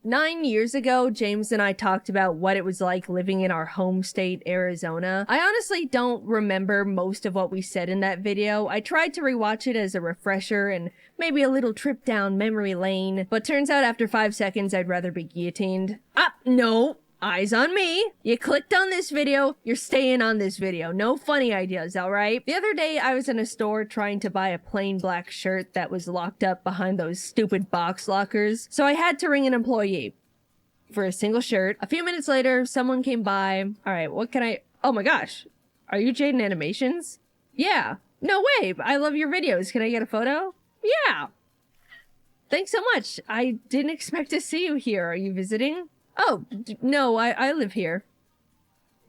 9 years ago, James and I talked about what it was like living in our home state, Arizona. I honestly don't remember most of what we said in that video. I tried to rewatch it as a refresher and maybe a little trip down memory lane, but turns out after 5 seconds I'd rather be guillotined. No. Eyes on me. You clicked on this video, you're staying on this video. No funny ideas, alright? The other day, I was in a store trying to buy a plain black shirt that was locked up behind those stupid box lockers, so I had to ring an employee for a single shirt. A few minutes later, someone came by. Alright, what can I... Oh my gosh. Are you Jaiden Animations? Yeah. No way, I love your videos. Can I get a photo? Yeah. Thanks so much. I didn't expect to see you here. Are you visiting? Oh, no, I live here.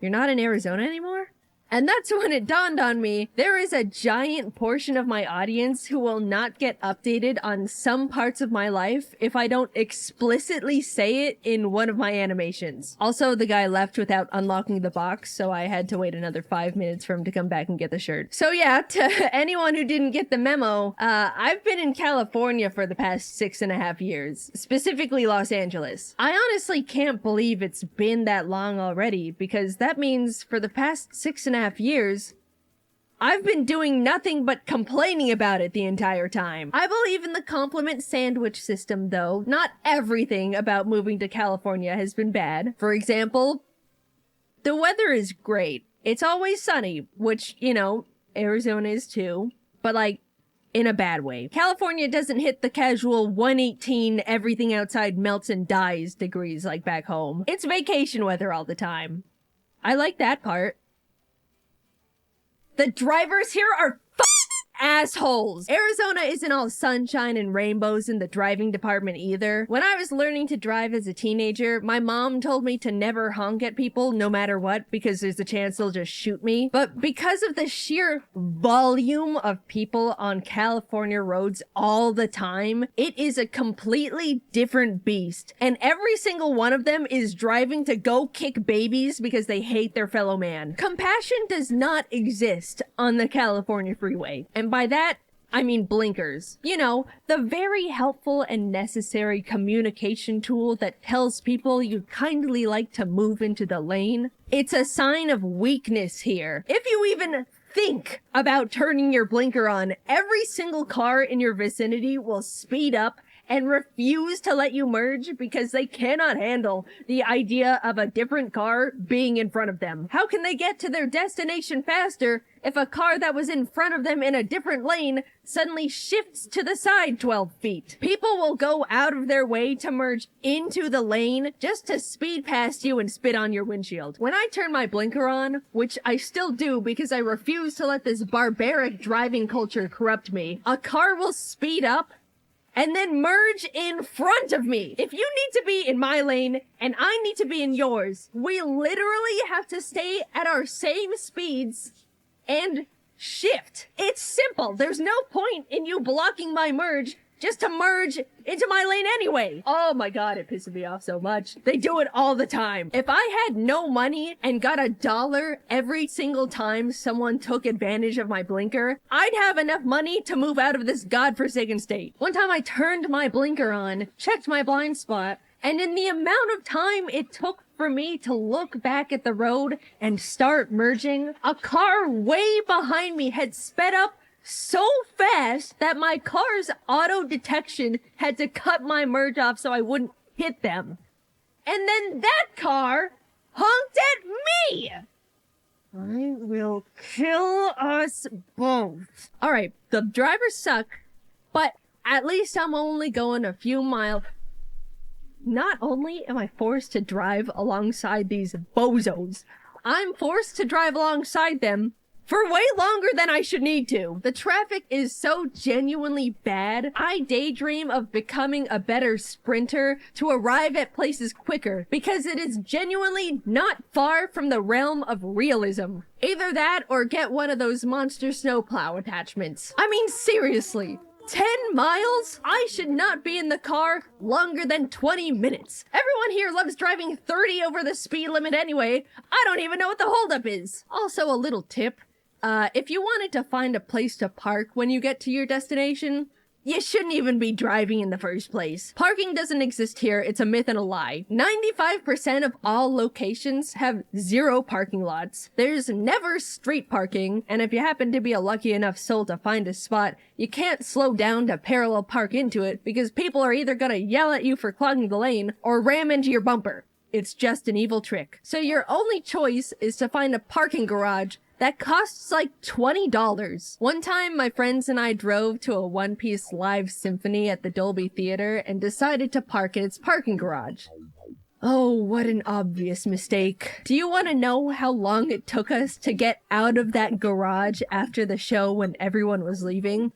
You're not in Arizona anymore? And that's when it dawned on me, there is a giant portion of my audience who will not get updated on some parts of my life if I don't explicitly say it in one of my animations. Also, the guy left without unlocking the box, so I had to wait another 5 minutes for him to come back and get the shirt. So yeah, to anyone who didn't get the memo, I've been in California for the past 6.5 years, specifically Los Angeles. I honestly can't believe it's been that long already, because that means for the past 6.5 years, I've been doing nothing but complaining about it the entire time. I believe in the compliment sandwich system, though. Not everything about moving to California has been bad. For example, the weather is great. It's always sunny, which, you know, Arizona is too, but like, in a bad way. California doesn't hit the casual 118 everything outside melts and dies degrees like back home. It's vacation weather all the time. I like that part. The drivers here are assholes. Arizona isn't all sunshine and rainbows in the driving department either. When I was learning to drive as a teenager, my mom told me to never honk at people no matter what because there's a chance they'll just shoot me. But because of the sheer volume of people on California roads all the time, it is a completely different beast. And every single one of them is driving to go kick babies because they hate their fellow man. Compassion does not exist on the California freeway. And by that, I mean blinkers. You know, the very helpful and necessary communication tool that tells people you'd kindly like to move into the lane. It's a sign of weakness here. If you even think about turning your blinker on, every single car in your vicinity will speed up and refuse to let you merge because they cannot handle the idea of a different car being in front of them. How can they get to their destination faster if a car that was in front of them in a different lane suddenly shifts to the side 12 feet? People will go out of their way to merge into the lane just to speed past you and spit on your windshield. When I turn my blinker on, which I still do because I refuse to let this barbaric driving culture corrupt me, a car will speed up and then merge in front of me. If you need to be in my lane and I need to be in yours, we literally have to stay at our same speeds and shift. It's simple. There's no point in you blocking my merge just to merge into my lane anyway. Oh my god, it pisses me off so much. They do it all the time. If I had no money and got $1 every single time someone took advantage of my blinker, I'd have enough money to move out of this godforsaken state. One time I turned my blinker on, checked my blind spot, and in the amount of time it took for me to look back at the road and start merging, a car way behind me had sped up so fast that my car's auto detection had to cut my merge off so I wouldn't hit them. And then that car honked at me! I will kill us both. Alright, the drivers suck, but at least I'm only going a few miles. Not only am I forced to drive alongside these bozos, I'm forced to drive alongside them for way longer than I should need to. The traffic is so genuinely bad, I daydream of becoming a better sprinter to arrive at places quicker, because it is genuinely not far from the realm of realism. Either that or get one of those monster snowplow attachments. I mean, seriously. 10 miles? I should not be in the car longer than 20 minutes. Everyone here loves driving 30 over the speed limit anyway. I don't even know what the holdup is. Also, a little tip. If you wanted to find a place to park when you get to your destination, you shouldn't even be driving in the first place. Parking doesn't exist here, it's a myth and a lie. 95% of all locations have 0 parking lots. There's never street parking, and if you happen to be a lucky enough soul to find a spot, you can't slow down to parallel park into it because people are either gonna yell at you for clogging the lane or ram into your bumper. It's just an evil trick. So your only choice is to find a parking garage that costs like $20. One time, my friends and I drove to a One Piece live symphony at the Dolby Theater and decided to park in its parking garage. Oh, what an obvious mistake. Do you want to know how long it took us to get out of that garage after the show when everyone was leaving?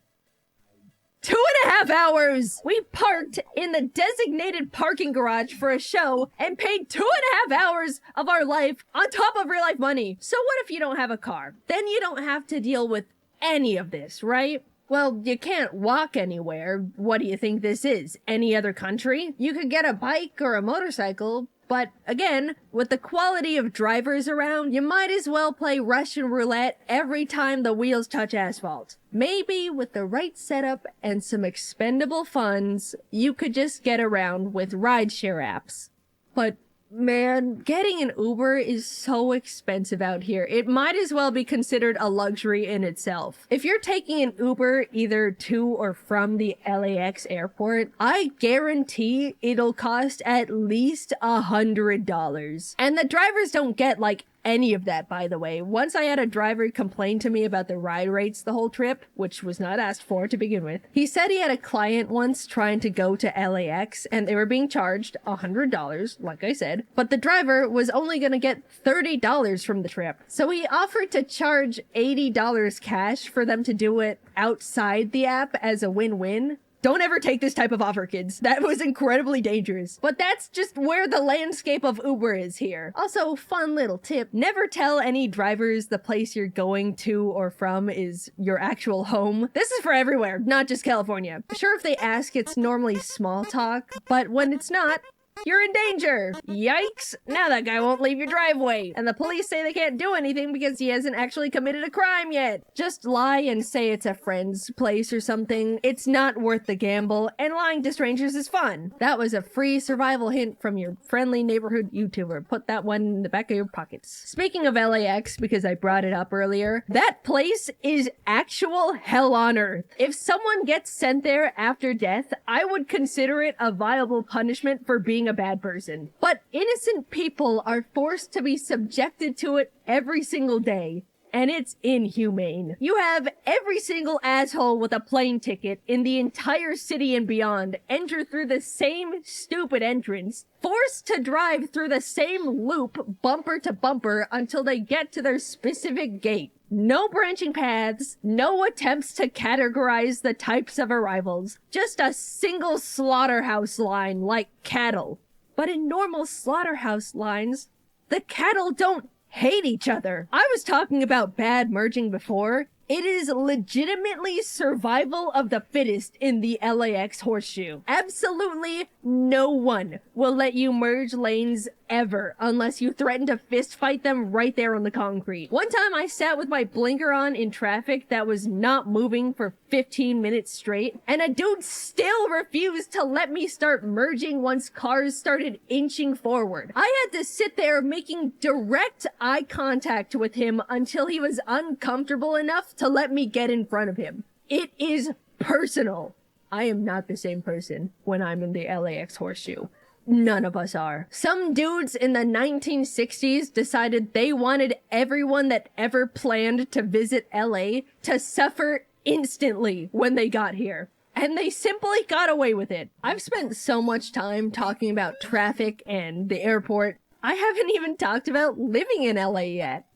2.5 hours! We parked in the designated parking garage for a show and paid 2.5 hours of our life on top of real life money. So what if you don't have a car? Then you don't have to deal with any of this, right? Well, you can't walk anywhere. What do you think this is? Any other country? You could get a bike or a motorcycle, but again, with the quality of drivers around, you might as well play Russian roulette every time the wheels touch asphalt. Maybe with the right setup and some expendable funds, you could just get around with rideshare apps. But man, getting an Uber is so expensive out here. It might as well be considered a luxury in itself. If you're taking an Uber either to or from the LAX airport, I guarantee it'll cost at least $100. And the drivers don't get like any of that, by the way. Once I had a driver complain to me about the ride rates the whole trip, which was not asked for to begin with. He said he had a client once trying to go to LAX and they were being charged $100, like I said, but the driver was only gonna get $30 from the trip. So he offered to charge $80 cash for them to do it outside the app as a win-win. Don't ever take this type of offer, kids. That was incredibly dangerous. But that's just where the landscape of Uber is here. Also, fun little tip. Never tell any drivers the place you're going to or from is your actual home. This is for everywhere, not just California. Sure, if they ask, it's normally small talk, but when it's not, you're in danger! Yikes! Now that guy won't leave your driveway. And the police say they can't do anything because he hasn't actually committed a crime yet. Just lie and say it's a friend's place or something. It's not worth the gamble, and lying to strangers is fun. That was a free survival hint from your friendly neighborhood YouTuber. Put that one in the back of your pockets. Speaking of LAX, because I brought it up earlier, that place is actual hell on earth. If someone gets sent there after death, I would consider it a viable punishment for being a bad person. But innocent people are forced to be subjected to it every single day, and it's inhumane. You have every single asshole with a plane ticket in the entire city and beyond enter through the same stupid entrance, forced to drive through the same loop bumper to bumper until they get to their specific gate. No branching paths, no attempts to categorize the types of arrivals, just a single slaughterhouse line like cattle. But in normal slaughterhouse lines, the cattle don't hate each other. I was talking about bad merging before. It is legitimately survival of the fittest in the LAX horseshoe. Absolutely no one will let you merge lanes ever unless you threaten to fist fight them right there on the concrete. One time I sat with my blinker on in traffic that was not moving for 15 minutes straight, and a dude still refused to let me start merging once cars started inching forward. I had to sit there making direct eye contact with him until he was uncomfortable enough to let me get in front of him. It is personal. I am not the same person when I'm in the LAX horseshoe. None of us are. Some dudes in the 1960s decided they wanted everyone that ever planned to visit LA to suffer instantly when they got here. And they simply got away with it. I've spent so much time talking about traffic and the airport. I haven't even talked about living in LA yet.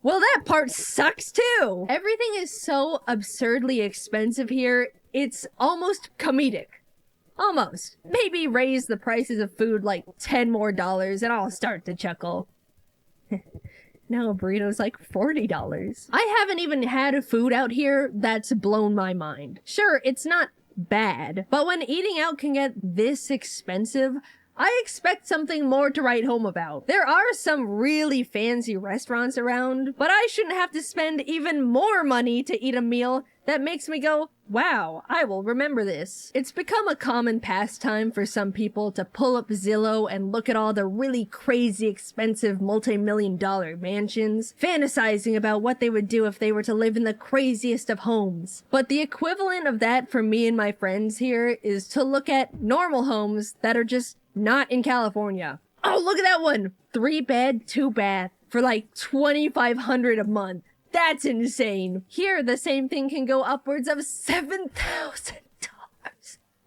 Well, that part sucks too! Everything is so absurdly expensive here, it's almost comedic. Almost. Maybe raise the prices of food like $10 more and I'll start to chuckle. Now a burrito's like $40. I haven't even had food out here that's blown my mind. Sure, it's not bad, but when eating out can get this expensive, I expect something more to write home about. There are some really fancy restaurants around, but I shouldn't have to spend even more money to eat a meal that makes me go, wow, I will remember this. It's become a common pastime for some people to pull up Zillow and look at all the really crazy expensive multi-million-dollar mansions, fantasizing about what they would do if they were to live in the craziest of homes. But the equivalent of that for me and my friends here is to look at normal homes that are just not in California. Oh, look at that one! 3-bed, 2-bath for like $2,500 a month. That's insane. Here, the same thing can go upwards of $7,000.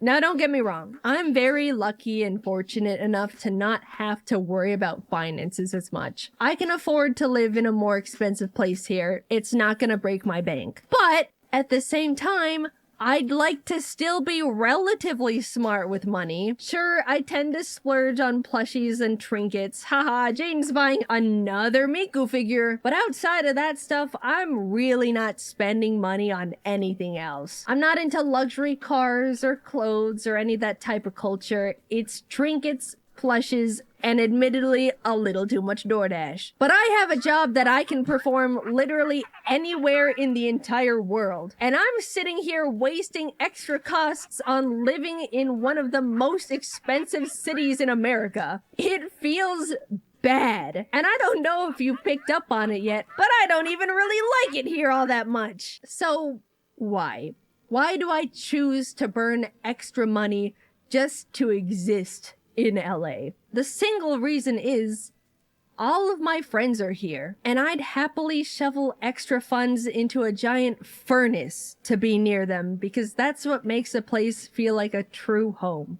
Now, don't get me wrong. I'm very lucky and fortunate enough to not have to worry about finances as much. I can afford to live in a more expensive place here. It's not gonna break my bank. But at the same time, I'd like to still be relatively smart with money. Sure, I tend to splurge on plushies and trinkets. Haha, Jaiden's buying another Miku figure. But outside of that stuff, I'm really not spending money on anything else. I'm not into luxury cars or clothes or any of that type of culture. It's trinkets, plushes, and admittedly a little too much DoorDash. But I have a job that I can perform literally anywhere in the entire world. And I'm sitting here wasting extra costs on living in one of the most expensive cities in America. It feels bad. And I don't know if you picked up on it yet, but I don't even really like it here all that much. So why? Why do I choose to burn extra money just to exist in LA? The single reason is all of my friends are here, and I'd happily shovel extra funds into a giant furnace to be near them because that's what makes a place feel like a true home.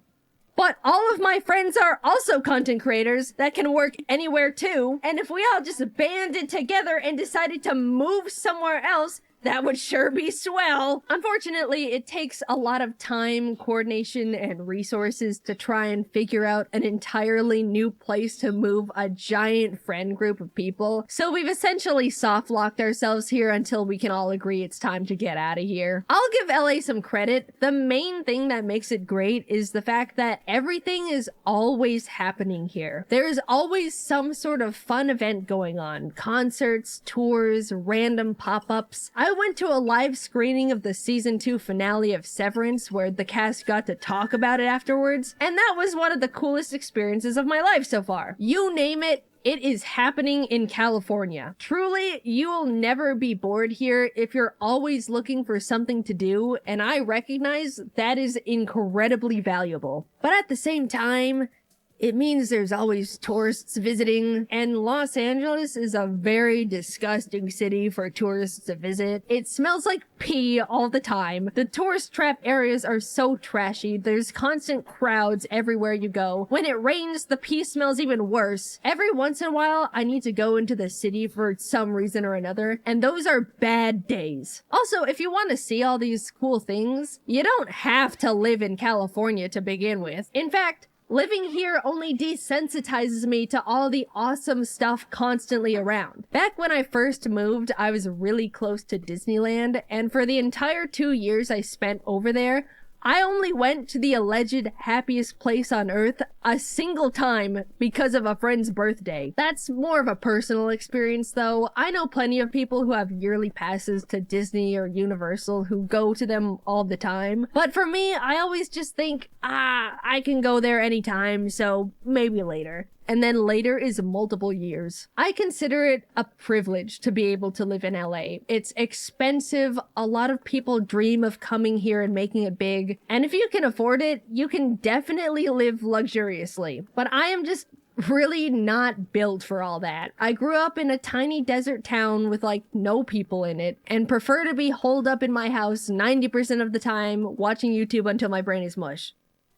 But all of my friends are also content creators that can work anywhere too, and if we all just banded together and decided to move somewhere else, that would sure be swell. Unfortunately, it takes a lot of time, coordination, and resources to try and figure out an entirely new place to move a giant friend group of people. So we've essentially soft-locked ourselves here until we can all agree it's time to get out of here. I'll give LA some credit. The main thing that makes it great is the fact that everything is always happening here. There's always some sort of fun event going on. Concerts, tours, random pop-ups. I went to a live screening of the season 2 finale of Severance where the cast got to talk about it afterwards, and that was one of the coolest experiences of my life so far. You name it, it is happening in California. Truly, you will never be bored here if you're always looking for something to do, and I recognize that is incredibly valuable. But at the same time, it means there's always tourists visiting, and Los Angeles is a very disgusting city for tourists to visit. It smells like pee all the time. The tourist trap areas are so trashy. There's constant crowds everywhere you go. When it rains, the pee smells even worse. Every once in a while, I need to go into the city for some reason or another, and those are bad days. Also, if you want to see all these cool things, you don't have to live in California to begin with. In fact, living here only desensitizes me to all the awesome stuff constantly around. Back when I first moved, I was really close to Disneyland, and for the entire 2 years I spent over there, I only went to the alleged happiest place on earth a single time because of a friend's birthday. That's more of a personal experience though. I know plenty of people who have yearly passes to Disney or Universal who go to them all the time. But for me, I always just think, I can go there anytime, so maybe later. And then later is multiple years. I consider it a privilege to be able to live in LA. It's expensive. A lot of people dream of coming here and making it big. And if you can afford it, you can definitely live luxuriously. But I am just really not built for all that. I grew up in a tiny desert town with like no people in it and prefer to be holed up in my house 90% of the time watching YouTube until my brain is mush.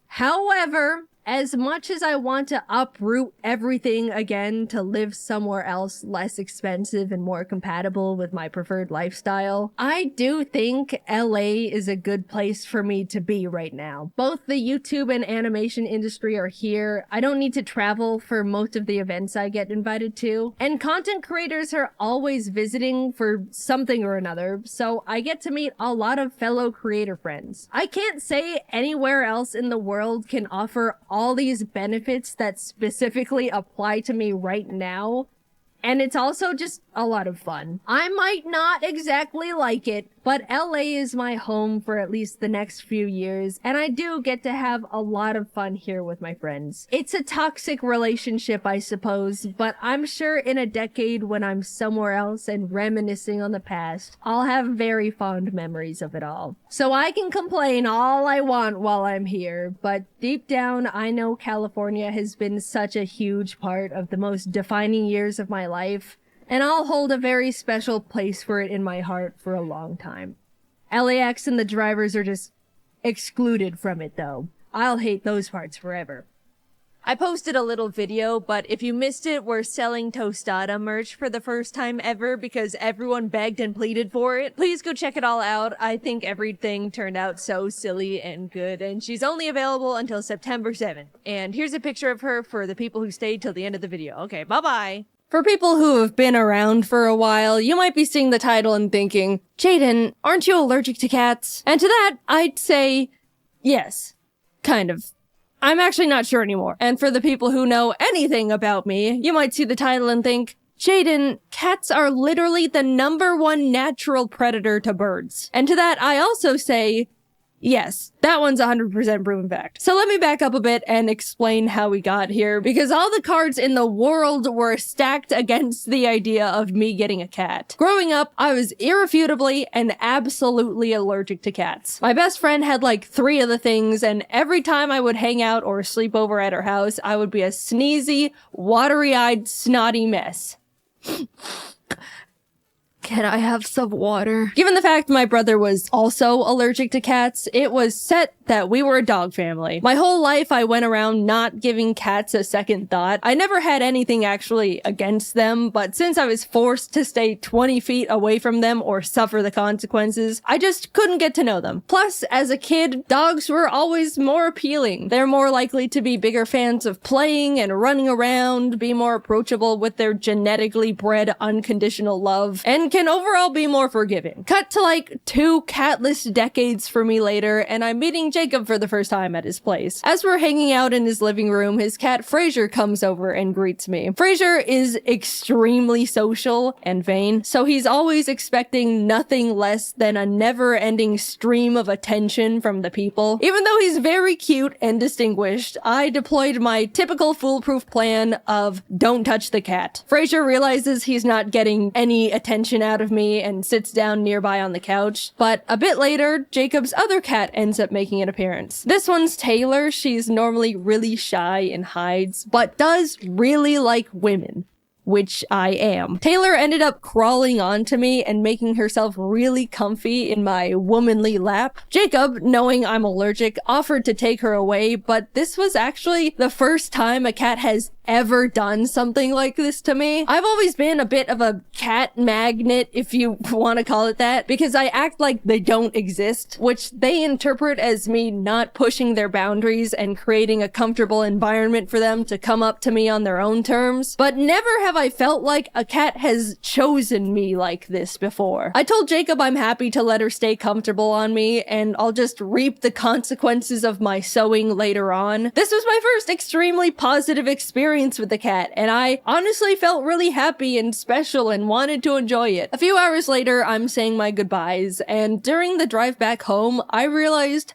However, as much as I want to uproot everything again to live somewhere else less expensive and more compatible with my preferred lifestyle, I do think LA is a good place for me to be right now. Both the YouTube and animation industry are here. I don't need to travel for most of the events I get invited to. And content creators are always visiting for something or another, so I get to meet a lot of fellow creator friends. I can't say anywhere else in the world can offer all these benefits that specifically apply to me right now. And it's also just a lot of fun. I might not exactly like it, but LA is my home for at least the next few years, and I do get to have a lot of fun here with my friends. It's a toxic relationship, I suppose, but I'm sure in a decade when I'm somewhere else and reminiscing on the past, I'll have very fond memories of it all. So I can complain all I want while I'm here, but deep down, I know California has been such a huge part of the most defining years of my life, and I'll hold a very special place for it in my heart for a long time. LAX and the drivers are just excluded from it, though. I'll hate those parts forever. I posted a little video, but if you missed it, we're selling Tostada merch for the first time ever because everyone begged and pleaded for it. Please go check it all out. I think everything turned out so silly and good, and she's only available until September 7th. And here's a picture of her for the people who stayed till the end of the video. Okay, bye-bye. For people who have been around for a while, you might be seeing the title and thinking, Jaiden, aren't you allergic to cats? And to that, I'd say, yes. Kind of. I'm actually not sure anymore. And for the people who know anything about me, you might see the title and think, Jaiden, cats are literally the #1 natural predator to birds. And to that, I also say, yes, that one's 100% proven fact. So let me back up a bit and explain how we got here, because all the cards in the world were stacked against the idea of me getting a cat. Growing up, I was irrefutably and absolutely allergic to cats. My best friend had like 3 of the things, and every time I would hang out or sleep over at her house, I would be a sneezy, watery-eyed, snotty mess. Can I have some water? Given the fact my brother was also allergic to cats, it was set that we were a dog family. My whole life I went around not giving cats a second thought. I never had anything actually against them, but since I was forced to stay 20 feet away from them or suffer the consequences, I just couldn't get to know them. Plus, as a kid, dogs were always more appealing. They're more likely to be bigger fans of playing and running around, be more approachable with their genetically bred unconditional love, and can overall be more forgiving. Cut to like 2 catless decades for me later, and I'm meeting Jacob for the first time at his place. As we're hanging out in his living room, his cat Fraser comes over and greets me. Fraser is extremely social and vain, so he's always expecting nothing less than a never-ending stream of attention from the people. Even though he's very cute and distinguished, I deployed my typical foolproof plan of don't touch the cat. Fraser realizes he's not getting any attention out of me and sits down nearby on the couch, but a bit later, Jacob's other cat ends up making an appearance. This one's Taylor. She's normally really shy and hides, but does really like women, which I am. Taylor ended up crawling onto me and making herself really comfy in my womanly lap. Jacob, knowing I'm allergic, offered to take her away, but this was actually the first time a cat has ever done something like this to me. I've always been a bit of a cat magnet, if you want to call it that, because I act like they don't exist, which they interpret as me not pushing their boundaries and creating a comfortable environment for them to come up to me on their own terms. But never have I felt like a cat has chosen me like this before. I told Jacob I'm happy to let her stay comfortable on me, and I'll just reap the consequences of my sewing later on. This was my first extremely positive experience with the cat, and I honestly felt really happy and special and wanted to enjoy it. A few hours later, I'm saying my goodbyes, and during the drive back home, I realized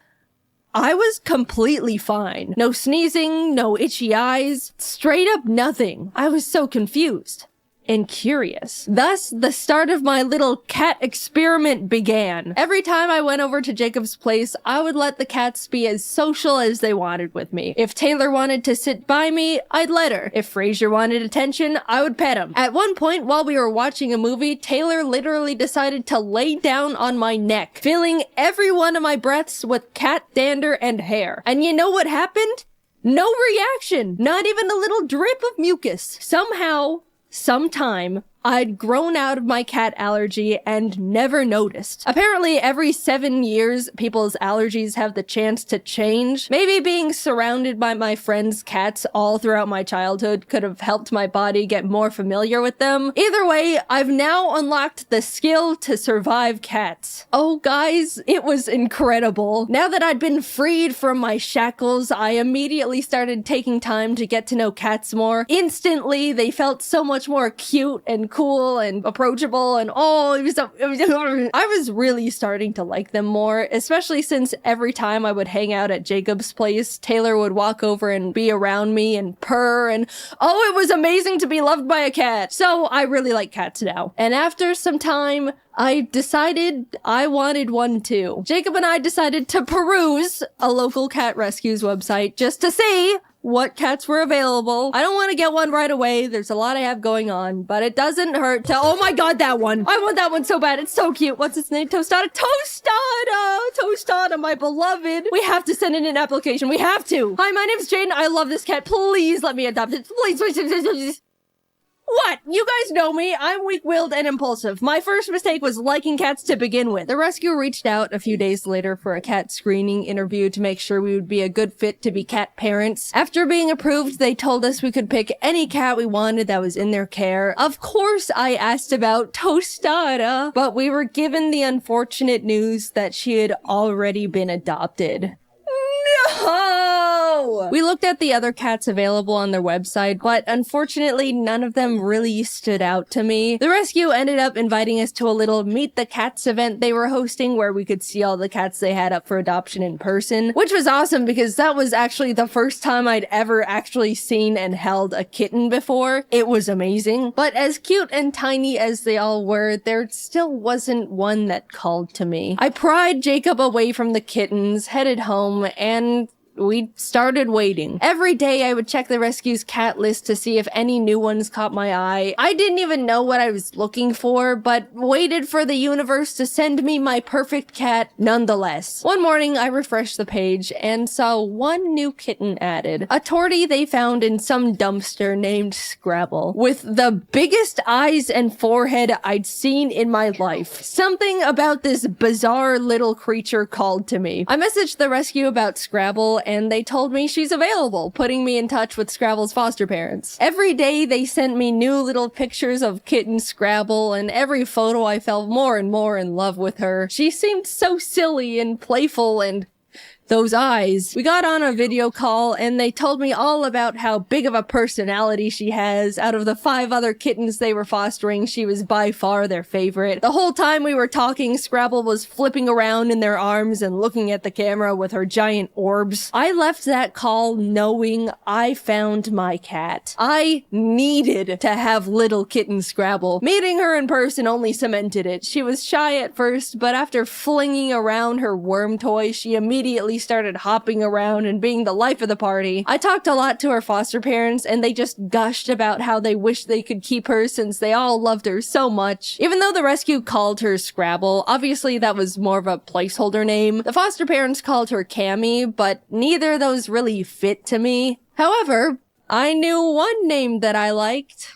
I was completely fine. No sneezing, no itchy eyes, straight up nothing. I was so confused and curious. Thus, the start of my little cat experiment began. Every time I went over to Jacob's place, I would let the cats be as social as they wanted with me. If Taylor wanted to sit by me, I'd let her. If Fraser wanted attention, I would pet him. At one point, while we were watching a movie, Taylor literally decided to lay down on my neck, filling every one of my breaths with cat dander and hair. And you know what happened? No reaction. Not even a little drip of mucus. Sometime, I'd grown out of my cat allergy and never noticed. Apparently, every 7 years, people's allergies have the chance to change. Maybe being surrounded by my friends' cats all throughout my childhood could have helped my body get more familiar with them. Either way, I've now unlocked the skill to survive cats. Oh guys, it was incredible. Now that I'd been freed from my shackles, I immediately started taking time to get to know cats more. Instantly, they felt so much more cute and cool and approachable, and I was really starting to like them more, especially since every time I would hang out at Jacob's place, Taylor would walk over and be around me and purr, and it was amazing to be loved by a cat. So I really like cats now. And after some time, I decided I wanted one too. Jacob and I decided to peruse a local cat rescues website just to see what cats were available. I don't want to get one right away. There's a lot I have going on, but it doesn't hurt to— oh my god, that one! I want that one so bad. It's so cute. What's its name? Tostada? Tostada, my beloved. We have to send in an application. We have to. Hi, my name's Jaiden. I love this cat. Please let me adopt it. Please. What? You guys know me. I'm weak-willed and impulsive. My first mistake was liking cats to begin with. The rescue reached out a few days later for a cat screening interview to make sure we would be a good fit to be cat parents. After being approved, they told us we could pick any cat we wanted that was in their care. Of course, I asked about Tostada, but we were given the unfortunate news that she had already been adopted. No! We looked at the other cats available on their website, but unfortunately none of them really stood out to me. The rescue ended up inviting us to a little Meet the Cats event they were hosting where we could see all the cats they had up for adoption in person, which was awesome because that was actually the first time I'd ever actually seen and held a kitten before. It was amazing. But as cute and tiny as they all were, there still wasn't one that called to me. I pried Jacob away from the kittens, headed home, and we started waiting. Every day I would check the rescue's cat list to see if any new ones caught my eye. I didn't even know what I was looking for, but waited for the universe to send me my perfect cat nonetheless. One morning I refreshed the page and saw one new kitten added. A tortie they found in some dumpster named Scrabble, with the biggest eyes and forehead I'd seen in my life. Something about this bizarre little creature called to me. I messaged the rescue about Scrabble and they told me she's available, putting me in touch with Scrabble's foster parents. Every day they sent me new little pictures of kitten Scrabble, and every photo I fell more and more in love with her. She seemed so silly and playful, and those eyes. We got on a video call and they told me all about how big of a personality she has. Out of the 5 other kittens they were fostering, she was by far their favorite. The whole time we were talking, Scrabble was flipping around in their arms and looking at the camera with her giant orbs. I left that call knowing I found my cat. I needed to have little kitten Scrabble. Meeting her in person only cemented it. She was shy at first, but after flinging around her worm toy, she immediately started hopping around and being the life of the party. I talked a lot to her foster parents and they just gushed about how they wish they could keep her since they all loved her so much. Even though the rescue called her Scrabble, obviously that was more of a placeholder name. The foster parents called her Cammy, but neither of those really fit to me. However, I knew one name that I liked.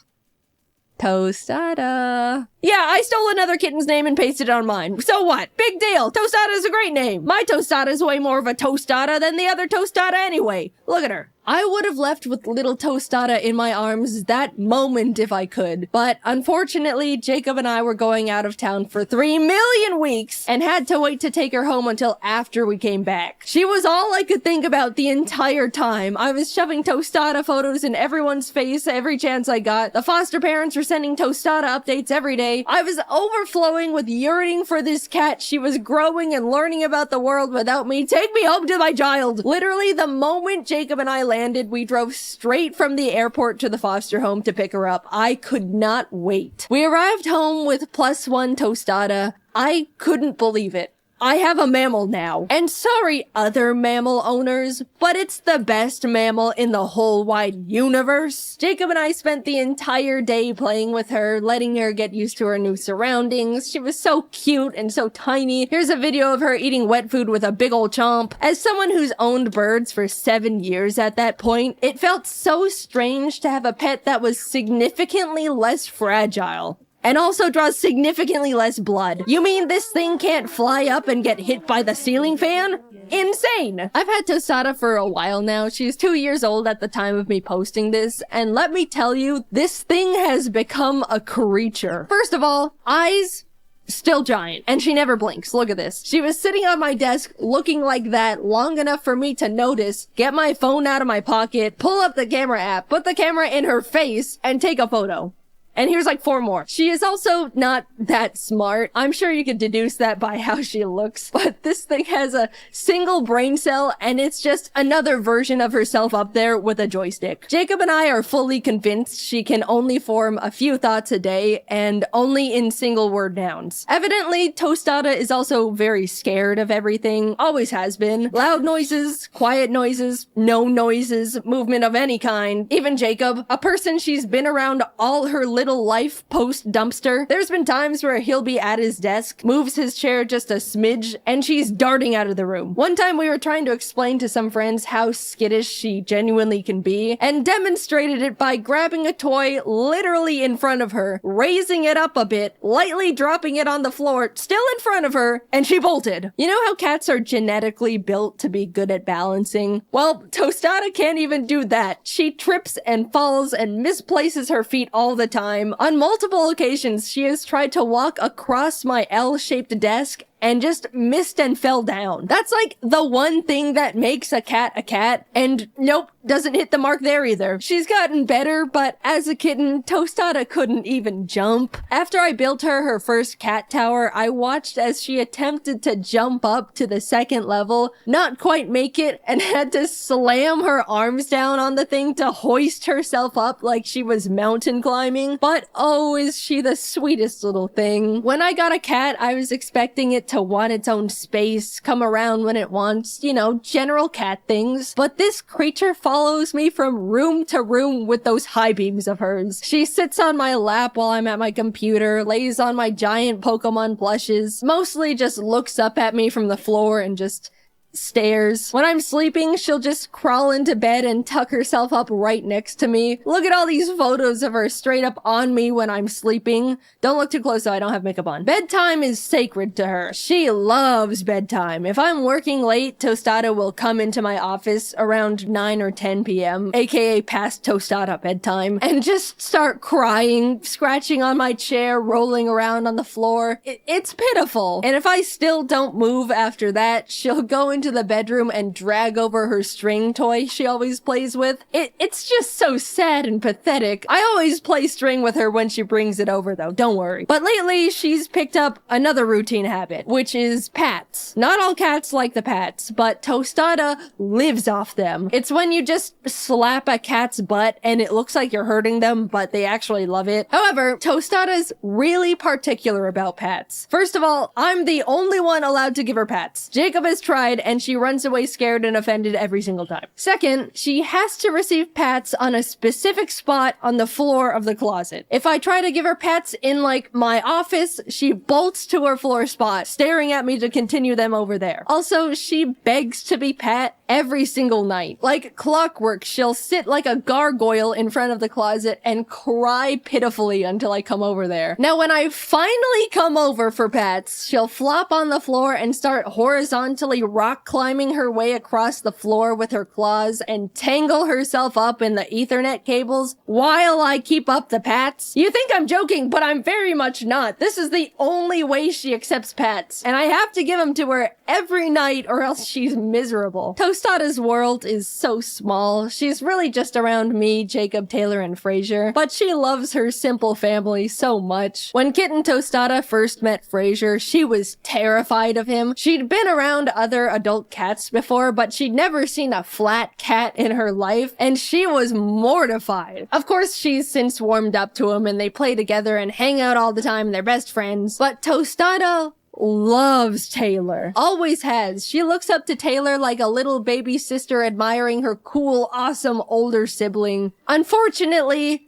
Tostada. Yeah, I stole another kitten's name and pasted it on mine. So what? Big deal. Tostada is a great name. My Tostada is way more of a tostada than the other Tostada anyway. Look at her. I would have left with little Tostada in my arms that moment if I could. But unfortunately, Jacob and I were going out of town for 3 million weeks and had to wait to take her home until after we came back. She was all I could think about the entire time. I was shoving Tostada photos in everyone's face every chance I got. The foster parents were sending Tostada updates every day. I was overflowing with yearning for this cat. She was growing and learning about the world without me. Take me home to my child. Literally, the moment Jacob and I landed, we drove straight from the airport to the foster home to pick her up. I could not wait. We arrived home with +1 Tostada. I couldn't believe it. I have a mammal now. And sorry, other mammal owners, but it's the best mammal in the whole wide universe. Jacob and I spent the entire day playing with her, letting her get used to her new surroundings. She was so cute and so tiny. Here's a video of her eating wet food with a big old chomp. As someone who's owned birds for 7 years at that point, it felt so strange to have a pet that was significantly less fragile. And also draws significantly less blood. You mean this thing can't fly up and get hit by the ceiling fan? Insane! I've had Tostada for a while now. She's 2 years old at the time of me posting this, and let me tell you, this thing has become a creature. First of all, eyes, still giant, and she never blinks. Look at this. She was sitting on my desk looking like that long enough for me to notice, get my phone out of my pocket, pull up the camera app, put the camera in her face, and take a photo. And here's like 4 more. She is also not that smart. I'm sure you could deduce that by how she looks, but this thing has a single brain cell and it's just another version of herself up there with a joystick. Jacob and I are fully convinced she can only form a few thoughts a day and only in single word nouns. Evidently, Tostada is also very scared of everything, always has been. Loud noises, quiet noises, no noises, movement of any kind. Even Jacob, a person she's been around all her little life post dumpster. There's been times where he'll be at his desk, moves his chair just a smidge, and she's darting out of the room. One time we were trying to explain to some friends how skittish she genuinely can be, and demonstrated it by grabbing a toy literally in front of her, raising it up a bit, lightly dropping it on the floor, still in front of her, and she bolted. You know how cats are genetically built to be good at balancing? Well, Tostada can't even do that. She trips and falls and misplaces her feet all the time. On multiple occasions, she has tried to walk across my L-shaped desk and just missed and fell down. That's like the one thing that makes a cat, and nope, doesn't hit the mark there either. She's gotten better, but as a kitten, Tostada couldn't even jump. After I built her first cat tower, I watched as she attempted to jump up to the 2nd level, not quite make it, and had to slam her arms down on the thing to hoist herself up like she was mountain climbing. But oh, is she the sweetest little thing. When I got a cat, I was expecting it to want its own space, come around when it wants, you know, general cat things. But this creature follows me from room to room with those high beams of hers. She sits on my lap while I'm at my computer, lays on my giant Pokémon plushes, mostly just looks up at me from the floor and just stares. When I'm sleeping, she'll just crawl into bed and tuck herself up right next to me. Look at all these photos of her straight up on me when I'm sleeping. Don't look too close though, I don't have makeup on. Bedtime is sacred to her. She loves bedtime. If I'm working late, Tostada will come into my office around 9 or 10 p.m., aka past Tostada bedtime, and just start crying, scratching on my chair, rolling around on the floor. It's pitiful. And if I still don't move after that, she'll go into the bedroom and drag over her string toy she always plays with. It's just so sad and pathetic. I always play string with her when she brings it over though, don't worry. But lately, she's picked up another routine habit, which is pats. Not all cats like the pats, but Tostada lives off them. It's when you just slap a cat's butt and it looks like you're hurting them, but they actually love it. However, Tostada's really particular about pats. First of all, I'm the only one allowed to give her pats. Jacob has tried and she runs away scared and offended every single time. Second, she has to receive pats on a specific spot on the floor of the closet. If I try to give her pats in like my office, she bolts to her floor spot, staring at me to continue them over there. Also, she begs to be pat every single night. Like clockwork, she'll sit like a gargoyle in front of the closet and cry pitifully until I come over there. Now, when I finally come over for pats, she'll flop on the floor and start horizontally rock climbing her way across the floor with her claws and tangle herself up in the Ethernet cables while I keep up the pats. You think I'm joking, but I'm very much not. This is the only way she accepts pats, and I have to give them to her every night or else she's miserable. Tostada's world is so small. She's really just around me, Jacob, Taylor, and Frasier, but she loves her simple family so much. When Kitten Tostada first met Frasier, she was terrified of him. She'd been around other adult cats before, but she'd never seen a flat cat in her life, and she was mortified. Of course, she's since warmed up to him, and they play together and hang out all the time, they're best friends, but Tostada loves Taylor. Always has. She looks up to Taylor like a little baby sister admiring her cool, awesome older sibling. Unfortunately,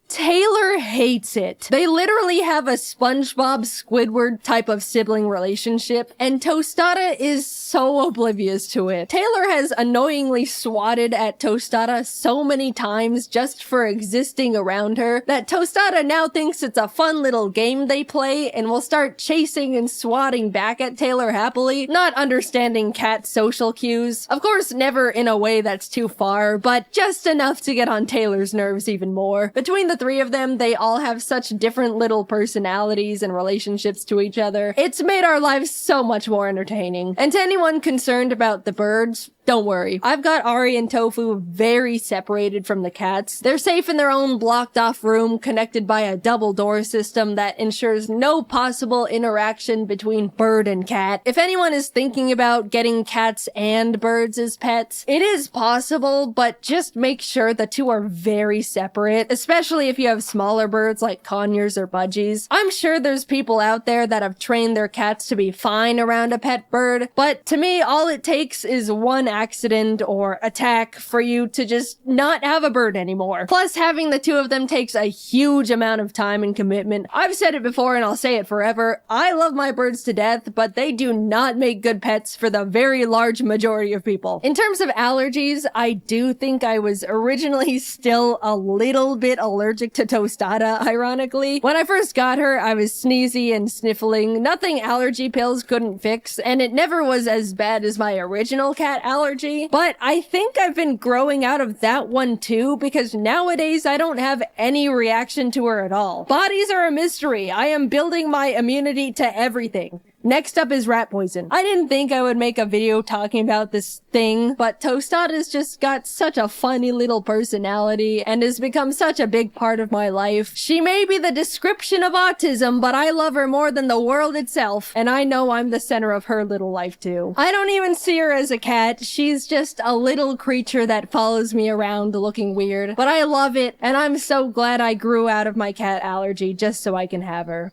Taylor hates it. They literally have a SpongeBob Squidward type of sibling relationship, and Tostada is so oblivious to it. Taylor has annoyingly swatted at Tostada so many times just for existing around her that Tostada now thinks it's a fun little game they play and will start chasing and swatting back at Taylor happily, not understanding cat social cues. Of course, never in a way that's too far, but just enough to get on Taylor's nerves even more. Between the three of them, they all have such different little personalities and relationships to each other. It's made our lives so much more entertaining. And to anyone concerned about the birds, don't worry. I've got Ari and Tofu very separated from the cats. They're safe in their own blocked off room connected by a double door system that ensures no possible interaction between bird and cat. If anyone is thinking about getting cats and birds as pets, it is possible, but just make sure the two are very separate, especially if you have smaller birds like conures or budgies. I'm sure there's people out there that have trained their cats to be fine around a pet bird, but to me, all it takes is one accident or attack for you to just not have a bird anymore. Plus, having the two of them takes a huge amount of time and commitment. I've said it before and I'll say it forever. I love my birds to death, but they do not make good pets for the very large majority of people. In terms of allergies, I do think I was originally still a little bit allergic to Tostada, ironically. When I first got her, I was sneezy and sniffling. Nothing allergy pills couldn't fix, and it never was as bad as my original cat allergy. But I think I've been growing out of that one too, because nowadays I don't have any reaction to her at all. Bodies are a mystery. I am building my immunity to everything. Next up is rat poison. I didn't think I would make a video talking about this thing, but Tostada's just got such a funny little personality and has become such a big part of my life. She may be the description of autism, but I love her more than the world itself, and I know I'm the center of her little life too. I don't even see her as a cat. She's just a little creature that follows me around looking weird, but I love it, and I'm so glad I grew out of my cat allergy just so I can have her.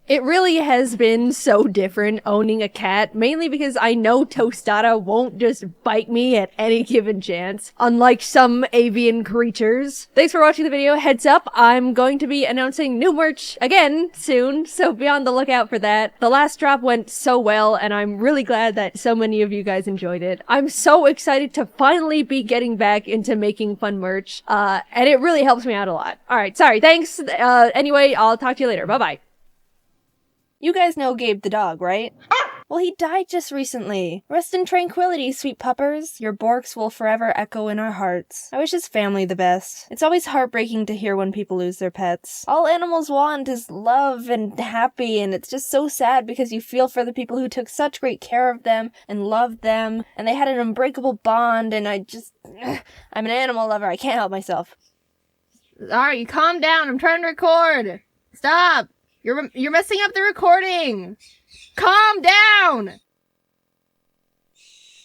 It really has been so different owning a cat, mainly because I know Tostada won't just bite me at any given chance, unlike some avian creatures. Thanks for watching the video. Heads up, I'm going to be announcing new merch again soon, so be on the lookout for that. The last drop went so well, and I'm really glad that so many of you guys enjoyed it. I'm so excited to finally be getting back into making fun merch, and it really helps me out a lot. Alright, sorry, thanks. Anyway, I'll talk to you later. Bye-bye. You guys know Gabe the dog, right? Well, he died just recently. Rest in tranquility, sweet puppers. Your borks will forever echo in our hearts. I wish his family the best. It's always heartbreaking to hear when people lose their pets. All animals want is love and happy, and it's just so sad because you feel for the people who took such great care of them and loved them, and they had an unbreakable bond, and I'm an animal lover. I can't help myself. Alright, you calm down. I'm trying to record. Stop. You're messing up the recording! Calm down!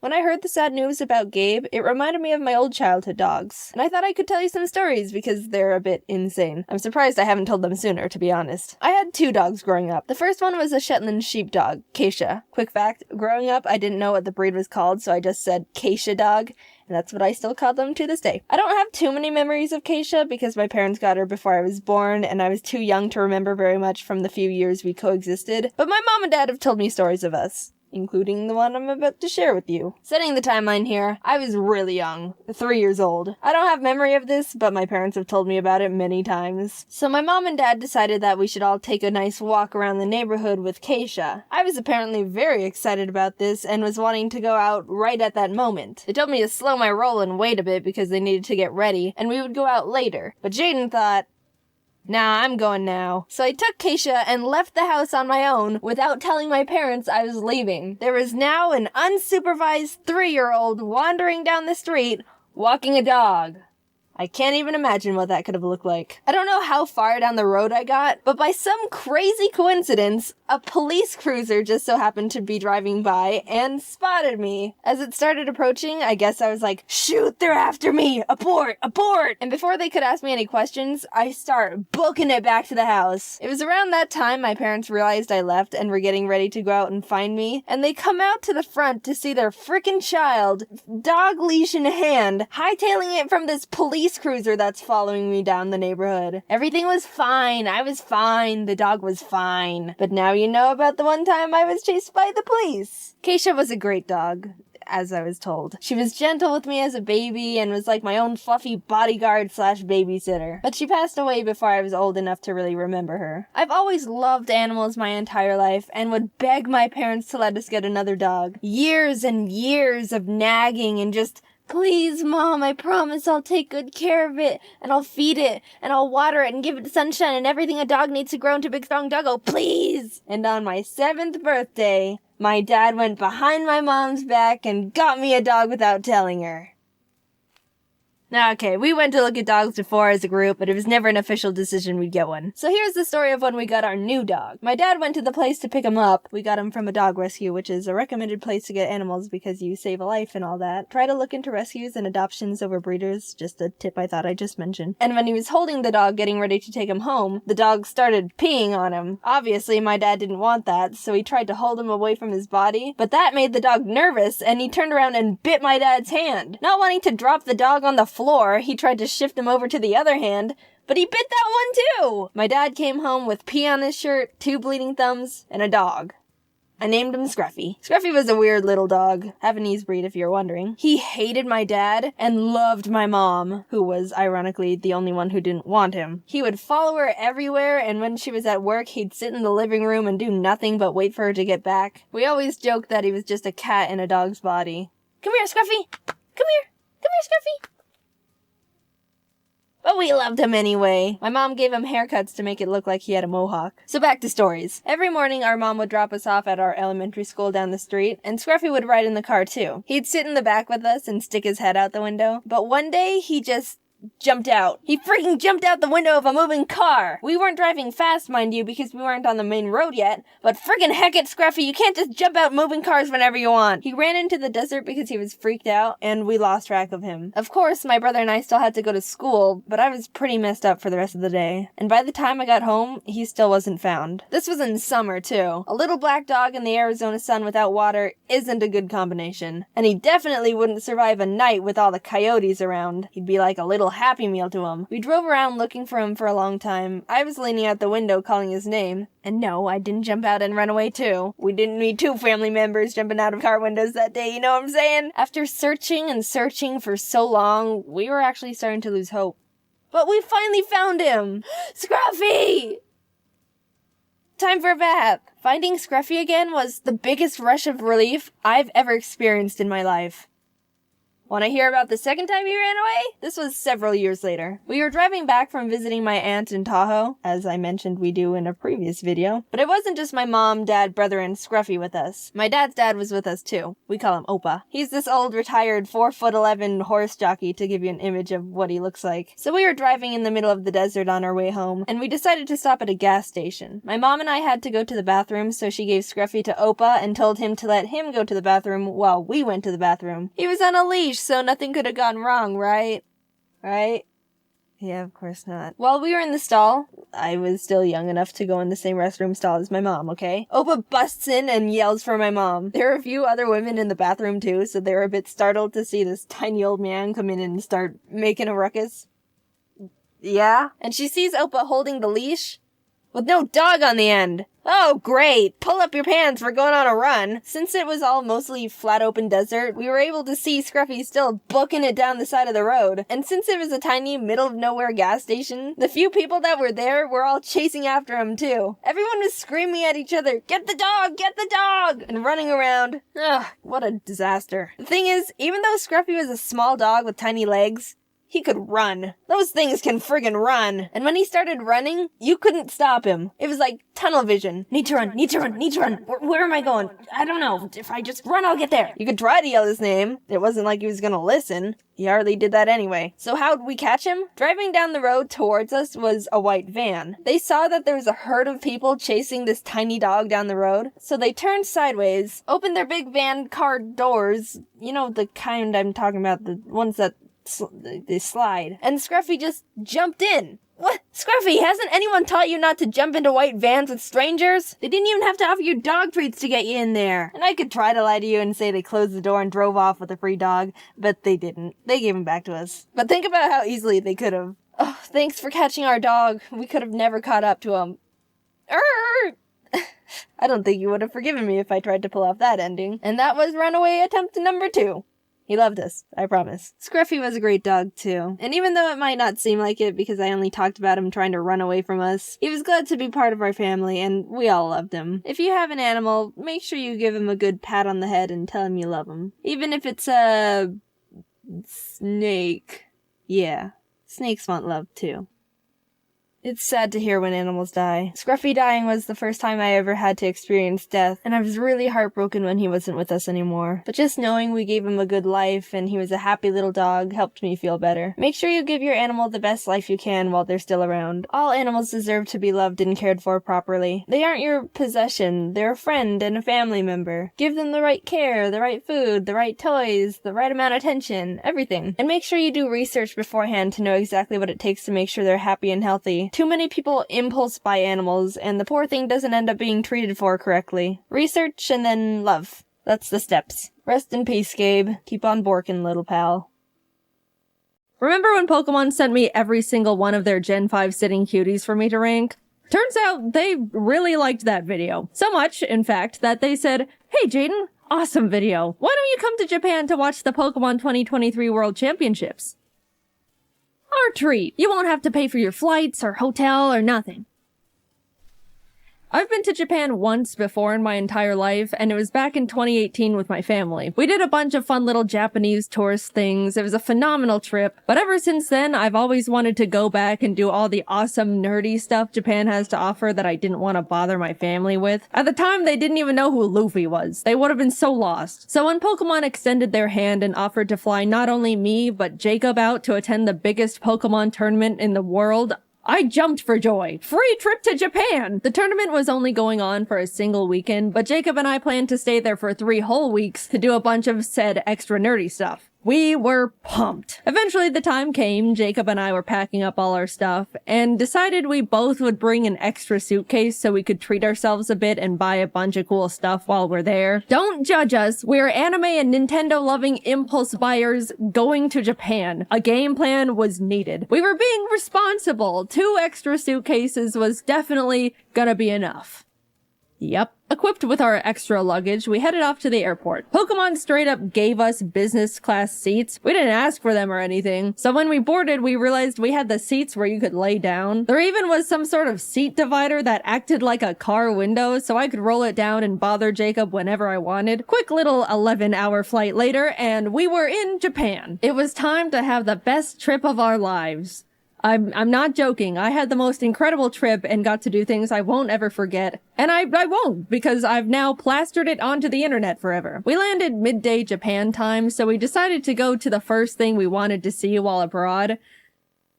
When I heard the sad news about Gabe, it reminded me of my old childhood dogs, and I thought I could tell you some stories because they're a bit insane. I'm surprised I haven't told them sooner, to be honest. I had 2 dogs growing up. The first one was a Shetland sheepdog, Keisha. Quick fact, growing up, I didn't know what the breed was called, so I just said Keisha dog, and that's what I still call them to this day. I don't have too many memories of Keisha because my parents got her before I was born, and I was too young to remember very much from the few years we coexisted, but my mom and dad have told me stories of us, including the one I'm about to share with you. Setting the timeline here, I was really young, 3 years old. I don't have memory of this, but my parents have told me about it many times. So my mom and dad decided that we should all take a nice walk around the neighborhood with Keisha. I was apparently very excited about this and was wanting to go out right at that moment. They told me to slow my roll and wait a bit because they needed to get ready, and we would go out later. But Jaiden thought, nah, I'm going now. So I took Keisha and left the house on my own without telling my parents I was leaving. There was now an unsupervised 3-year-old wandering down the street, walking a dog. I can't even imagine what that could have looked like. I don't know how far down the road I got, but by some crazy coincidence, a police cruiser just so happened to be driving by and spotted me. As it started approaching, I guess I was like, shoot, they're after me! Abort! Abort! And before they could ask me any questions, I start booking it back to the house. It was around that time my parents realized I left and were getting ready to go out and find me, and they come out to the front to see their frickin' child, dog leash in hand, hightailing it from this police cruiser that's following me down the neighborhood. Everything was fine. I was fine. The dog was fine. But now you know about the one time I was chased by the police. Keisha was a great dog, as I was told. She was gentle with me as a baby and was like my own fluffy bodyguard / babysitter. But she passed away before I was old enough to really remember her. I've always loved animals my entire life and would beg my parents to let us get another dog. Years and years of nagging and just, please, Mom, I promise I'll take good care of it, and I'll feed it, and I'll water it, and give it sunshine, and everything a dog needs to grow into a big, strong doggo, please! And on my 7th birthday, my dad went behind my mom's back and got me a dog without telling her. Now, okay, we went to look at dogs before as a group, but it was never an official decision we'd get one. So here's the story of when we got our new dog. My dad went to the place to pick him up. We got him from a dog rescue, which is a recommended place to get animals because you save a life and all that. Try to look into rescues and adoptions over breeders, just a tip I thought I just mentioned. And when he was holding the dog getting ready to take him home, the dog started peeing on him. Obviously, my dad didn't want that, so he tried to hold him away from his body, but that made the dog nervous, and he turned around and bit my dad's hand. Not wanting to drop the dog on the floor, he tried to shift him over to the other hand, but he bit that one too! My dad came home with pee on his shirt, 2 bleeding thumbs, and a dog. I named him Scruffy. Scruffy was a weird little dog, Havanese breed if you're wondering. He hated my dad and loved my mom, who was ironically the only one who didn't want him. He would follow her everywhere, and when she was at work, he'd sit in the living room and do nothing but wait for her to get back. We always joked that he was just a cat in a dog's body. Come here, Scruffy! Come here! Come here, Scruffy! But we loved him anyway. My mom gave him haircuts to make it look like he had a mohawk. So back to stories. Every morning our mom would drop us off at our elementary school down the street, and Scruffy would ride in the car too. He'd sit in the back with us and stick his head out the window. But one day he just jumped out. He freaking jumped out the window of a moving car. We weren't driving fast, mind you, because we weren't on the main road yet, but freaking heck it, Scruffy, you can't just jump out moving cars whenever you want. He ran into the desert because he was freaked out, and we lost track of him. Of course, my brother and I still had to go to school, but I was pretty messed up for the rest of the day. And by the time I got home, he still wasn't found. This was in summer, too. A little black dog in the Arizona sun without water isn't a good combination. And he definitely wouldn't survive a night with all the coyotes around. He'd be like a little Happy Meal to him. We drove around looking for him for a long time. I was leaning out the window calling his name. And no, I didn't jump out and run away too. We didn't need 2 family members jumping out of car windows that day, you know what I'm saying? After searching and searching for so long, we were actually starting to lose hope. But we finally found him! Scruffy! Time for a bath. Finding Scruffy again was the biggest rush of relief I've ever experienced in my life. Want to hear about the second time he ran away? This was several years later. We were driving back from visiting my aunt in Tahoe, as I mentioned we do in a previous video. But it wasn't just my mom, dad, brother, and Scruffy with us. My dad's dad was with us too. We call him Opa. He's this old retired 4'11" horse jockey to give you an image of what he looks like. So we were driving in the middle of the desert on our way home, and we decided to stop at a gas station. My mom and I had to go to the bathroom, so she gave Scruffy to Opa and told him to let him go to the bathroom while we went to the bathroom. He was on a leash, so nothing could have gone wrong, right? Right? Yeah, of course not. While we were in the stall, I was still young enough to go in the same restroom stall as my mom, okay? Opa busts in and yells for my mom. There were a few other women in the bathroom too, so they were a bit startled to see this tiny old man come in and start making a ruckus. Yeah? And she sees Opa holding the leash with no dog on the end. Oh, great! Pull up your pants, we're going on a run! Since it was all mostly flat open desert, we were able to see Scruffy still booking it down the side of the road. And since it was a tiny middle-of-nowhere gas station, the few people that were there were all chasing after him too. Everyone was screaming at each other, "Get the dog! Get the dog!" and running around. Ugh, what a disaster. The thing is, even though Scruffy was a small dog with tiny legs, he could run. Those things can friggin' run. And when he started running, you couldn't stop him. It was like tunnel vision. Need to run, need to run, need to run. Where am I going? I don't know. If I just run, I'll get there. You could try to yell his name. It wasn't like he was gonna listen. He hardly did that anyway. So how'd we catch him? Driving down the road towards us was a white van. They saw that there was a herd of people chasing this tiny dog down the road, so they turned sideways, opened their big van car doors, you know, the kind I'm talking about, the ones that they slide, and Scruffy just jumped in. What? Scruffy, hasn't anyone taught you not to jump into white vans with strangers? They didn't even have to offer you dog treats to get you in there. And I could try to lie to you and say they closed the door and drove off with a free dog, but they didn't. They gave him back to us. But think about how easily they could have. Oh, thanks for catching our dog. We could have never caught up to him. I don't think you would have forgiven me if I tried to pull off that ending. And that was runaway attempt number 2. He loved us, I promise. Scruffy was a great dog, too. And even though it might not seem like it because I only talked about him trying to run away from us, he was glad to be part of our family, and we all loved him. If you have an animal, make sure you give him a good pat on the head and tell him you love him. Even if it's a snake. Yeah, snakes want love, too. It's sad to hear when animals die. Scruffy dying was the first time I ever had to experience death, and I was really heartbroken when he wasn't with us anymore. But just knowing we gave him a good life and he was a happy little dog helped me feel better. Make sure you give your animal the best life you can while they're still around. All animals deserve to be loved and cared for properly. They aren't your possession, they're a friend and a family member. Give them the right care, the right food, the right toys, the right amount of attention, everything. And make sure you do research beforehand to know exactly what it takes to make sure they're happy and healthy. Too many people impulse buy animals, and the poor thing doesn't end up being treated for correctly. Research and then love. That's the steps. Rest in peace, Gabe. Keep on borking, little pal. Remember when Pokemon sent me every single one of their Gen 5 sitting cuties for me to rank? Turns out they really liked that video. So much, in fact, that they said, "Hey Jaiden, awesome video. Why don't you come to Japan to watch the Pokemon 2023 World Championships?" Our treat. You won't have to pay for your flights or hotel or nothing. I've been to Japan once before in my entire life, and it was back in 2018 with my family. We did a bunch of fun little Japanese tourist things. It was a phenomenal trip, but ever since then, I've always wanted to go back and do all the awesome nerdy stuff Japan has to offer that I didn't want to bother my family with. At the time, they didn't even know who Luffy was. They would have been so lost. So when Pokemon extended their hand and offered to fly not only me, but Jacob out to attend the biggest Pokemon tournament in the world, I jumped for joy. Free trip to Japan! The tournament was only going on for a single weekend, but Jacob and I planned to stay there for 3 whole weeks to do a bunch of said extra nerdy stuff. We were pumped. Eventually the time came, Jacob and I were packing up all our stuff, and decided we both would bring an extra suitcase so we could treat ourselves a bit and buy a bunch of cool stuff while we're there. Don't judge us, we're anime and Nintendo loving impulse buyers going to Japan. A game plan was needed. We were being responsible. 2 extra suitcases was definitely gonna be enough. Yep. Equipped with our extra luggage, we headed off to the airport. Pokemon straight up gave us business class seats. We didn't ask for them or anything. So when we boarded, we realized we had the seats where you could lay down. There even was some sort of seat divider that acted like a car window, so I could roll it down and bother Jacob whenever I wanted. Quick little 11-hour flight later, and we were in Japan. It was time to have the best trip of our lives. I'm not joking. I had the most incredible trip and got to do things I won't ever forget. And I won't, because I've now plastered it onto the internet forever. We landed midday Japan time, so we decided to go to the first thing we wanted to see while abroad.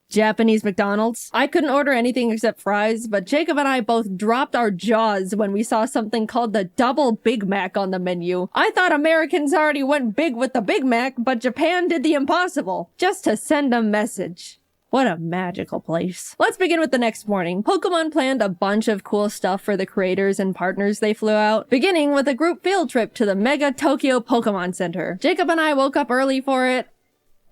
Japanese McDonald's. I couldn't order anything except fries, but Jacob and I both dropped our jaws when we saw something called the Double Big Mac on the menu. I thought Americans already went big with the Big Mac, but Japan did the impossible, just to send a message. What a magical place. Let's begin with the next morning. Pokemon planned a bunch of cool stuff for the creators and partners they flew out, beginning with a group field trip to the Mega Tokyo Pokemon Center. Jacob and I woke up early for it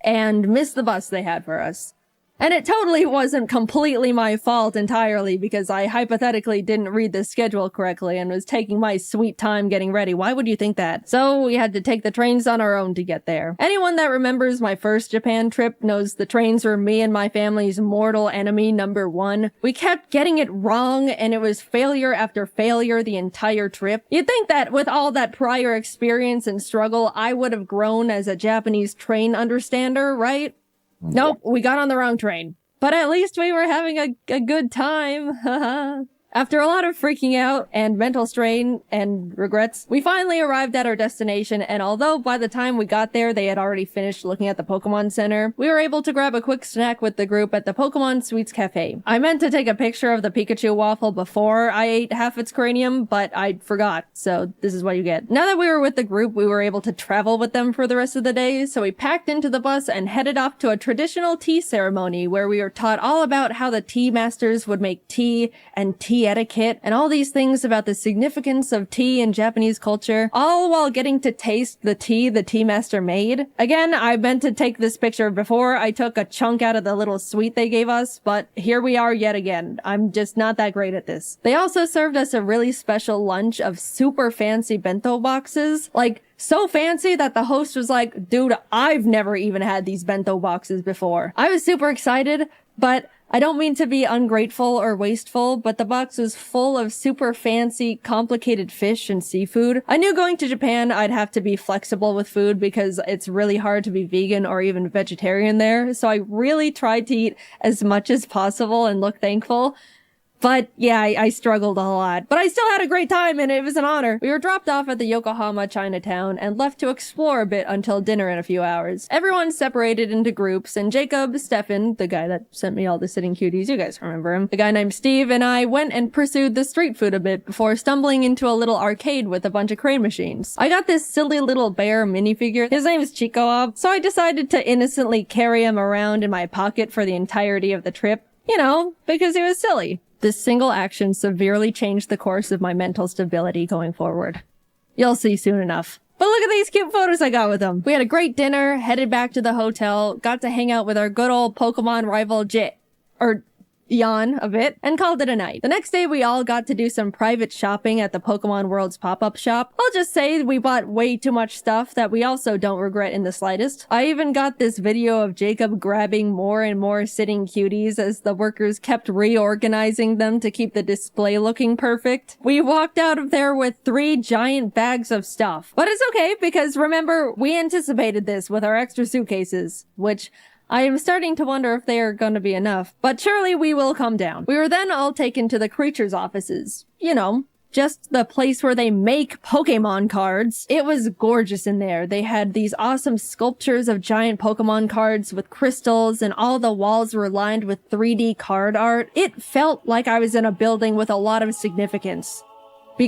and missed the bus they had for us. And it totally wasn't completely my fault entirely because I hypothetically didn't read the schedule correctly and was taking my sweet time getting ready. Why would you think that? So we had to take the trains on our own to get there. Anyone that remembers my first Japan trip knows the trains were me and my family's mortal enemy number 1. We kept getting it wrong and it was failure after failure the entire trip. You'd think that with all that prior experience and struggle, I would have grown as a Japanese train understander, right? Nope, we got on the wrong train. But at least we were having a good time. After a lot of freaking out and mental strain and regrets, we finally arrived at our destination, and although by the time we got there they had already finished looking at the Pokemon Center, we were able to grab a quick snack with the group at the Pokemon Sweets Cafe. I meant to take a picture of the Pikachu waffle before I ate half its cranium, but I forgot, so this is what you get. Now that we were with the group, we were able to travel with them for the rest of the day, so we packed into the bus and headed off to a traditional tea ceremony where we were taught all about how the tea masters would make tea and tea etiquette and all these things about the significance of tea in Japanese culture, all while getting to taste the tea master made. Again, I meant to take this picture before I took a chunk out of the little sweet they gave us, but here we are yet again. I'm just not that great at this. They also served us a really special lunch of super fancy bento boxes, like so fancy that the host was like, dude, I've never even had these bento boxes before. I was super excited, but I don't mean to be ungrateful or wasteful, but the box was full of super fancy, complicated fish and seafood. I knew going to Japan I'd have to be flexible with food because it's really hard to be vegan or even vegetarian there, so I really tried to eat as much as possible and look thankful. But yeah, I struggled a lot. But I still had a great time and it was an honor. We were dropped off at the Yokohama Chinatown and left to explore a bit until dinner in a few hours. Everyone separated into groups, and Jacob, Stefan, the guy that sent me all the sitting cuties, you guys remember him, the guy named Steve, and I went and pursued the street food a bit before stumbling into a little arcade with a bunch of crane machines. I got this silly little bear minifigure. His name is Chico, so I decided to innocently carry him around in my pocket for the entirety of the trip. You know, because he was silly. This single action severely changed the course of my mental stability going forward. You'll see soon enough. But look at these cute photos I got with them. We had a great dinner, headed back to the hotel, got to hang out with our good old Pokemon rival Jan a bit, and called it a night. The next day we all got to do some private shopping at the Pokemon World's pop-up shop. I'll just say we bought way too much stuff that we also don't regret in the slightest. I even got this video of Jacob grabbing more and more sitting cuties as the workers kept reorganizing them to keep the display looking perfect. We walked out of there with 3 giant bags of stuff. But it's okay, because remember, we anticipated this with our extra suitcases, which I am starting to wonder if they are going to be enough, but surely we will come down. We were then all taken to the creatures' offices. You know, just the place where they make Pokemon cards. It was gorgeous in there. They had these awesome sculptures of giant Pokemon cards with crystals, and all the walls were lined with 3D card art. It felt like I was in a building with a lot of significance.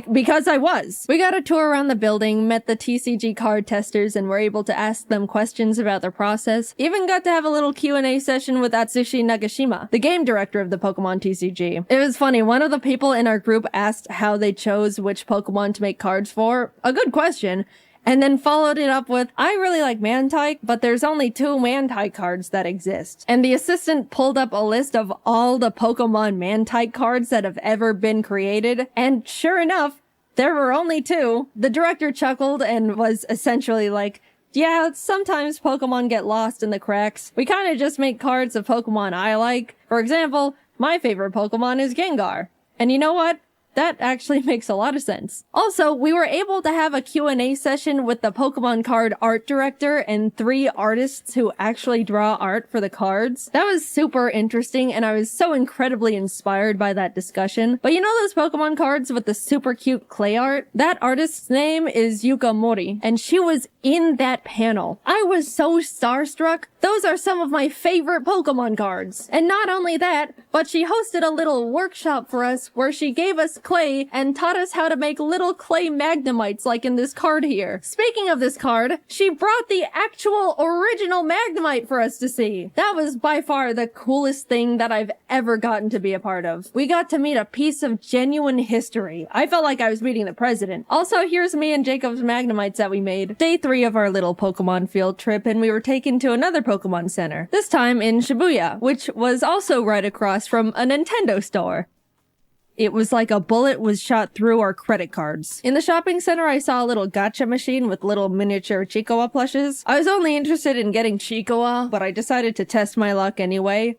Because I was. We got a tour around the building, met the TCG card testers, and were able to ask them questions about their process. Even got to have a little Q&A session with Atsushi Nagashima, the game director of the Pokemon TCG. It was funny, one of the people in our group asked how they chose which Pokemon to make cards for. A good question. And then followed it up with, I really like Mantike, but there's only 2 Mantike cards that exist. And the assistant pulled up a list of all the Pokemon Mantike cards that have ever been created, and sure enough, there were only 2. The director chuckled and was essentially like, yeah, sometimes Pokemon get lost in the cracks. We kinda just make cards of Pokemon I like. For example, my favorite Pokemon is Gengar. And you know what? That actually makes a lot of sense. Also, we were able to have a Q&A session with the Pokemon card art director and 3 artists who actually draw art for the cards. That was super interesting, and I was so incredibly inspired by that discussion. But you know those Pokemon cards with the super cute clay art? That artist's name is Yuka Mori, and she was in that panel. I was so starstruck. Those are some of my favorite Pokemon cards. And not only that, but she hosted a little workshop for us where she gave us clay and taught us how to make little clay Magnemites like in this card here. Speaking of this card, she brought the actual original Magnemite for us to see. That was by far the coolest thing that I've ever gotten to be a part of. We got to meet a piece of genuine history. I felt like I was meeting the president. Also, here's me and Jacob's Magnemites that we made. Day 3 of our little Pokemon field trip, and we were taken to another Pokemon Center. This time in Shibuya, which was also right across from a Nintendo store. It was like a bullet was shot through our credit cards. In the shopping center, I saw a little gacha machine with little miniature Chiikawa plushes. I was only interested in getting Chiikawa, but I decided to test my luck anyway.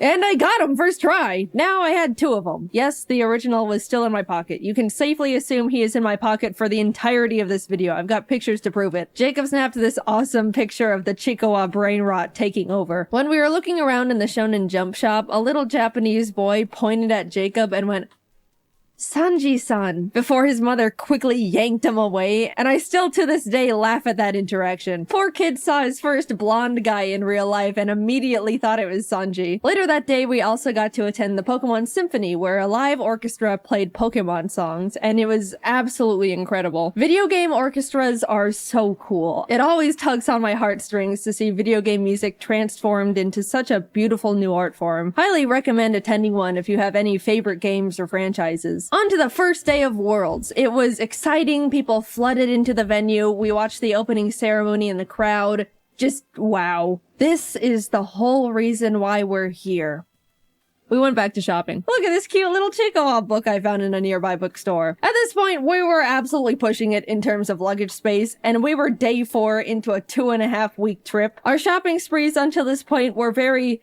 And I got him first try. Now I had 2 of them. Yes, the original was still in my pocket. You can safely assume he is in my pocket for the entirety of this video. I've got pictures to prove it. Jacob snapped this awesome picture of the Chikawa brain rot taking over. When we were looking around in the Shonen Jump shop, a little Japanese boy pointed at Jacob and went, "Sanji-san," before his mother quickly yanked him away, and I still to this day laugh at that interaction. Poor kid saw his first blonde guy in real life and immediately thought it was Sanji. Later that day, we also got to attend the Pokemon Symphony, where a live orchestra played Pokemon songs, and it was absolutely incredible. Video game orchestras are so cool. It always tugs on my heartstrings to see video game music transformed into such a beautiful new art form. Highly recommend attending one if you have any favorite games or franchises. On to the first day of Worlds. It was exciting. People flooded into the venue. We watched the opening ceremony in the crowd. Just wow. This is the whole reason why we're here. We went back to shopping. Look at this cute little Chikawa book I found in a nearby bookstore. At this point, we were absolutely pushing it in terms of luggage space, and we were day 4 into a 2.5-week trip. Our shopping sprees until this point were very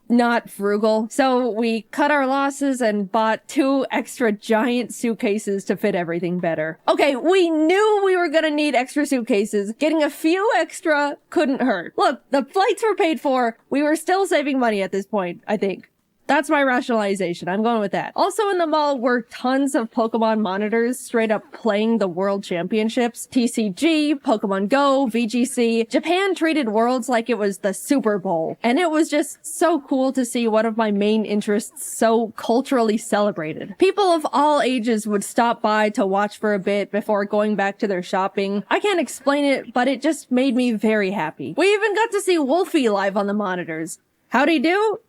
not frugal, so we cut our losses and bought 2 extra giant suitcases to fit everything better. Okay, we knew we were gonna need extra suitcases. Getting a few extra couldn't hurt. Look, the flights were paid for. We were still saving money at this point, I think. That's my rationalization. I'm going with that. Also in the mall were tons of Pokemon monitors straight up playing the World Championships. TCG, Pokemon Go, VGC. Japan treated Worlds like it was the Super Bowl. And it was just so cool to see one of my main interests so culturally celebrated. People of all ages would stop by to watch for a bit before going back to their shopping. I can't explain it, but it just made me very happy. We even got to see Wolfie live on the monitors. How'd he do?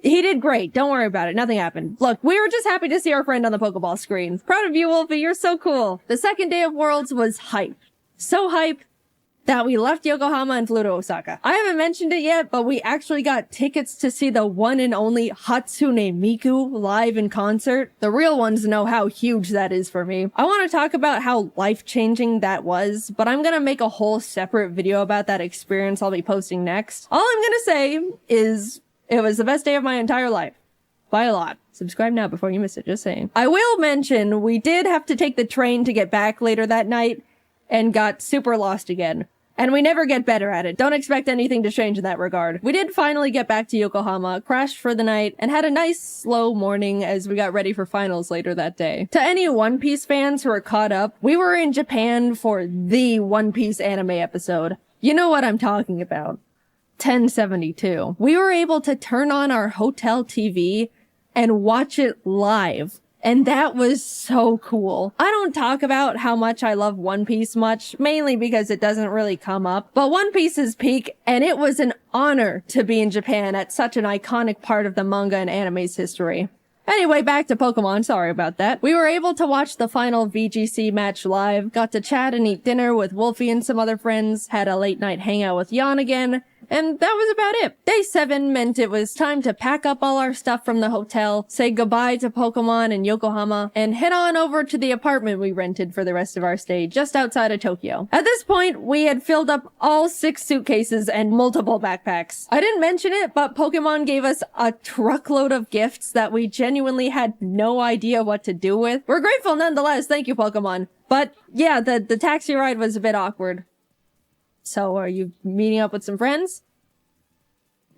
He did great. Don't worry about it. Nothing happened. Look, we were just happy to see our friend on the Pokeball screen. Proud of you, Wolfie. You're so cool. The second day of Worlds was hype. So hype that we left Yokohama and flew to Osaka. I haven't mentioned it yet, but we actually got tickets to see the one and only Hatsune Miku live in concert. The real ones know how huge that is for me. I want to talk about how life-changing that was, but I'm gonna make a whole separate video about that experience I'll be posting next. All I'm gonna say is it was the best day of my entire life. By a lot. Subscribe now before you miss it, just saying. I will mention, we did have to take the train to get back later that night, and got super lost again. And we never get better at it. Don't expect anything to change in that regard. We did finally get back to Yokohama, crashed for the night, and had a nice slow morning as we got ready for finals later that day. To any One Piece fans who are caught up, we were in Japan for the One Piece anime episode. You know what I'm talking about. 1072. We were able to turn on our hotel TV and watch it live. And that was so cool. I don't talk about how much I love One Piece much, mainly because it doesn't really come up. But One Piece is peak, and it was an honor to be in Japan at such an iconic part of the manga and anime's history. Anyway, back to Pokemon, sorry about that. We were able to watch the final VGC match live, got to chat and eat dinner with Wolfie and some other friends, had a late night hangout with Jan again, and that was about it. Day 7 meant it was time to pack up all our stuff from the hotel, say goodbye to Pokemon and Yokohama, and head on over to the apartment we rented for the rest of our stay just outside of Tokyo. At this point, we had filled up all 6 suitcases and multiple backpacks. I didn't mention it, but Pokemon gave us a truckload of gifts that we genuinely had no idea what to do with. We're grateful nonetheless, thank you Pokemon. But yeah, the taxi ride was a bit awkward. So, are you meeting up with some friends?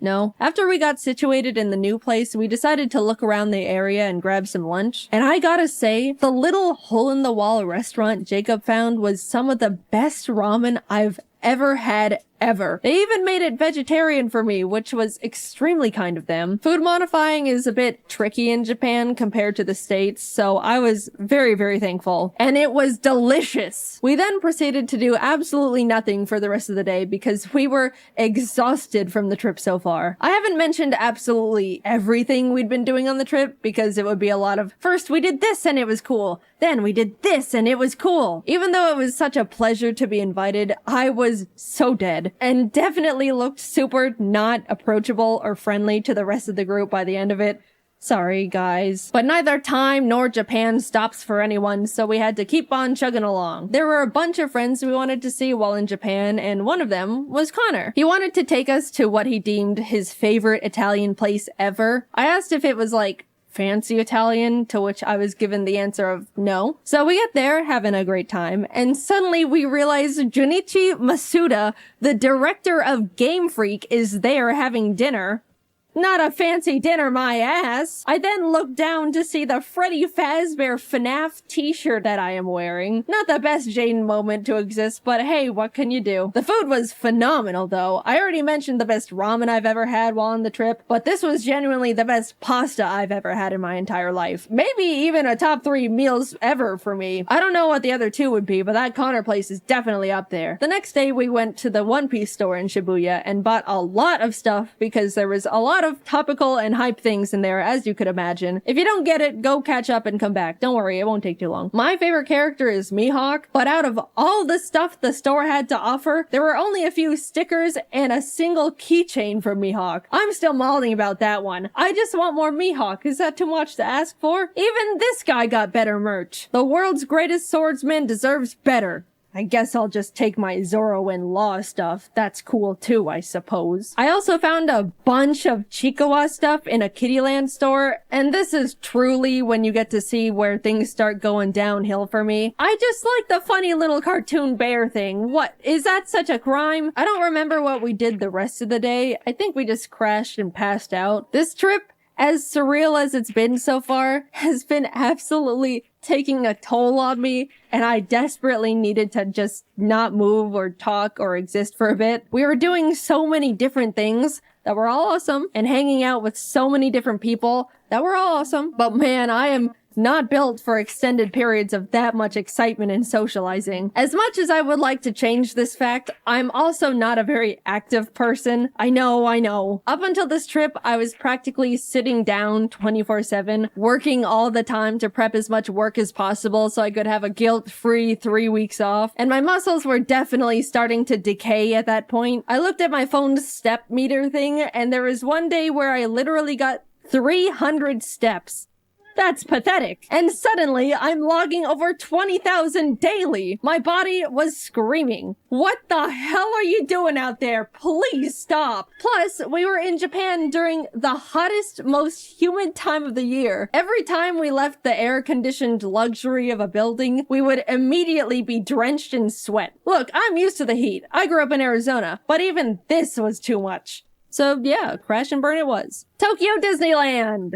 No. After we got situated in the new place, we decided to look around the area and grab some lunch. And I gotta say, the little hole-in-the-wall restaurant Jacob found was some of the best ramen I've ever had ever. They even made it vegetarian for me, which was extremely kind of them. Food modifying is a bit tricky in Japan compared to the States, so I was very, very thankful. And it was delicious! We then proceeded to do absolutely nothing for the rest of the day because we were exhausted from the trip so far. I haven't mentioned absolutely everything we'd been doing on the trip because it would be a lot of, first we did this and it was cool, then we did this and it was cool. Even though it was such a pleasure to be invited, I was so dead. And definitely looked super not approachable or friendly to the rest of the group by the end of it. Sorry, guys. But neither time nor Japan stops for anyone, so we had to keep on chugging along. There were a bunch of friends we wanted to see while in Japan, and one of them was Connor. He wanted to take us to what he deemed his favorite Italian place ever. I asked if it was like fancy Italian, to which I was given the answer of no. So we get there, having a great time, and suddenly we realize Junichi Masuda, the director of Game Freak, is there having dinner. Not a fancy dinner, my ass. I then look down to see the Freddy Fazbear FNAF t-shirt that I am wearing. Not the best Jaiden moment to exist, but hey, what can you do? The food was phenomenal, though. I already mentioned the best ramen I've ever had while on the trip, but this was genuinely the best pasta I've ever had in my entire life. Maybe even a top 3 meals ever for me. I don't know what the other 2 would be, but that Connor place is definitely up there. The next day, we went to the One Piece store in Shibuya and bought a lot of stuff because there was a lot of topical and hype things in there, as you could imagine. If you don't get it, go catch up and come back. Don't worry, it won't take too long. My favorite character is Mihawk, but out of all the stuff the store had to offer, there were only a few stickers and a single keychain for Mihawk. I'm still mulling about that one. I just want more Mihawk. Is that too much to ask for? Even this guy got better merch. The world's greatest swordsman deserves better. I guess I'll just take my Zoro and Law stuff. That's cool too, I suppose. I also found a bunch of Chikawa stuff in a Kittyland store, and this is truly when you get to see where things start going downhill for me. I just like the funny little cartoon bear thing. What? Is that such a crime? I don't remember what we did the rest of the day. I think we just crashed and passed out. This trip, as surreal as it's been so far, has been absolutely taking a toll on me, and I desperately needed to just not move or talk or exist for a bit. We were doing so many different things that were all awesome, and hanging out with so many different people that were all awesome. But man, I am not built for extended periods of that much excitement and socializing. As much as I would like to change this fact, I'm also not a very active person. I know. Up until this trip, I was practically sitting down 24/7, working all the time to prep as much work as possible so I could have a guilt-free 3 weeks off, and my muscles were definitely starting to decay at that point. I looked at my phone's step meter thing, and there was one day where I literally got 300 steps. That's pathetic. And suddenly, I'm logging over 20,000 daily. My body was screaming. What the hell are you doing out there? Please stop. Plus, we were in Japan during the hottest, most humid time of the year. Every time we left the air-conditioned luxury of a building, we would immediately be drenched in sweat. Look, I'm used to the heat. I grew up in Arizona, but even this was too much. So yeah, crash and burn it was. Tokyo Disneyland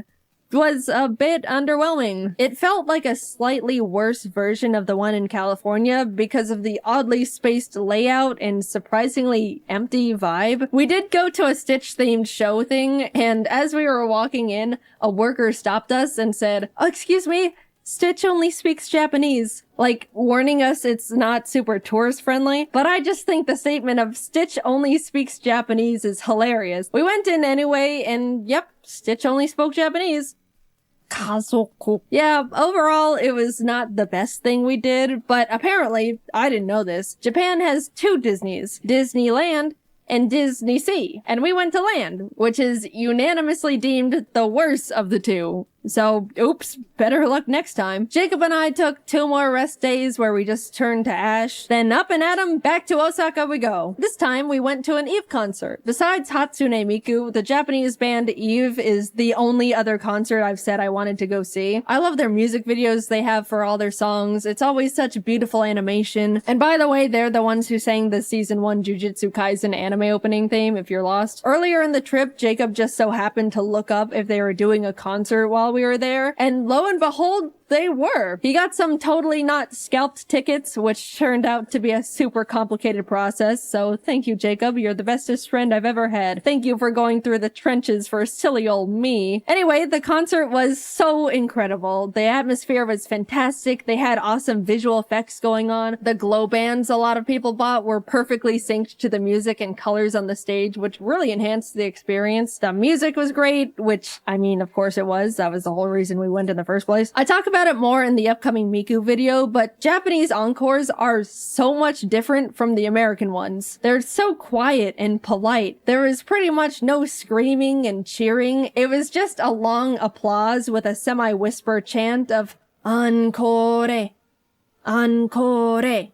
was a bit underwhelming. It felt like a slightly worse version of the one in California because of the oddly spaced layout and surprisingly empty vibe. We did go to a Stitch-themed show thing, and as we were walking in, a worker stopped us and said, "Oh, excuse me, Stitch only speaks Japanese," like warning us it's not super tourist friendly. But I just think the statement of Stitch only speaks Japanese is hilarious. We went in anyway, and yep, Stitch only spoke Japanese. Kazoku. Yeah, overall, it was not the best thing we did, but apparently, I didn't know this, Japan has 2 Disneys, Disneyland and Disney Sea. And we went to Land, which is unanimously deemed the worst of the 2. So, oops, better luck next time. Jacob and I took 2 more rest days where we just turned to ash. Then up and at 'em, back to Osaka we go. This time we went to an Eve concert. Besides Hatsune Miku, the Japanese band Eve is the only other concert I've said I wanted to go see. I love their music videos they have for all their songs. It's always such beautiful animation. And by the way, they're the ones who sang the season 1 Jujutsu Kaisen anime opening theme, if you're lost. Earlier in the trip, Jacob just so happened to look up if they were doing a concert while we were there, and lo and behold, they were. He got some totally not scalped tickets, which turned out to be a super complicated process, so thank you, Jacob. You're the bestest friend I've ever had. Thank you for going through the trenches for silly old me. Anyway, the concert was so incredible. The atmosphere was fantastic. They had awesome visual effects going on. The glow bands a lot of people bought were perfectly synced to the music and colors on the stage, which really enhanced the experience. The music was great, which, I mean, of course it was. That was the whole reason we went in the first place. I talk about about it more in the upcoming Miku video, but Japanese encores are so much different from the American ones. They're so quiet and polite. There is pretty much no screaming and cheering. It was just a long applause with a semi-whisper chant of encore, encore.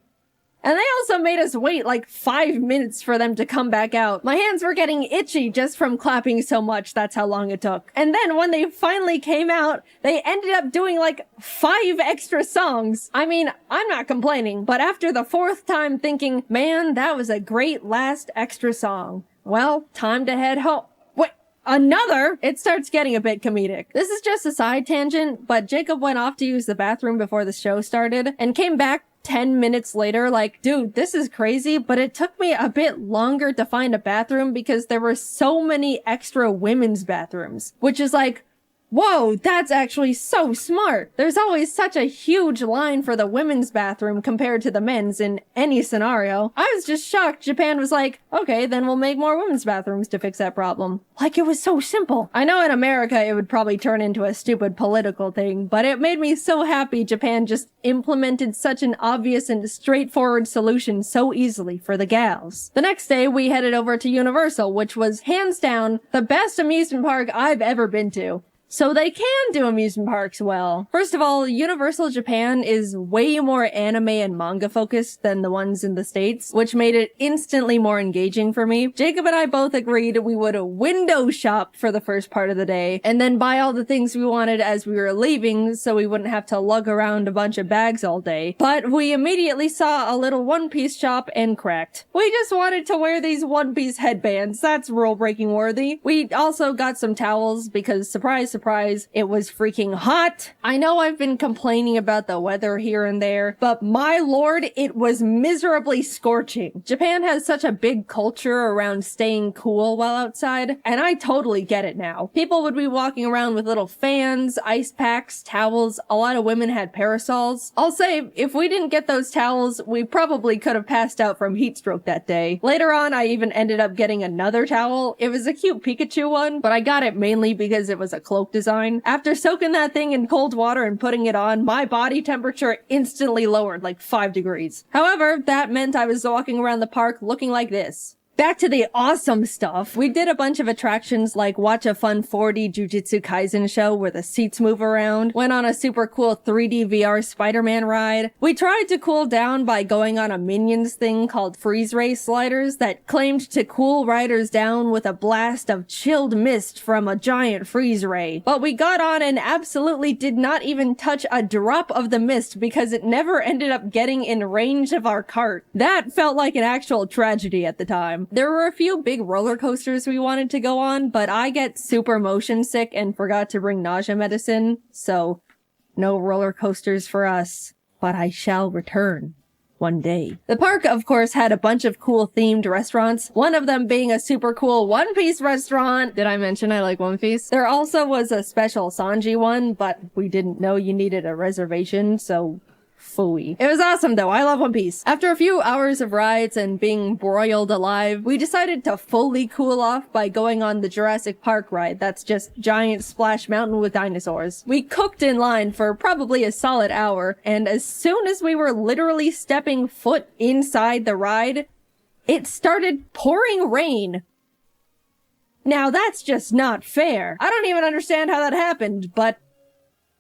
And they also made us wait like 5 minutes for them to come back out. My hands were getting itchy just from clapping so much. That's how long it took. And then when they finally came out, they ended up doing like 5 extra songs. I mean, I'm not complaining, but after the 4th time thinking, man, that was a great last extra song. Well, time to head home. Wait, another? It starts getting a bit comedic. This is just a side tangent, but Jacob went off to use the bathroom before the show started and came back 10 minutes later, like, dude, this is crazy, but it took me a bit longer to find a bathroom because there were so many extra women's bathrooms, which is like, whoa, that's actually so smart. There's always such a huge line for the women's bathroom compared to the men's in any scenario. I was just shocked Japan was like, okay, then we'll make more women's bathrooms to fix that problem. Like, it was so simple. I know in America it would probably turn into a stupid political thing, but it made me so happy Japan just implemented such an obvious and straightforward solution so easily for the gals. The next day, we headed over to Universal, which was hands down the best amusement park I've ever been to. So they can do amusement parks well. First of all, Universal Japan is way more anime and manga focused than the ones in the States, which made it instantly more engaging for me. Jacob and I both agreed we would window shop for the first part of the day, and then buy all the things we wanted as we were leaving so we wouldn't have to lug around a bunch of bags all day. But we immediately saw a little One Piece shop and cracked. We just wanted to wear these One Piece headbands. That's rule-breaking worthy. We also got some towels because surprise, surprise, it was freaking hot. I know I've been complaining about the weather here and there, but my lord, it was miserably scorching. Japan has such a big culture around staying cool while outside, and I totally get it now. People would be walking around with little fans, ice packs, towels. A lot of women had parasols. I'll say, if we didn't get those towels, we probably could have passed out from heat stroke that day. Later on, I even ended up getting another towel. It was a cute Pikachu one, but I got it mainly because it was a cloak design. After soaking that thing in cold water and putting it on, my body temperature instantly lowered like 5 degrees. However, that meant I was walking around the park looking like this. Back to the awesome stuff. We did a bunch of attractions like watch a fun 4D Jujutsu Kaisen show where the seats move around, went on a super cool 3D VR Spider-Man ride. We tried to cool down by going on a Minions thing called Freeze Ray Sliders that claimed to cool riders down with a blast of chilled mist from a giant freeze ray. But we got on and absolutely did not even touch a drop of the mist because it never ended up getting in range of our cart. That felt like an actual tragedy at the time. There were a few big roller coasters we wanted to go on, but I get super motion sick and forgot to bring nausea medicine, so no roller coasters for us. But I shall return one day. The park, of course, had a bunch of cool themed restaurants, one of them being a super cool One Piece restaurant. Did I mention I like One Piece? There also was a special Sanji one, but we didn't know you needed a reservation, so phooey. It was awesome though. I love One Piece. After a few hours of rides and being broiled alive, we decided to fully cool off by going on the Jurassic Park ride. That's just giant splash mountain with dinosaurs. We cooked in line for probably a solid hour, and as soon as we were literally stepping foot inside the ride, it started pouring rain. Now that's just not fair. I don't even understand how that happened, but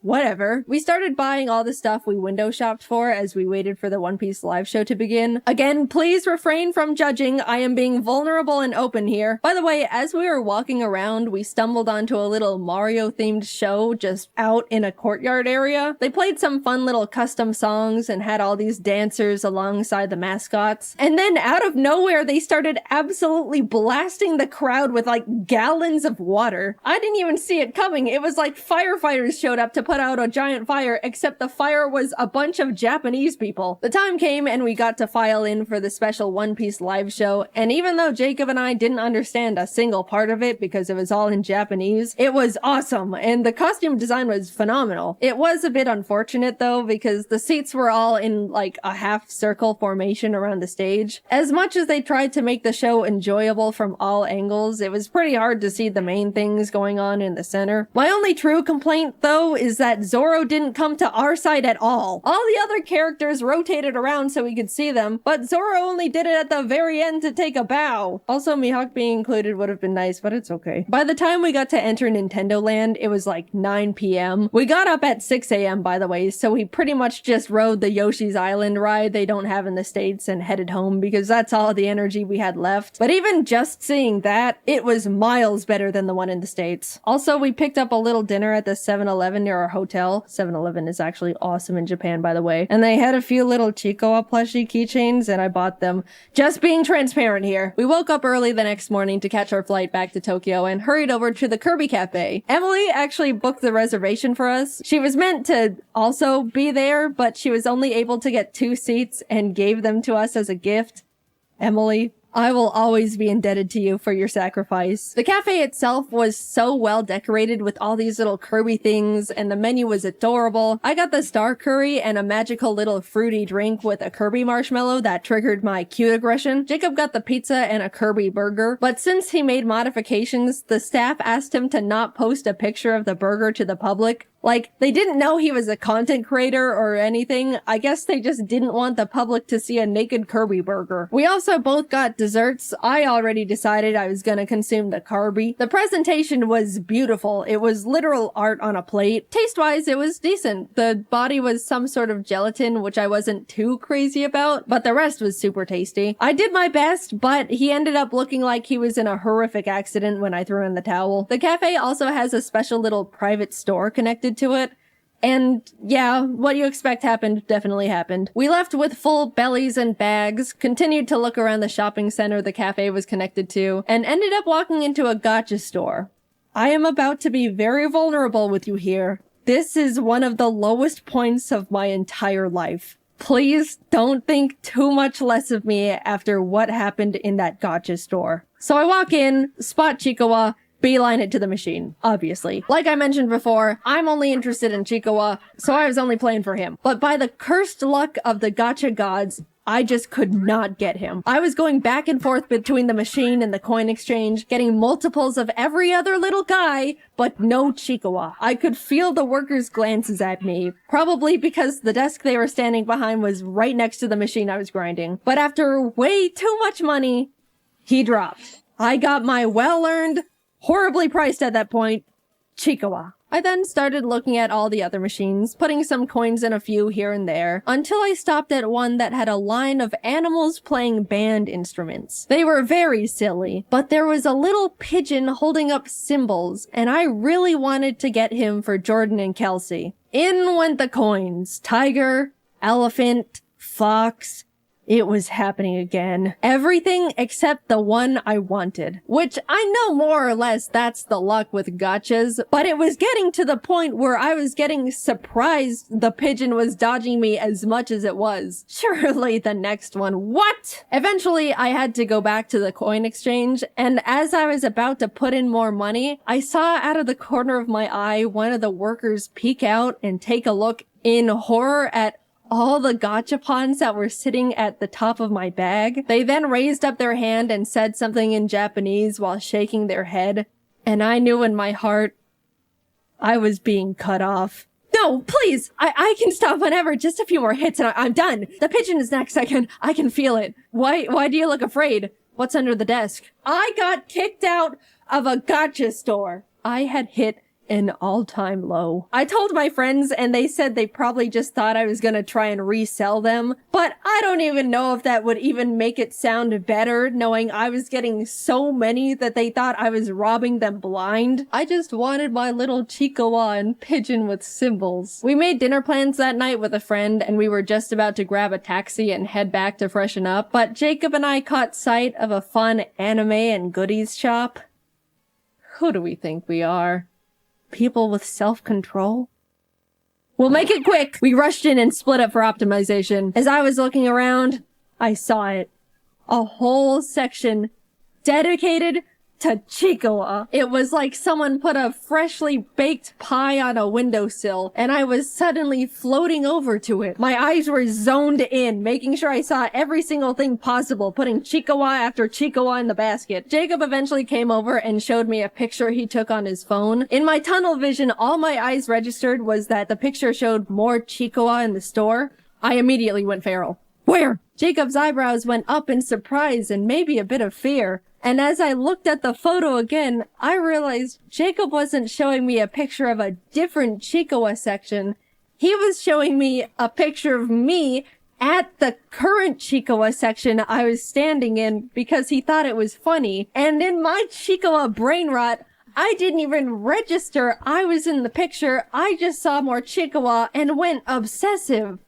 whatever. We started buying all the stuff we window shopped for as we waited for the One Piece live show to begin. Again, please refrain from judging. I am being vulnerable and open here. By the way, as we were walking around, we stumbled onto a little Mario-themed show just out in a courtyard area. They played some fun little custom songs and had all these dancers alongside the mascots. And then out of nowhere, they started absolutely blasting the crowd with like gallons of water. I didn't even see it coming. It was like firefighters showed up to put out a giant fire, except the fire was a bunch of Japanese people. The time came and we got to file in for the special One Piece live show, and even though Jacob and I didn't understand a single part of it because it was all in Japanese, it was awesome, and the costume design was phenomenal. It was a bit unfortunate though, because the seats were all in like a half circle formation around the stage. As much as they tried to make the show enjoyable from all angles, it was pretty hard to see the main things going on in the center. My only true complaint though is that Zoro didn't come to our side at all. All the other characters rotated around so we could see them, but Zoro only did it at the very end to take a bow. Also, Mihawk being included would have been nice, but it's okay. By the time we got to enter Nintendo Land, it was like 9 p.m. We got up at 6 a.m. by the way, so we pretty much just rode the Yoshi's Island ride they don't have in the States and headed home because that's all the energy we had left. But even just seeing that, it was miles better than the one in the States. Also, we picked up a little dinner at the 7-Eleven near our hotel. 7-Eleven is actually awesome in Japan, by the way. And they had a few little Chicoa plushie keychains and I bought them. Just being transparent here. We woke up early the next morning to catch our flight back to Tokyo and hurried over to the Kirby Cafe. Emily actually booked the reservation for us. She was meant to also be there, but she was only able to get 2 seats and gave them to us as a gift. Emily, I will always be indebted to you for your sacrifice. The cafe itself was so well decorated with all these little Kirby things, and the menu was adorable. I got the star curry and a magical little fruity drink with a Kirby marshmallow that triggered my cute aggression. Jacob got the pizza and a Kirby burger, but since he made modifications, the staff asked him to not post a picture of the burger to the public. Like, they didn't know he was a content creator or anything. I guess they just didn't want the public to see a naked Kirby burger. We also both got desserts. I already decided I was gonna consume the Kirby. The presentation was beautiful. It was literal art on a plate. Taste-wise, it was decent. The body was some sort of gelatin, which I wasn't too crazy about, but the rest was super tasty. I did my best, but he ended up looking like he was in a horrific accident when I threw in the towel. The cafe also has a special little private store connected to it. And yeah, what you expect happened definitely happened. We left with full bellies and bags, continued to look around the shopping center the cafe was connected to, and ended up walking into a gacha store. I am about to be very vulnerable with you here. This is one of the lowest points of my entire life. Please don't think too much less of me after what happened in that gacha store. So I walk in, spot Chikawa, beeline it to the machine, obviously. Like I mentioned before, I'm only interested in Chikawa, so I was only playing for him. But by the cursed luck of the gacha gods, I just could not get him. I was going back and forth between the machine and the coin exchange, getting multiples of every other little guy, but no Chikawa. I could feel the workers' glances at me, probably because the desk they were standing behind was right next to the machine I was grinding. But after way too much money, he dropped. I got my well-earned, horribly priced at that point, Chikawa. I then started looking at all the other machines, putting some coins in a few here and there, until I stopped at one that had a line of animals playing band instruments. They were very silly, but there was a little pigeon holding up cymbals, and I really wanted to get him for Jordan and Kelsey. In went the coins. Tiger, elephant, fox. It was happening again. Everything except the one I wanted. Which I know more or less that's the luck with gachas, but it was getting to the point where I was getting surprised the pigeon was dodging me as much as it was. Surely the next one. What? Eventually, I had to go back to the coin exchange, and as I was about to put in more money, I saw out of the corner of my eye one of the workers peek out and take a look in horror at all the gachapons that were sitting at the top of my bag. They then raised up their hand and said something in Japanese while shaking their head, and I knew in my heart I was being cut off. No, please! I can stop whenever. Just a few more hits and I'm done. The pigeon is next. I can feel it. Why do you look afraid? What's under the desk? I got kicked out of a gacha store. I had hit an all-time low. I told my friends and they said they probably just thought I was gonna try and resell them, but I don't even know if that would even make it sound better knowing I was getting so many that they thought I was robbing them blind. I just wanted my little Chikawa and pigeon with cymbals. We made dinner plans that night with a friend and we were just about to grab a taxi and head back to freshen up, but Jacob and I caught sight of a fun anime and goodies shop. Who do we think we are? People with self-control? We'll make it quick! We rushed in and split up for optimization. As I was looking around, I saw it. A whole section dedicated to Chiikawa. It was like someone put a freshly baked pie on a windowsill, and I was suddenly floating over to it. My eyes were zoned in, making sure I saw every single thing possible, putting Chiikawa after Chiikawa in the basket. Jacob eventually came over and showed me a picture he took on his phone. In my tunnel vision, all my eyes registered was that the picture showed more Chiikawa in the store. I immediately went feral. Where? Jacob's eyebrows went up in surprise and maybe a bit of fear. And as I looked at the photo again, I realized Jacob wasn't showing me a picture of a different Chiikawa section. He was showing me a picture of me at the current Chiikawa section I was standing in because he thought it was funny. And in my Chiikawa brain rot, I didn't even register I was in the picture. I just saw more Chiikawa and went obsessive.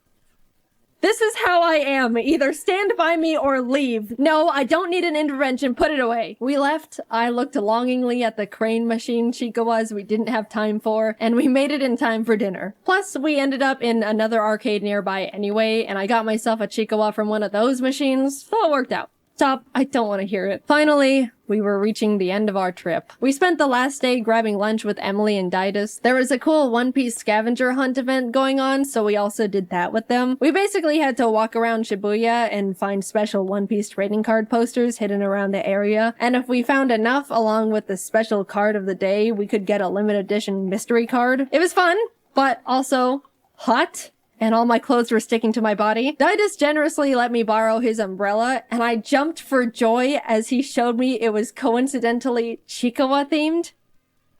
This is how I am. Either stand by me or leave. No, I don't need an intervention. Put it away. We left. I looked longingly at the crane machine Chiikawas we didn't have time for, and we made it in time for dinner. Plus, we ended up in another arcade nearby anyway, and I got myself a Chiikawa from one of those machines, so it worked out. Stop. I don't want to hear it. Finally, we were reaching the end of our trip. We spent the last day grabbing lunch with Emily and Didus. There was a cool One Piece scavenger hunt event going on, so we also did that with them. We basically had to walk around Shibuya and find special One Piece trading card posters hidden around the area. And if we found enough along with the special card of the day, we could get a limited edition mystery card. It was fun, but also hot. And all my clothes were sticking to my body. Didus generously let me borrow his umbrella, and I jumped for joy as he showed me it was coincidentally Chiikawa themed.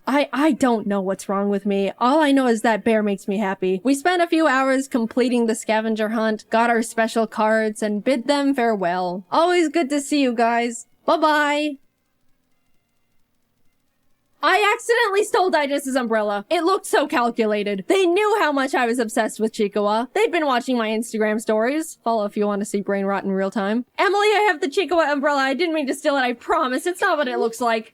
I don't know what's wrong with me. All I know is that bear makes me happy. We spent a few hours completing the scavenger hunt, got our special cards, and bid them farewell. Always good to see you guys. Bye-bye. I accidentally stole Didus' umbrella. It looked so calculated. They knew how much I was obsessed with Chiikawa. They'd been watching my Instagram stories. Follow if you want to see brain rot in real time. Emily, I have the Chiikawa umbrella. I didn't mean to steal it. I promise. It's not what it looks like.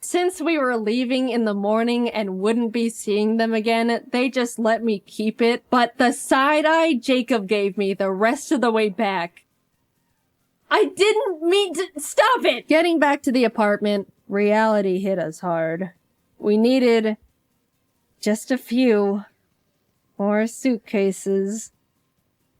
Since we were leaving in the morning and wouldn't be seeing them again, they just let me keep it. But the side-eye Jacob gave me the rest of the way back. I didn't mean to— stop it! Getting back to the apartment, reality hit us hard. We needed just a few more suitcases.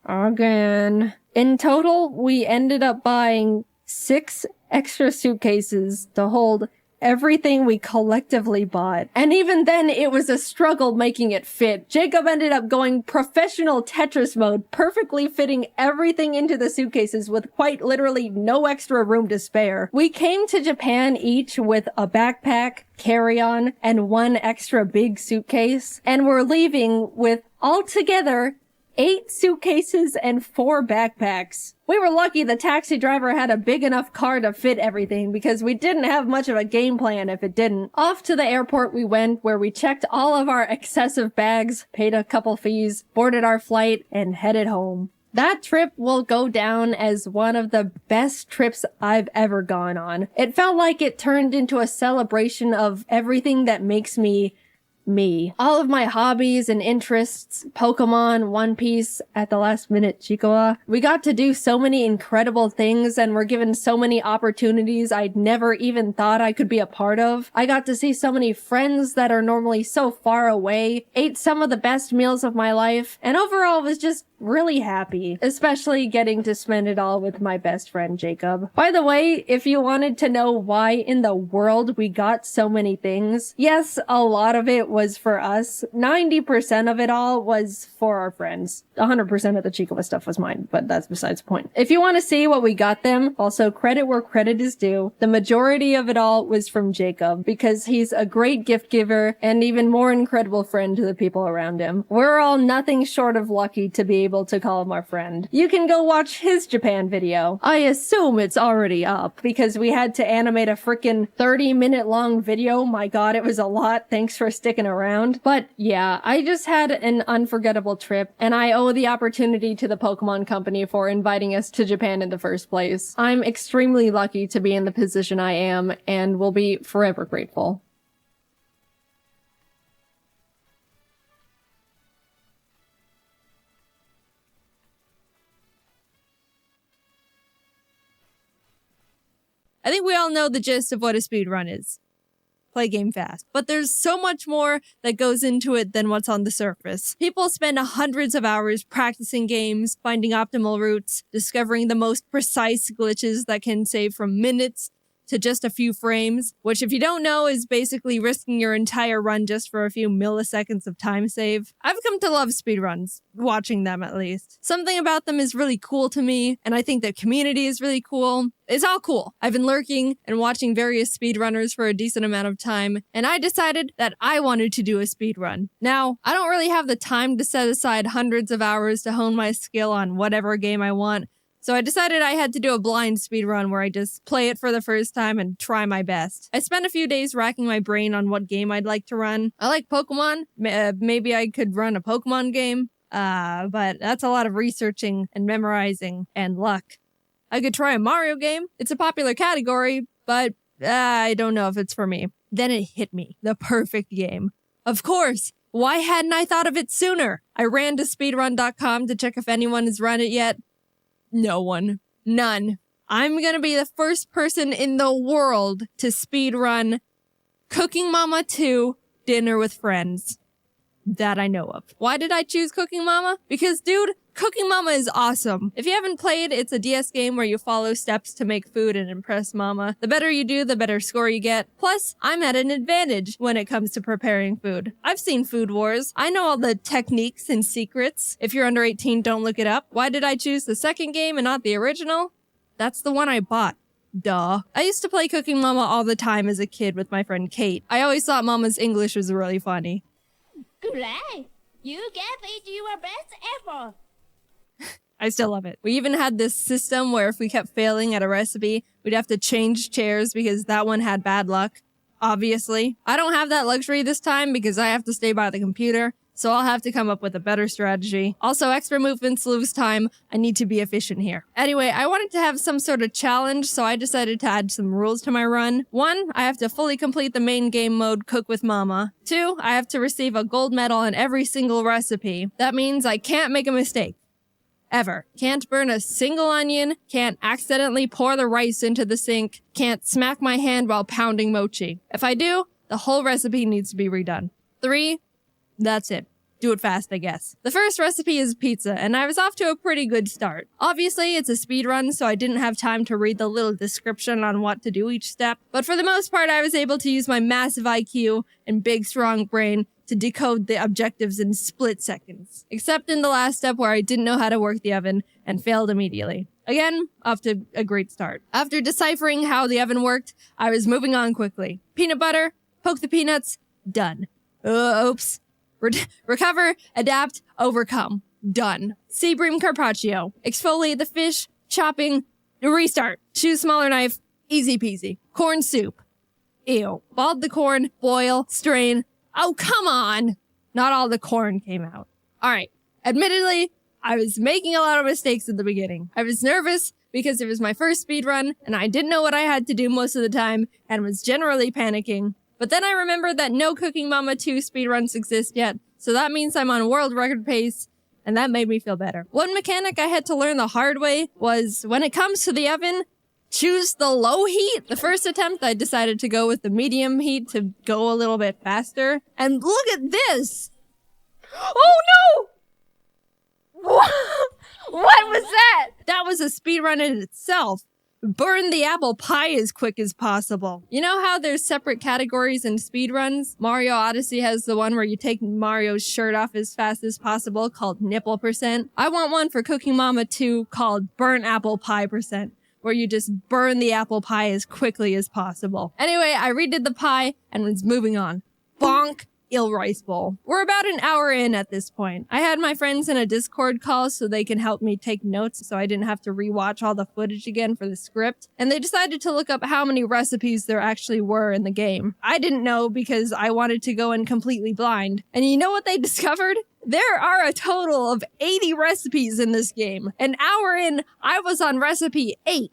Again. In total, we ended up buying 6 extra suitcases to hold everything we collectively bought. And even then, it was a struggle making it fit. Jacob ended up going professional Tetris mode, perfectly fitting everything into the suitcases with quite literally no extra room to spare. We came to Japan each with a backpack, carry-on, and 1 extra big suitcase, and we're leaving with altogether 8 suitcases and 4 backpacks. We were lucky the taxi driver had a big enough car to fit everything because we didn't have much of a game plan if it didn't. Off to the airport we went, where we checked all of our excessive bags, paid a couple fees, boarded our flight, and headed home. That trip will go down as one of the best trips I've ever gone on. It felt like it turned into a celebration of everything that makes me me. All of my hobbies and interests, Pokemon, One Piece, at the last minute Chiikawa. We got to do so many incredible things and were given so many opportunities I'd never even thought I could be a part of. I got to see so many friends that are normally so far away, ate some of the best meals of my life, and overall was just really happy, especially getting to spend it all with my best friend Jacob. By the way, if you wanted to know why in the world we got so many things, yes, a lot of it was for us. 90% of it all was for our friends. 100% of the Chiikawa stuff was mine, but that's besides the point. If you want to see what we got them, also credit where credit is due, the majority of it all was from Jacob, because he's a great gift giver and even more incredible friend to the people around him. We're all nothing short of lucky to be able to call him our friend. You can go watch his Japan video. I assume it's already up, because we had to animate a frickin' 30-minute long video. My god, it was a lot. Thanks for sticking around. But yeah, I just had an unforgettable trip, and I owe the opportunity to the Pokemon Company for inviting us to Japan in the first place. I'm extremely lucky to be in the position I am, and will be forever grateful. I think we all know the gist of what a speedrun is. Play game fast. But there's so much more that goes into it than what's on the surface. People spend hundreds of hours practicing games, finding optimal routes, discovering the most precise glitches that can save from minutes to just a few frames, which if you don't know is basically risking your entire run just for a few milliseconds of time save. I've come to love speedruns, watching them at least. Something about them is really cool to me, and I think the community is really cool. It's all cool. I've been lurking and watching various speedrunners for a decent amount of time, and I decided that I wanted to do a speedrun. Now, I don't really have the time to set aside hundreds of hours to hone my skill on whatever game I want, so I decided I had to do a blind speedrun where I just play it for the first time and try my best. I spent a few days racking my brain on what game I'd like to run. I like Pokemon. Maybe I could run a Pokemon game. But that's a lot of researching and memorizing and luck. I could try a Mario game. It's a popular category, but I don't know if it's for me. Then it hit me. The perfect game. Of course. Why hadn't I thought of it sooner? I ran to speedrun.com to check if anyone has run it yet. No one. None. I'm gonna be the first person in the world to speedrun Cooking Mama 2 Dinner with Friends. That I know of. Why did I choose Cooking Mama? Because, dude, Cooking Mama is awesome. If you haven't played, it's a DS game where you follow steps to make food and impress Mama. The better you do, the better score you get. Plus, I'm at an advantage when it comes to preparing food. I've seen Food Wars. I know all the techniques and secrets. If you're under 18, don't look it up. Why did I choose the second game and not the original? That's the one I bought. Duh. I used to play Cooking Mama all the time as a kid with my friend Kate. I always thought Mama's English was really funny. Great! You gave it your best effort. I still love it. We even had this system where if we kept failing at a recipe, we'd have to change chairs because that one had bad luck. Obviously. I don't have that luxury this time because I have to stay by the computer, so I'll have to come up with a better strategy. Also, extra movements lose time. I need to be efficient here. Anyway, I wanted to have some sort of challenge, so I decided to add some rules to my run. 1, I have to fully complete the main game mode Cook with Mama. 2, I have to receive a gold medal on every single recipe. That means I can't make a mistake. Ever. Can't burn a single onion, can't accidentally pour the rice into the sink, can't smack my hand while pounding mochi. If I do, the whole recipe needs to be redone. 3, that's it. Do it fast, I guess. The first recipe is pizza, and I was off to a pretty good start. Obviously, it's a speedrun, so I didn't have time to read the little description on what to do each step, but for the most part, I was able to use my massive IQ and big, strong brain to decode the objectives in split seconds. Except in the last step where I didn't know how to work the oven and failed immediately. Again, off to a great start. After deciphering how the oven worked, I was moving on quickly. Peanut butter, poke the peanuts, done. Oops. Recover, adapt, overcome. Done. Sea bream carpaccio. Exfoliate the fish, chopping, restart. Choose smaller knife, easy peasy. Corn soup. Ew. Bald the corn, boil, strain. Oh, come on! Not all the corn came out. Alright. Admittedly, I was making a lot of mistakes at the beginning. I was nervous because it was my first speedrun, and I didn't know what I had to do most of the time, and was generally panicking. But then I remembered that no Cooking Mama 2 speedruns exist yet, so that means I'm on world record pace, and that made me feel better. One mechanic I had to learn the hard way was, when it comes to the oven, choose the low heat. The first attempt, I decided to go with the medium heat to go a little bit faster. And look at this! Oh no! What was that? That was a speedrun in itself. Burn the apple pie as quick as possible. You know how there's separate categories in speedruns? Mario Odyssey has the one where you take Mario's shirt off as fast as possible called nipple percent. I want one for Cooking Mama 2 called burnt apple pie percent, where you just burn the apple pie as quickly as possible. Anyway, I redid the pie and was moving on. Bonk! Ill rice bowl. We're about an hour in at this point. I had my friends in a Discord call so they can help me take notes so I didn't have to rewatch all the footage again for the script. And they decided to look up how many recipes there actually were in the game. I didn't know because I wanted to go in completely blind. And you know what they discovered? There are a total of 80 recipes in this game. An hour in, I was on recipe 8.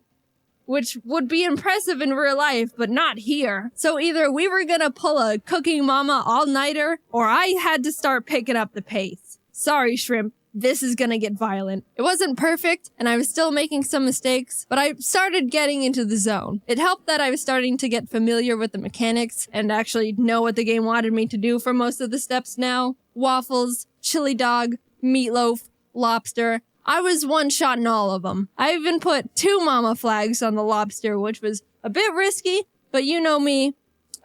Which would be impressive in real life, but not here. So either we were gonna pull a Cooking Mama all-nighter, or I had to start picking up the pace. Sorry, Shrimp. this is gonna get violent. It wasn't perfect, and I was still making some mistakes, but I started getting into the zone. It helped that I was starting to get familiar with the mechanics and actually know what the game wanted me to do for most of the steps now. Waffles, chili dog, meatloaf, lobster. I was one-shotting all of them. I even put 2 mama flags on the lobster, which was a bit risky, but you know me,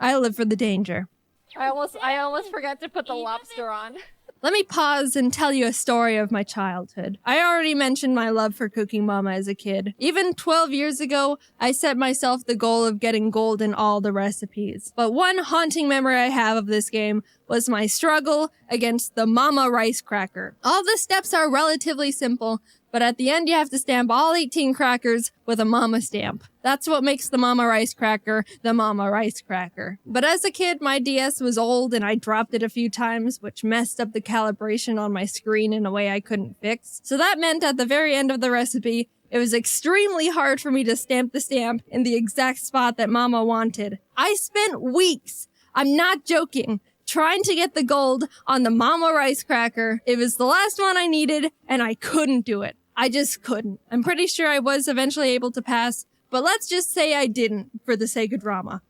I live for the danger. I almost forgot to put the lobster on. Let me pause and tell you a story of my childhood. I already mentioned my love for Cooking Mama as a kid. Even 12 years ago, I set myself the goal of getting gold in all the recipes. But one haunting memory I have of this game was my struggle against the Mama Rice Cracker. All the steps are relatively simple, but at the end you have to stamp all 18 crackers with a Mama stamp. That's what makes the Mama Rice Cracker the Mama Rice Cracker. But as a kid, my DS was old and I dropped it a few times, which messed up the calibration on my screen in a way I couldn't fix. So that meant at the very end of the recipe, it was extremely hard for me to stamp the stamp in the exact spot that Mama wanted. I spent weeks, I'm not joking, trying to get the gold on the Mama Rice Cracker. It was the last one I needed, and I couldn't do it. I just couldn't. I'm pretty sure I was eventually able to pass, but let's just say I didn't for the sake of drama.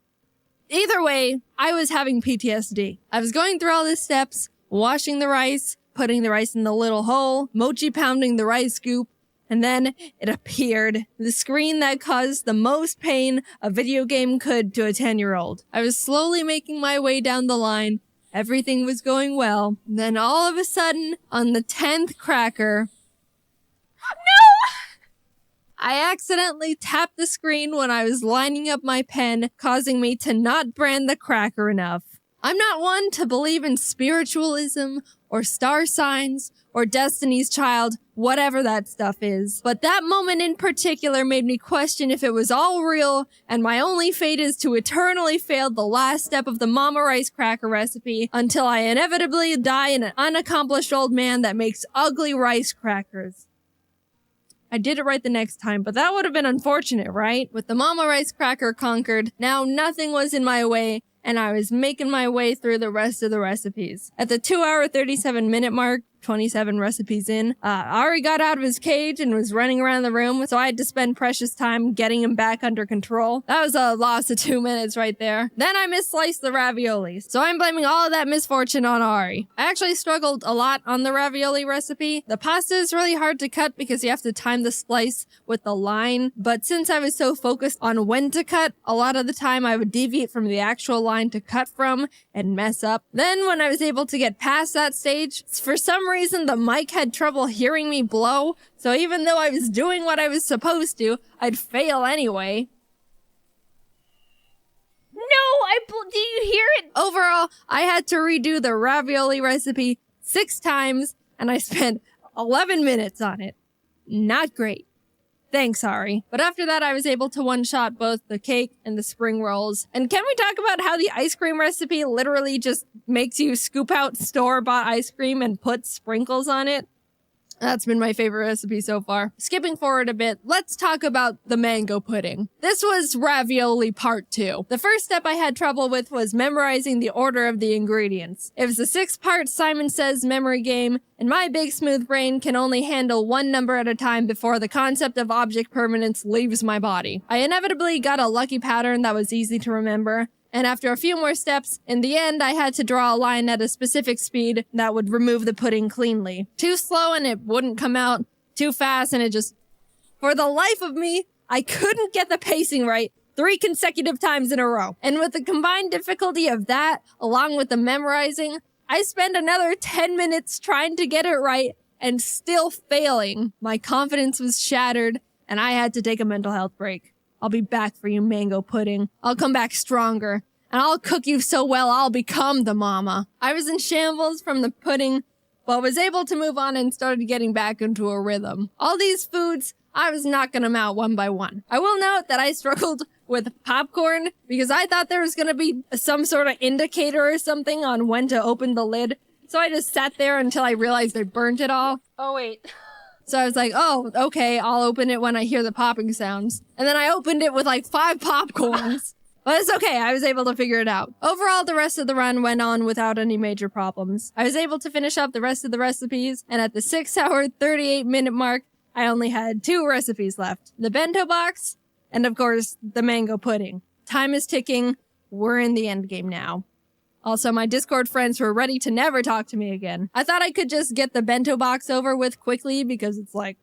Either way, I was having PTSD. I was going through all the steps, washing the rice, putting the rice in the little hole, mochi pounding the rice scoop, and then it appeared. The screen that caused the most pain a video game could to a 10-year-old. I was slowly making my way down the line. Everything was going well. Then all of a sudden, on the 10th cracker... I accidentally tapped the screen when I was lining up my pen, causing me to not brand the cracker enough. I'm not one to believe in spiritualism or star signs or Destiny's Child, whatever that stuff is. But that moment in particular made me question if it was all real and my only fate is to eternally fail the last step of the Mama Rice Cracker recipe until I inevitably die an unaccomplished old man that makes ugly rice crackers. I did it right the next time, but that would have been unfortunate, right? With the Mama Rice Cracker conquered, now nothing was in my way, and I was making my way through the rest of the recipes. At the 2-hour, 37-minute mark, 27 recipes in, Ari got out of his cage and was running around the room, so I had to spend precious time getting him back under control. That was a loss of 2 minutes right there. Then I missliced the raviolis, so I'm blaming all of that misfortune on Ari. I actually struggled a lot on the ravioli recipe. The pasta is really hard to cut because you have to time the slice with the line, but since I was so focused on when to cut, a lot of the time I would deviate from the actual line to cut from and mess up. Then when I was able to get past that stage, for some reason the mic had trouble hearing me blow, so even though I was doing what I was supposed to, I'd fail anyway. Do you hear it? Overall, I had to redo the ravioli recipe 6 times, and I spent 11 minutes on it. Not great. Thanks, Ari. But after that, I was able to one-shot both the cake and the spring rolls. And can we talk about how the ice cream recipe literally just makes you scoop out store-bought ice cream and put sprinkles on it? That's been my favorite recipe so far. Skipping forward a bit, let's talk about the mango pudding. This was ravioli part 2. The first step I had trouble with was memorizing the order of the ingredients. It was a 6-part Simon Says memory game, and my big smooth brain can only handle one number at a time before the concept of object permanence leaves my body. I inevitably got a lucky pattern that was easy to remember, and after a few more steps, in the end, I had to draw a line at a specific speed that would remove the pudding cleanly. Too slow and it wouldn't come out. Too fast and it just... For the life of me, I couldn't get the pacing right 3 consecutive times in a row. And with the combined difficulty of that, along with the memorizing, I spent another 10 minutes trying to get it right and still failing. My confidence was shattered and I had to take a mental health break. I'll be back for you, mango pudding. I'll come back stronger, and I'll cook you so well I'll become the mama. I was in shambles from the pudding, but was able to move on and started getting back into a rhythm. All these foods, I was knocking them out one by one. I will note that I struggled with popcorn because I thought there was going to be some sort of indicator or something on when to open the lid. So I just sat there until I realized I burnt it all. Oh, wait. So I was like, oh, okay, I'll open it when I hear the popping sounds. And then I opened it with like 5 popcorns. But it's okay, I was able to figure it out. Overall, the rest of the run went on without any major problems. I was able to finish up the rest of the recipes, and at the 6-hour, 38-minute mark, I only had 2 recipes left. The bento box, and of course, the mango pudding. Time is ticking. We're in the endgame now. Also, my Discord friends were ready to never talk to me again. I thought I could just get the bento box over with quickly because it's like,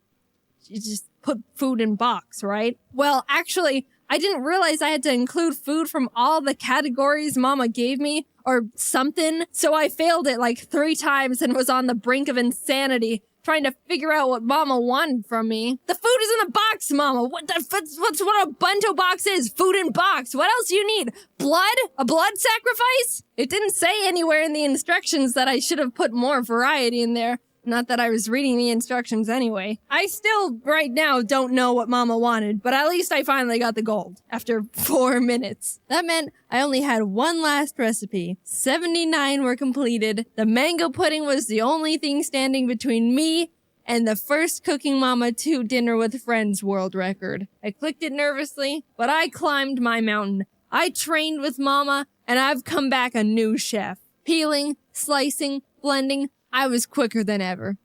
you just put food in box, right? Well, actually, I didn't realize I had to include food from all the categories Mama gave me or something. So I failed it like 3 times and was on the brink of insanity trying to figure out what Mama wanted from me. The food is in the box, Mama. What's what a bento box is? Food in box. What else do you need? Blood? A blood sacrifice? It didn't say anywhere in the instructions that I should have put more variety in there. Not that I was reading the instructions anyway. I still, right now, don't know what Mama wanted, but at least I finally got the gold after 4 minutes. That meant I only had 1 last recipe. 79 were completed. The mango pudding was the only thing standing between me and the first Cooking Mama 2 Dinner with Friends world record. I clicked it nervously, but I climbed my mountain. I trained with Mama, and I've come back a new chef. Peeling, slicing, blending, I was quicker than ever.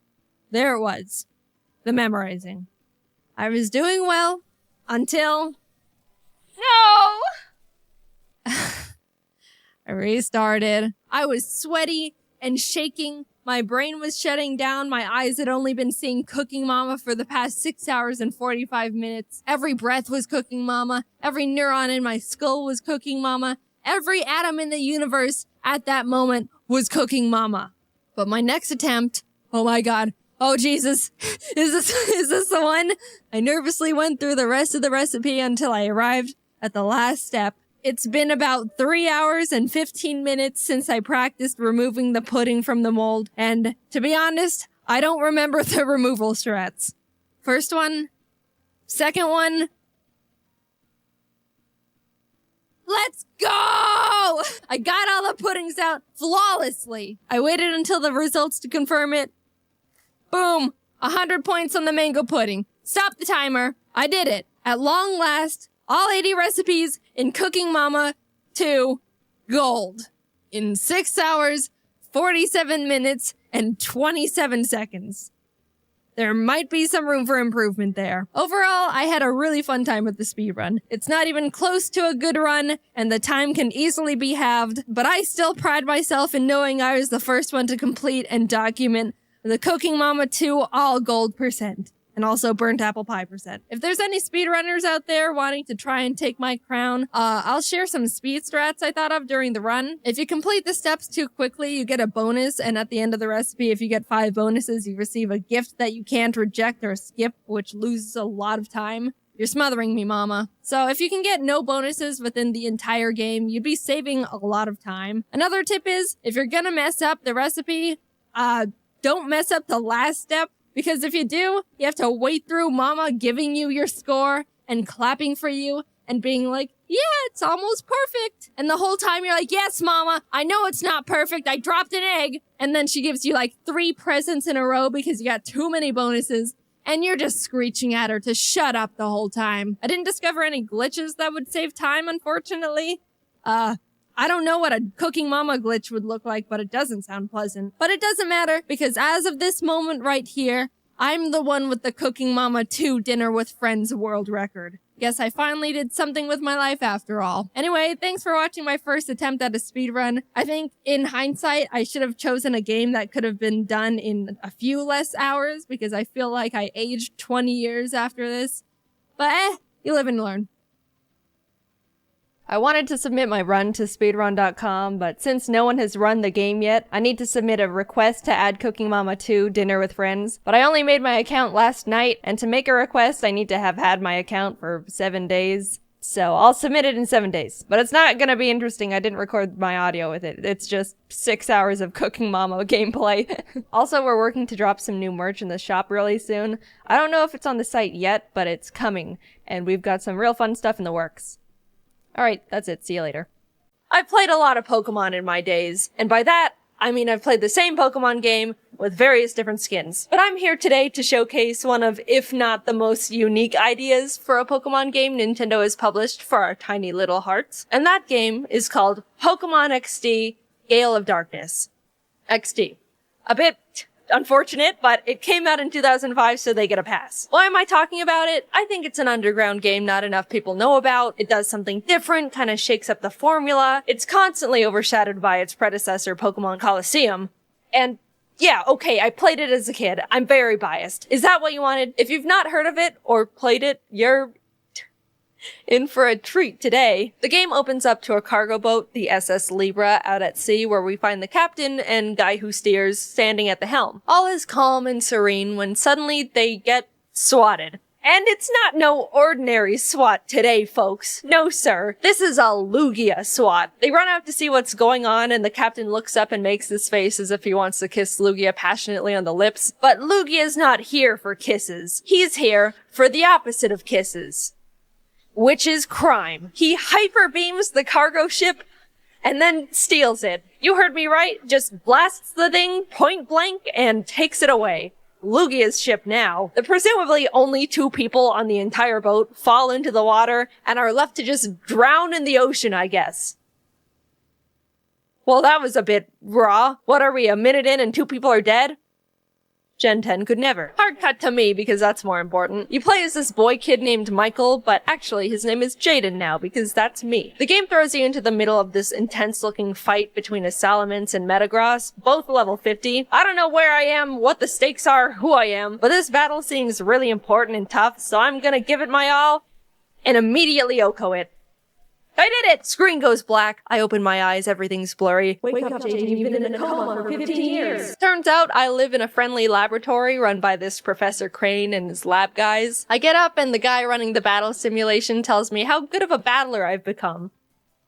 There it was. The memorizing. I was doing well until... No! I restarted. I was sweaty and shaking. My brain was shutting down. My eyes had only been seeing Cooking Mama for the past 6 hours and 45 minutes. Every breath was Cooking Mama. Every neuron in my skull was Cooking Mama. Every atom in the universe at that moment was Cooking Mama. But my next attempt, oh my god, oh Jesus, is this the one? I nervously went through the rest of the recipe until I arrived at the last step. It's been about 3 hours and 15 minutes since I practiced removing the pudding from the mold, and to be honest, I don't remember the removal strats. First one, second one, let's go! I got all the puddings out flawlessly. I waited until the results to confirm it. Boom! 100 points on the mango pudding. Stop the timer. I did it. At long last, all 80 recipes in Cooking Mama 2 gold. In 6 hours, 47 minutes, and 27 seconds. There might be some room for improvement there. Overall, I had a really fun time with the speedrun. It's not even close to a good run, and the time can easily be halved, but I still pride myself in knowing I was the first one to complete and document the Cooking Mama 2 all gold %, and also burnt apple pie %. If there's any speedrunners out there wanting to try and take my crown, I'll share some speed strats I thought of during the run. If you complete the steps too quickly, you get a bonus, and at the end of the recipe, if you get 5 bonuses, you receive a gift that you can't reject or skip, which loses a lot of time. You're smothering me, Mama. So if you can get no bonuses within the entire game, you'd be saving a lot of time. Another tip is, if you're gonna mess up the recipe, don't mess up the last step. Because if you do, you have to wait through Mama giving you your score and clapping for you and being like, yeah, it's almost perfect. And the whole time you're like, yes, Mama, I know it's not perfect. I dropped an egg. And then she gives you like 3 presents in a row because you got too many bonuses. And you're just screeching at her to shut up the whole time. I didn't discover any glitches that would save time, unfortunately. I don't know what a Cooking Mama glitch would look like, but it doesn't sound pleasant. But it doesn't matter, because as of this moment right here, I'm the one with the Cooking Mama 2 Dinner with Friends world record. Guess I finally did something with my life after all. Anyway, thanks for watching my first attempt at a speedrun. I think, in hindsight, I should have chosen a game that could have been done in a few less hours, because I feel like I aged 20 years after this. But you live and learn. I wanted to submit my run to speedrun.com, but since no one has run the game yet, I need to submit a request to add Cooking Mama 2 Dinner with Friends. But I only made my account last night, and to make a request, I need to have had my account for 7 days. So I'll submit it in 7 days. But it's not gonna be interesting. I didn't record my audio with it. It's just 6 hours of Cooking Mama gameplay. Also, we're working to drop some new merch in the shop really soon. I don't know if it's on the site yet, but it's coming. And we've got some real fun stuff in the works. Alright, that's it. See you later. I've played a lot of Pokemon in my days, and by that, I mean I've played the same Pokemon game with various different skins. But I'm here today to showcase one of, if not the most unique ideas for a Pokemon game Nintendo has published for our tiny little hearts. And that game is called Pokemon XD Gale of Darkness. XD. A bit unfortunate, but it came out in 2005, so they get a pass. Why am I talking about it? I think it's an underground game not enough people know about. It does something different, kind of shakes up the formula. It's constantly overshadowed by its predecessor, Pokemon Coliseum. And yeah, okay, I played it as a kid. I'm very biased. Is that what you wanted? If you've not heard of it or played it, you're in for a treat today. The game opens up to a cargo boat, the SS Libra, out at sea, where we find the captain and guy who steers standing at the helm. All is calm and serene when suddenly they get swatted. And it's not no ordinary SWAT today, folks. No, sir. This is a Lugia SWAT. They run out to see what's going on, and the captain looks up and makes this face as if he wants to kiss Lugia passionately on the lips. But Lugia's not here for kisses. He's here for the opposite of kisses, which is crime. He hyper beams the cargo ship and then steals it. You heard me right. Just blasts the thing point blank and takes it away. Lugia's ship now. The presumably only 2 people on the entire boat fall into the water and are left to just drown in the ocean, I guess. Well, that was a bit raw. What are we, a minute in and 2 people are dead? Gen 10 could never. Hard cut to me because that's more important. You play as this boy kid named Michael, but actually his name is Jaiden now because that's me. The game throws you into the middle of this intense looking fight between a Salamence and Metagross, both level 50. I don't know where I am, what the stakes are, who I am, but this battle seems really important and tough, so I'm gonna give it my all and immediately OHKO it. I did it! Screen goes black. I open my eyes, everything's blurry. Wake up, Jaiden, you've been in a coma for 15 years. Turns out I live in a friendly laboratory run by this Professor Crane and his lab guys. I get up and the guy running the battle simulation tells me how good of a battler I've become.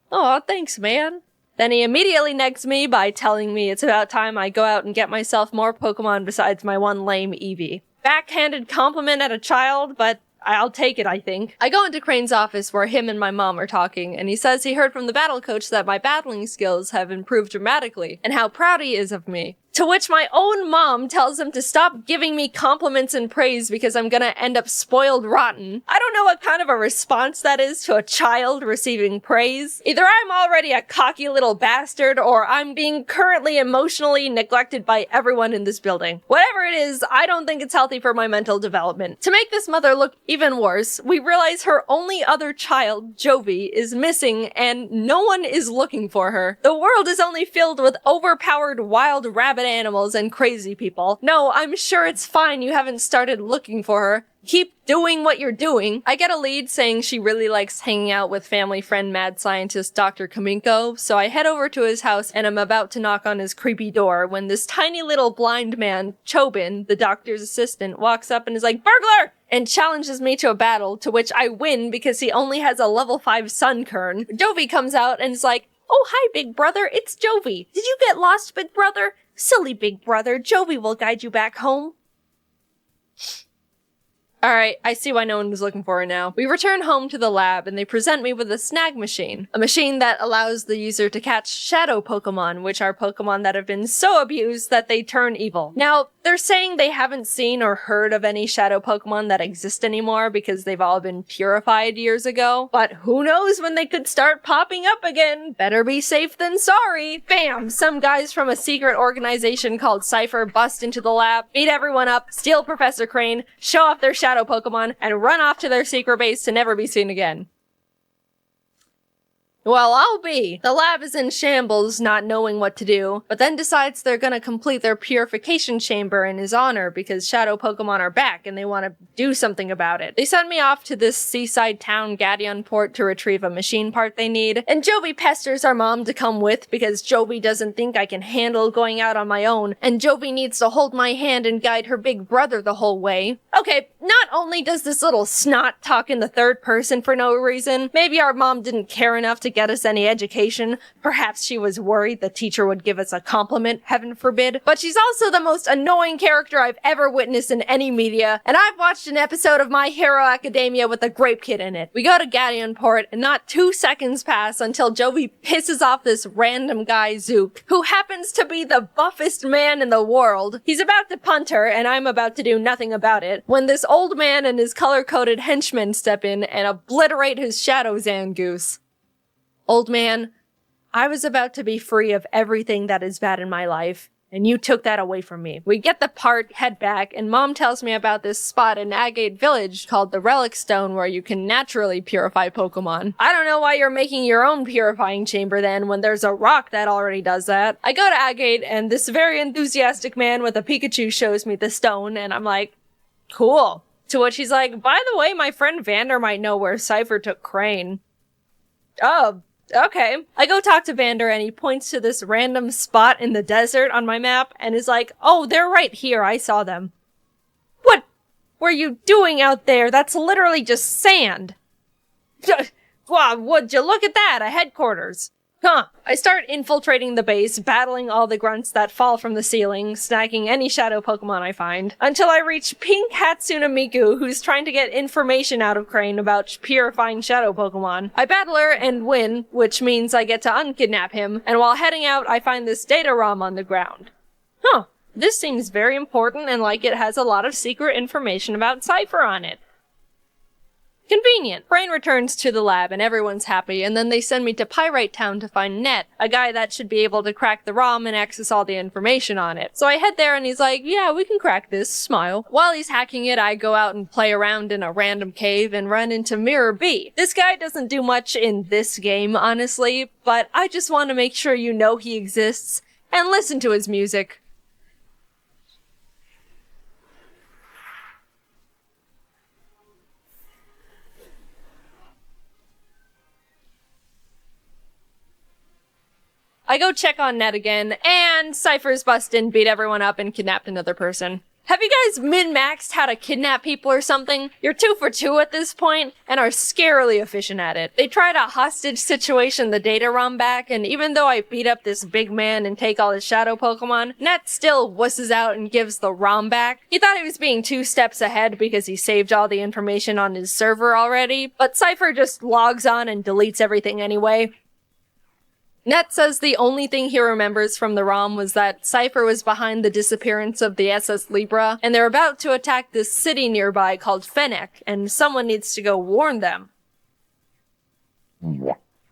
Aw, thanks, man. Then he immediately negs me by telling me it's about time I go out and get myself more Pokemon besides my one lame Eevee. Backhanded compliment at a child, but I'll take it, I think. I go into Crane's office where him and my mom are talking, and he says he heard from the battle coach that my battling skills have improved dramatically, and how proud he is of me. To which my own mom tells him to stop giving me compliments and praise because I'm gonna end up spoiled rotten. I don't know what kind of a response that is to a child receiving praise. Either I'm already a cocky little bastard, or I'm being currently emotionally neglected by everyone in this building. Whatever it is, I don't think it's healthy for my mental development. To make this mother look even worse, we realize her only other child, Jovi, is missing and no one is looking for her. The world is only filled with overpowered wild rabbit animals and crazy people. No, I'm sure it's fine you haven't started looking for her. Keep doing what you're doing. I get a lead saying she really likes hanging out with family friend mad scientist Dr. Kaminko, so I head over to his house and I'm about to knock on his creepy door when this tiny little blind man, Chobin, the doctor's assistant, walks up and is like, "Burglar!" and challenges me to a battle, to which I win because he only has a level 5 Sunkern. Jovi comes out and is like, "Oh, hi, big brother, it's Jovi. Did you get lost, big brother? Silly big brother, Jovi will guide you back home." Alright, I see why no one was looking for her now. We return home to the lab and they present me with a snag machine. A machine that allows the user to catch shadow Pokemon, which are Pokemon that have been so abused that they turn evil. Now, they're saying they haven't seen or heard of any shadow Pokemon that exist anymore because they've all been purified years ago. But who knows when they could start popping up again? Better be safe than sorry. Bam! Some guys from a secret organization called Cypher bust into the lab, beat everyone up, steal Professor Crane, show off their shadow Pokemon, and run off to their secret base to never be seen again. Well, I'll be. The lab is in shambles, not knowing what to do, but then decides they're gonna complete their purification chamber in his honor because shadow Pokemon are back and they want to do something about it. They send me off to this seaside town Gadion port to retrieve a machine part they need, and Jovi pesters our mom to come with because Jovi doesn't think I can handle going out on my own, and Jovi needs to hold my hand and guide her big brother the whole way. Okay, not only does this little snot talk in the third person for no reason, maybe our mom didn't care enough to get us any education, perhaps she was worried the teacher would give us a compliment, heaven forbid, but she's also the most annoying character I've ever witnessed in any media, and I've watched an episode of My Hero Academia with a grape kid in it. We go to Gadionport, and not 2 seconds pass until Jovi pisses off this random guy, Zook, who happens to be the buffest man in the world. He's about to punt her, and I'm about to do nothing about it, when this old man and his color-coded henchmen step in and obliterate his shadow Zangoose. Old man, I was about to be free of everything that is bad in my life, and you took that away from me. We get the part, head back, and Mom tells me about this spot in Agate Village called the Relic Stone where you can naturally purify Pokemon. I don't know why you're making your own purifying chamber then when there's a rock that already does that. I go to Agate, and this very enthusiastic man with a Pikachu shows me the stone, and I'm like, cool. To which he's like, by the way, my friend Vander might know where Cypher took Crane. Oh, okay. I go talk to Vander and he points to this random spot in the desert on my map and is like, oh, they're right here. I saw them. What were you doing out there? That's literally just sand. Wow, would you look at that? A headquarters. Huh. I start infiltrating the base, battling all the grunts that fall from the ceiling, snagging any shadow Pokemon I find, until I reach Pink Hatsune Miku, who's trying to get information out of Crane about purifying shadow Pokemon. I battle her and win, which means I get to unkidnap him, and while heading out, I find this data ROM on the ground. Huh. This seems very important and like it has a lot of secret information about Cypher on it. Convenient. Brain returns to the lab and everyone's happy, and then they send me to Pyrite Town to find Net, a guy that should be able to crack the ROM and access all the information on it. So I head there and he's like, yeah, we can crack this, smile. While he's hacking it, I go out and play around in a random cave and run into Mirror B. This guy doesn't do much in this game, honestly, but I just want to make sure you know he exists and listen to his music. I go check on Ned again, and Cypher's busted, beat everyone up, and kidnapped another person. Have you guys min-maxed how to kidnap people or something? You're 2 for 2 at this point, and are scarily efficient at it. They tried a hostage situation the data ROM back, and even though I beat up this big man and take all his shadow Pokemon, Ned still wusses out and gives the ROM back. He thought he was being 2 steps ahead because he saved all the information on his server already, but Cypher just logs on and deletes everything anyway. Net says the only thing he remembers from the ROM was that Cypher was behind the disappearance of the SS Libra, and they're about to attack this city nearby called Fennec, and someone needs to go warn them.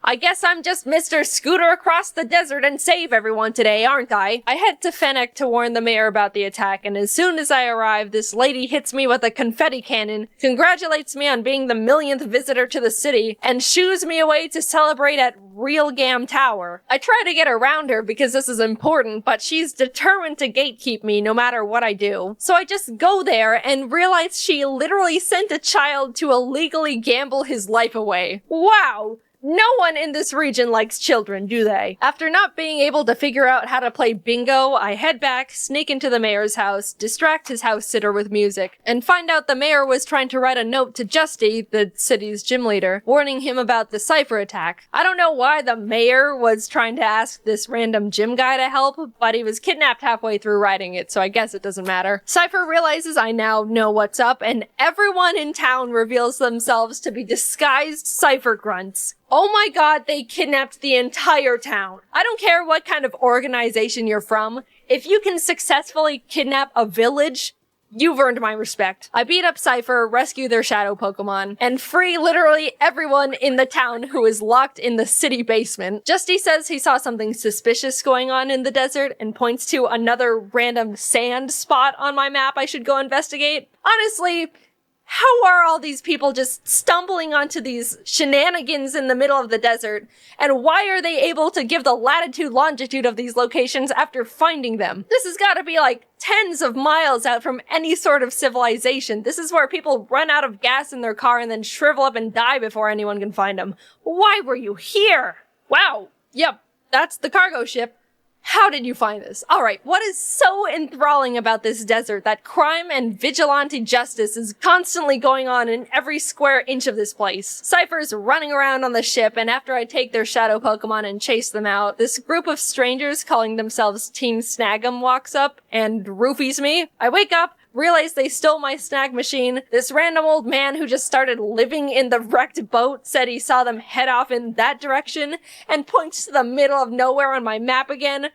I guess I'm just Mr. Scooter across the desert and save everyone today, aren't I? I head to Fennec to warn the mayor about the attack, and as soon as I arrive, this lady hits me with a confetti cannon, congratulates me on being the 1,000,000th visitor to the city, and shoos me away to celebrate at Real Gam Tower. I try to get around her because this is important, but she's determined to gatekeep me no matter what I do. So I just go there and realize she literally sent a child to illegally gamble his life away. Wow! No one in this region likes children, do they? After not being able to figure out how to play bingo, I head back, sneak into the mayor's house, distract his house sitter with music, and find out the mayor was trying to write a note to Justy, the city's gym leader, warning him about the Cypher attack. I don't know why the mayor was trying to ask this random gym guy to help, but he was kidnapped halfway through writing it, so I guess it doesn't matter. Cypher realizes I now know what's up, and everyone in town reveals themselves to be disguised Cypher grunts. Oh my god, they kidnapped the entire town. I don't care what kind of organization you're from. If you can successfully kidnap a village, you've earned my respect. I beat up Cypher, rescue their shadow Pokemon, and free literally everyone in the town who is locked in the city basement. Justy says he saw something suspicious going on in the desert and points to another random sand spot on my map I should go investigate. Honestly, how are all these people just stumbling onto these shenanigans in the middle of the desert? And why are they able to give the latitude longitude of these locations after finding them? This has got to be like tens of miles out from any sort of civilization. This is where people run out of gas in their car and then shrivel up and die before anyone can find them. Why were you here? Wow. Yep, that's the cargo ship. How did you find this? Alright, what is so enthralling about this desert that crime and vigilante justice is constantly going on in every square inch of this place? Cypher's running around on the ship, and after I take their shadow Pokemon and chase them out, this group of strangers calling themselves Team Snag'em walks up and roofies me. I wake up, realize they stole my snag machine. This random old man who just started living in the wrecked boat said he saw them head off in that direction and points to the middle of nowhere on my map again.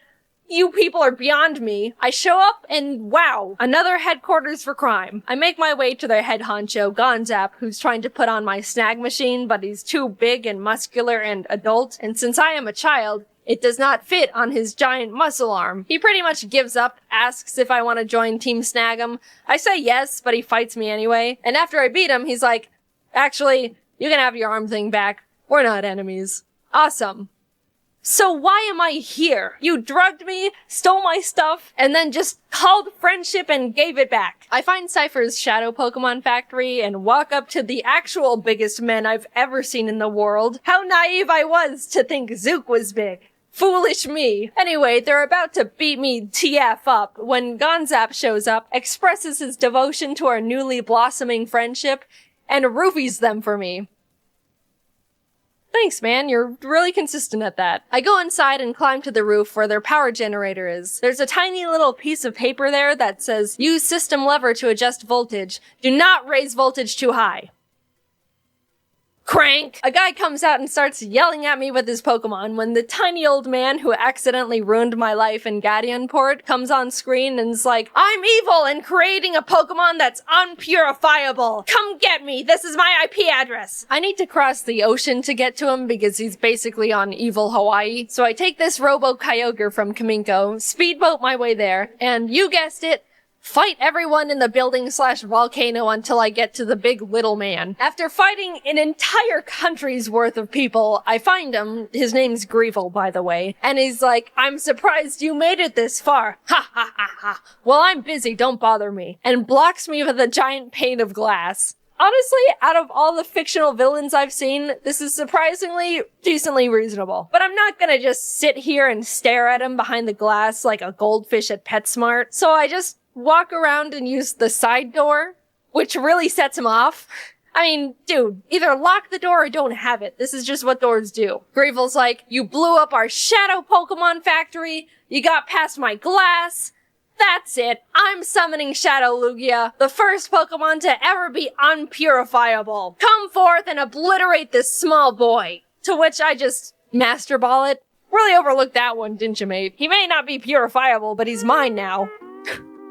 You people are beyond me. I show up and wow, another headquarters for crime. I make my way to their head honcho, Gonzap, who's trying to put on my snag machine, but he's too big and muscular and adult, and since I am a child, it does not fit on his giant muscle arm. He pretty much gives up, asks if I want to join Team Snag'em. I say yes, but he fights me anyway. And after I beat him, he's like, actually, you can have your arm thing back. We're not enemies. Awesome. So why am I here? You drugged me, stole my stuff, and then just called friendship and gave it back. I find Cypher's Shadow Pokemon Factory and walk up to the actual biggest men I've ever seen in the world. How naive I was to think Zook was big. Foolish me. Anyway, they're about to beat me TF up when Gonzap shows up, expresses his devotion to our newly blossoming friendship, and roofies them for me. Thanks, man. You're really consistent at that. I go inside and climb to the roof where their power generator is. There's a tiny little piece of paper there that says, use system lever to adjust voltage. Do not raise voltage too high. Crank! A guy comes out and starts yelling at me with his Pokemon when the tiny old man who accidentally ruined my life in Gadianport comes on screen and is like, I'm evil and creating a Pokemon that's unpurifiable! Come get me! This is my IP address! I need to cross the ocean to get to him because he's basically on evil Hawaii, so I take this Robo-Kyogre from Kaminko, speedboat my way there, and you guessed it, fight everyone in the building/volcano until I get to the big little man. After fighting an entire country's worth of people, I find him, his name's Greevil, by the way, and he's like, I'm surprised you made it this far. Ha ha ha ha. Well, I'm busy, don't bother me. And blocks me with a giant pane of glass. Honestly, out of all the fictional villains I've seen, this is surprisingly decently reasonable. But I'm not gonna just sit here and stare at him behind the glass like a goldfish at PetSmart, so I just walk around and use the side door, which really sets him off. I mean, dude, either lock the door or don't have it. This is just what doors do. Greevil's like, you blew up our Shadow Pokemon Factory, you got past my glass. That's it. I'm summoning Shadow Lugia, the first Pokemon to ever be unpurifiable. Come forth and obliterate this small boy. To which I just Master Ball it. Really overlooked that one, didn't you, mate? He may not be purifiable, but he's mine now.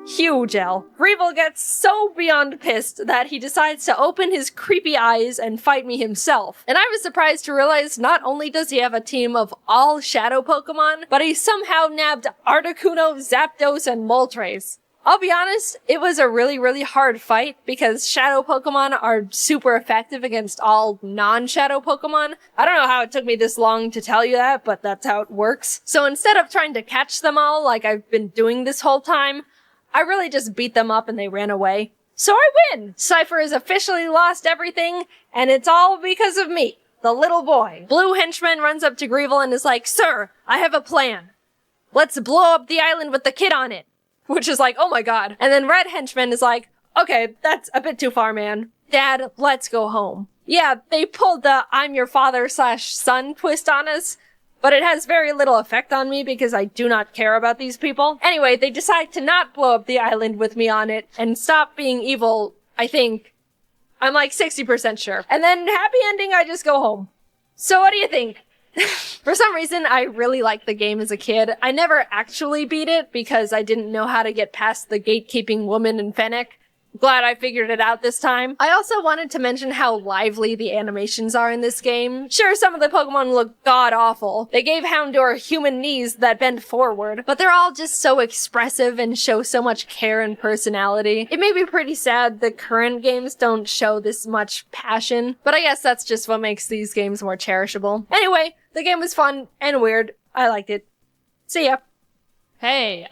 Huge L. Greevil gets so beyond pissed that he decides to open his creepy eyes and fight me himself. And I was surprised to realize not only does he have a team of all Shadow Pokemon, but he somehow nabbed Articuno, Zapdos, and Moltres. I'll be honest, it was a really hard fight because Shadow Pokemon are super effective against all non-Shadow Pokemon. I don't know how it took me this long to tell you that, but that's how it works. So instead of trying to catch them all like I've been doing this whole time, I really just beat them up and they ran away. So I win! Cypher has officially lost everything, and it's all because of me, the little boy. Blue henchman runs up to Greevil and is like, Sir, I have a plan. Let's blow up the island with the kid on it. Which is like, oh my god. And then red henchman is like, okay, that's a bit too far, man. Dad, let's go home. Yeah, they pulled the I'm your father/son twist on us, but it has very little effect on me because I do not care about these people. Anyway, they decide to not blow up the island with me on it and stop being evil, I think. I'm like 60% sure. And then happy ending, I just go home. So what do you think? For some reason, I really liked the game as a kid. I never actually beat it because I didn't know how to get past the gatekeeping woman in Fennec. Glad I figured it out this time. I also wanted to mention how lively the animations are in this game. Sure, some of the Pokemon look god-awful. They gave Houndour human knees that bend forward, but they're all just so expressive and show so much care and personality. It may be pretty sad the current games don't show this much passion, but I guess that's just what makes these games more cherishable. Anyway, the game was fun and weird. I liked it. See ya. Hey,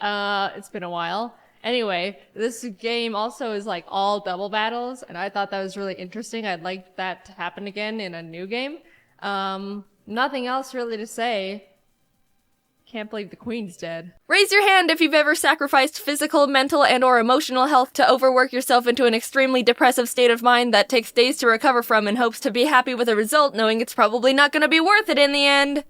it's been a while. Anyway, this game also is like all double battles, and I thought that was really interesting. I'd like that to happen again in a new game. Nothing else really to say. Can't believe the queen's dead. Raise your hand if you've ever sacrificed physical, mental, and or emotional health to overwork yourself into an extremely depressive state of mind that takes days to recover from in hopes to be happy with a result, knowing it's probably not gonna be worth it in the end.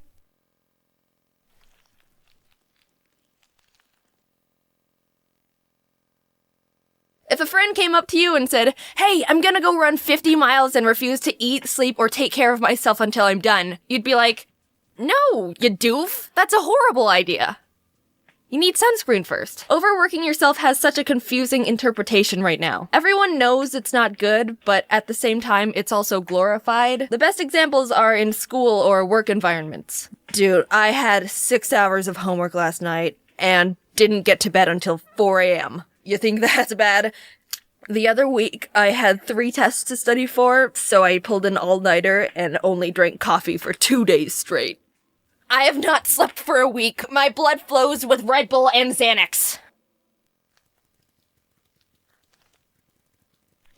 If a friend came up to you and said, "Hey, I'm gonna go run 50 miles and refuse to eat, sleep, or take care of myself until I'm done," you'd be like, "No, you doof. That's a horrible idea. You need sunscreen first." Overworking yourself has such a confusing interpretation right now. Everyone knows it's not good, but at the same time, it's also glorified. The best examples are in school or work environments. Dude, I had 6 hours of homework last night and didn't get to bed until 4 a.m. You think that's bad? The other week, I had 3 tests to study for, so I pulled an all-nighter and only drank coffee for 2 days straight. I have not slept for a week. My blood flows with Red Bull and Xanax.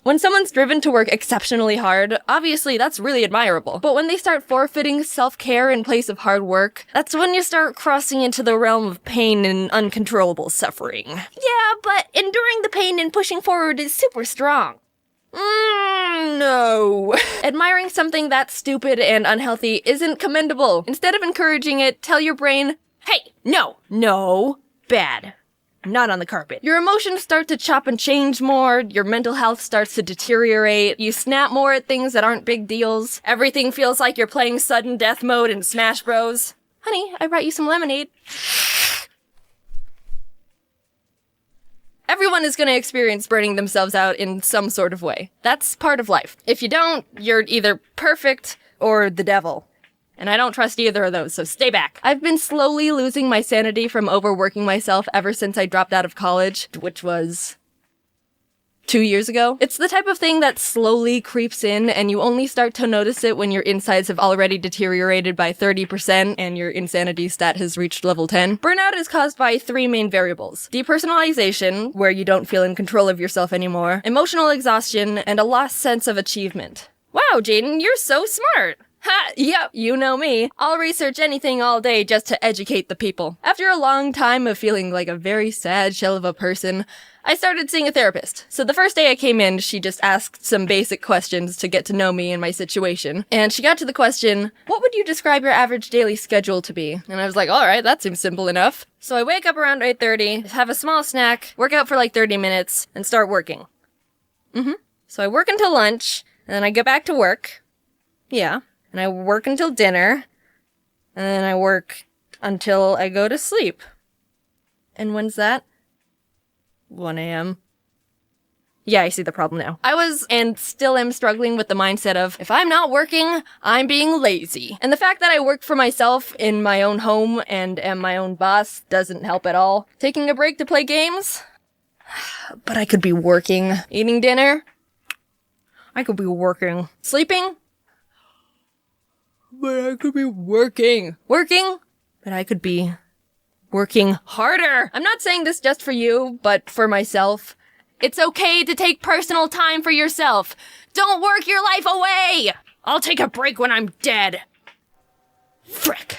When someone's driven to work exceptionally hard, obviously that's really admirable. But when they start forfeiting self-care in place of hard work, that's when you start crossing into the realm of pain and uncontrollable suffering. Yeah, but enduring the pain and pushing forward is super strong. No. Admiring something that's stupid and unhealthy isn't commendable. Instead of encouraging it, tell your brain, "Hey, no, bad. Not on the carpet." Your emotions start to chop and change more, your mental health starts to deteriorate, you snap more at things that aren't big deals, everything feels like you're playing sudden death mode in Smash Bros. Honey, I brought you some lemonade. Everyone is going to experience burning themselves out in some sort of way. That's part of life. If you don't, you're either perfect or the devil. And I don't trust either of those, so stay back. I've been slowly losing my sanity from overworking myself ever since I dropped out of college, which was 2 years ago. It's the type of thing that slowly creeps in, and you only start to notice it when your insides have already deteriorated by 30% and your insanity stat has reached level 10. Burnout is caused by 3 main variables: depersonalization, where you don't feel in control of yourself anymore, emotional exhaustion, and a lost sense of achievement. Wow, Jaiden, you're so smart! Ha! Yep, you know me. I'll research anything all day just to educate the people. After a long time of feeling like a very sad shell of a person, I started seeing a therapist. So the first day I came in, she just asked some basic questions to get to know me and my situation. And she got to the question, "What would you describe your average daily schedule to be?" And I was like, alright, that seems simple enough. So I wake up around 8:30, have a small snack, work out for like 30 minutes, and start working. So I work until lunch, and then I get back to work. Yeah. And I work until dinner, and then I work until I go to sleep. And when's that? 1 a.m. Yeah, I see the problem now. I was, and still am, struggling with the mindset of, if I'm not working, I'm being lazy. And the fact that I work for myself in my own home and am my own boss doesn't help at all. Taking a break to play games? But I could be working. Eating dinner? I could be working. Sleeping? But I could be working. Working? But I could be working harder. I'm not saying this just for you, but for myself. It's okay to take personal time for yourself. Don't work your life away. I'll take a break when I'm dead. Frick.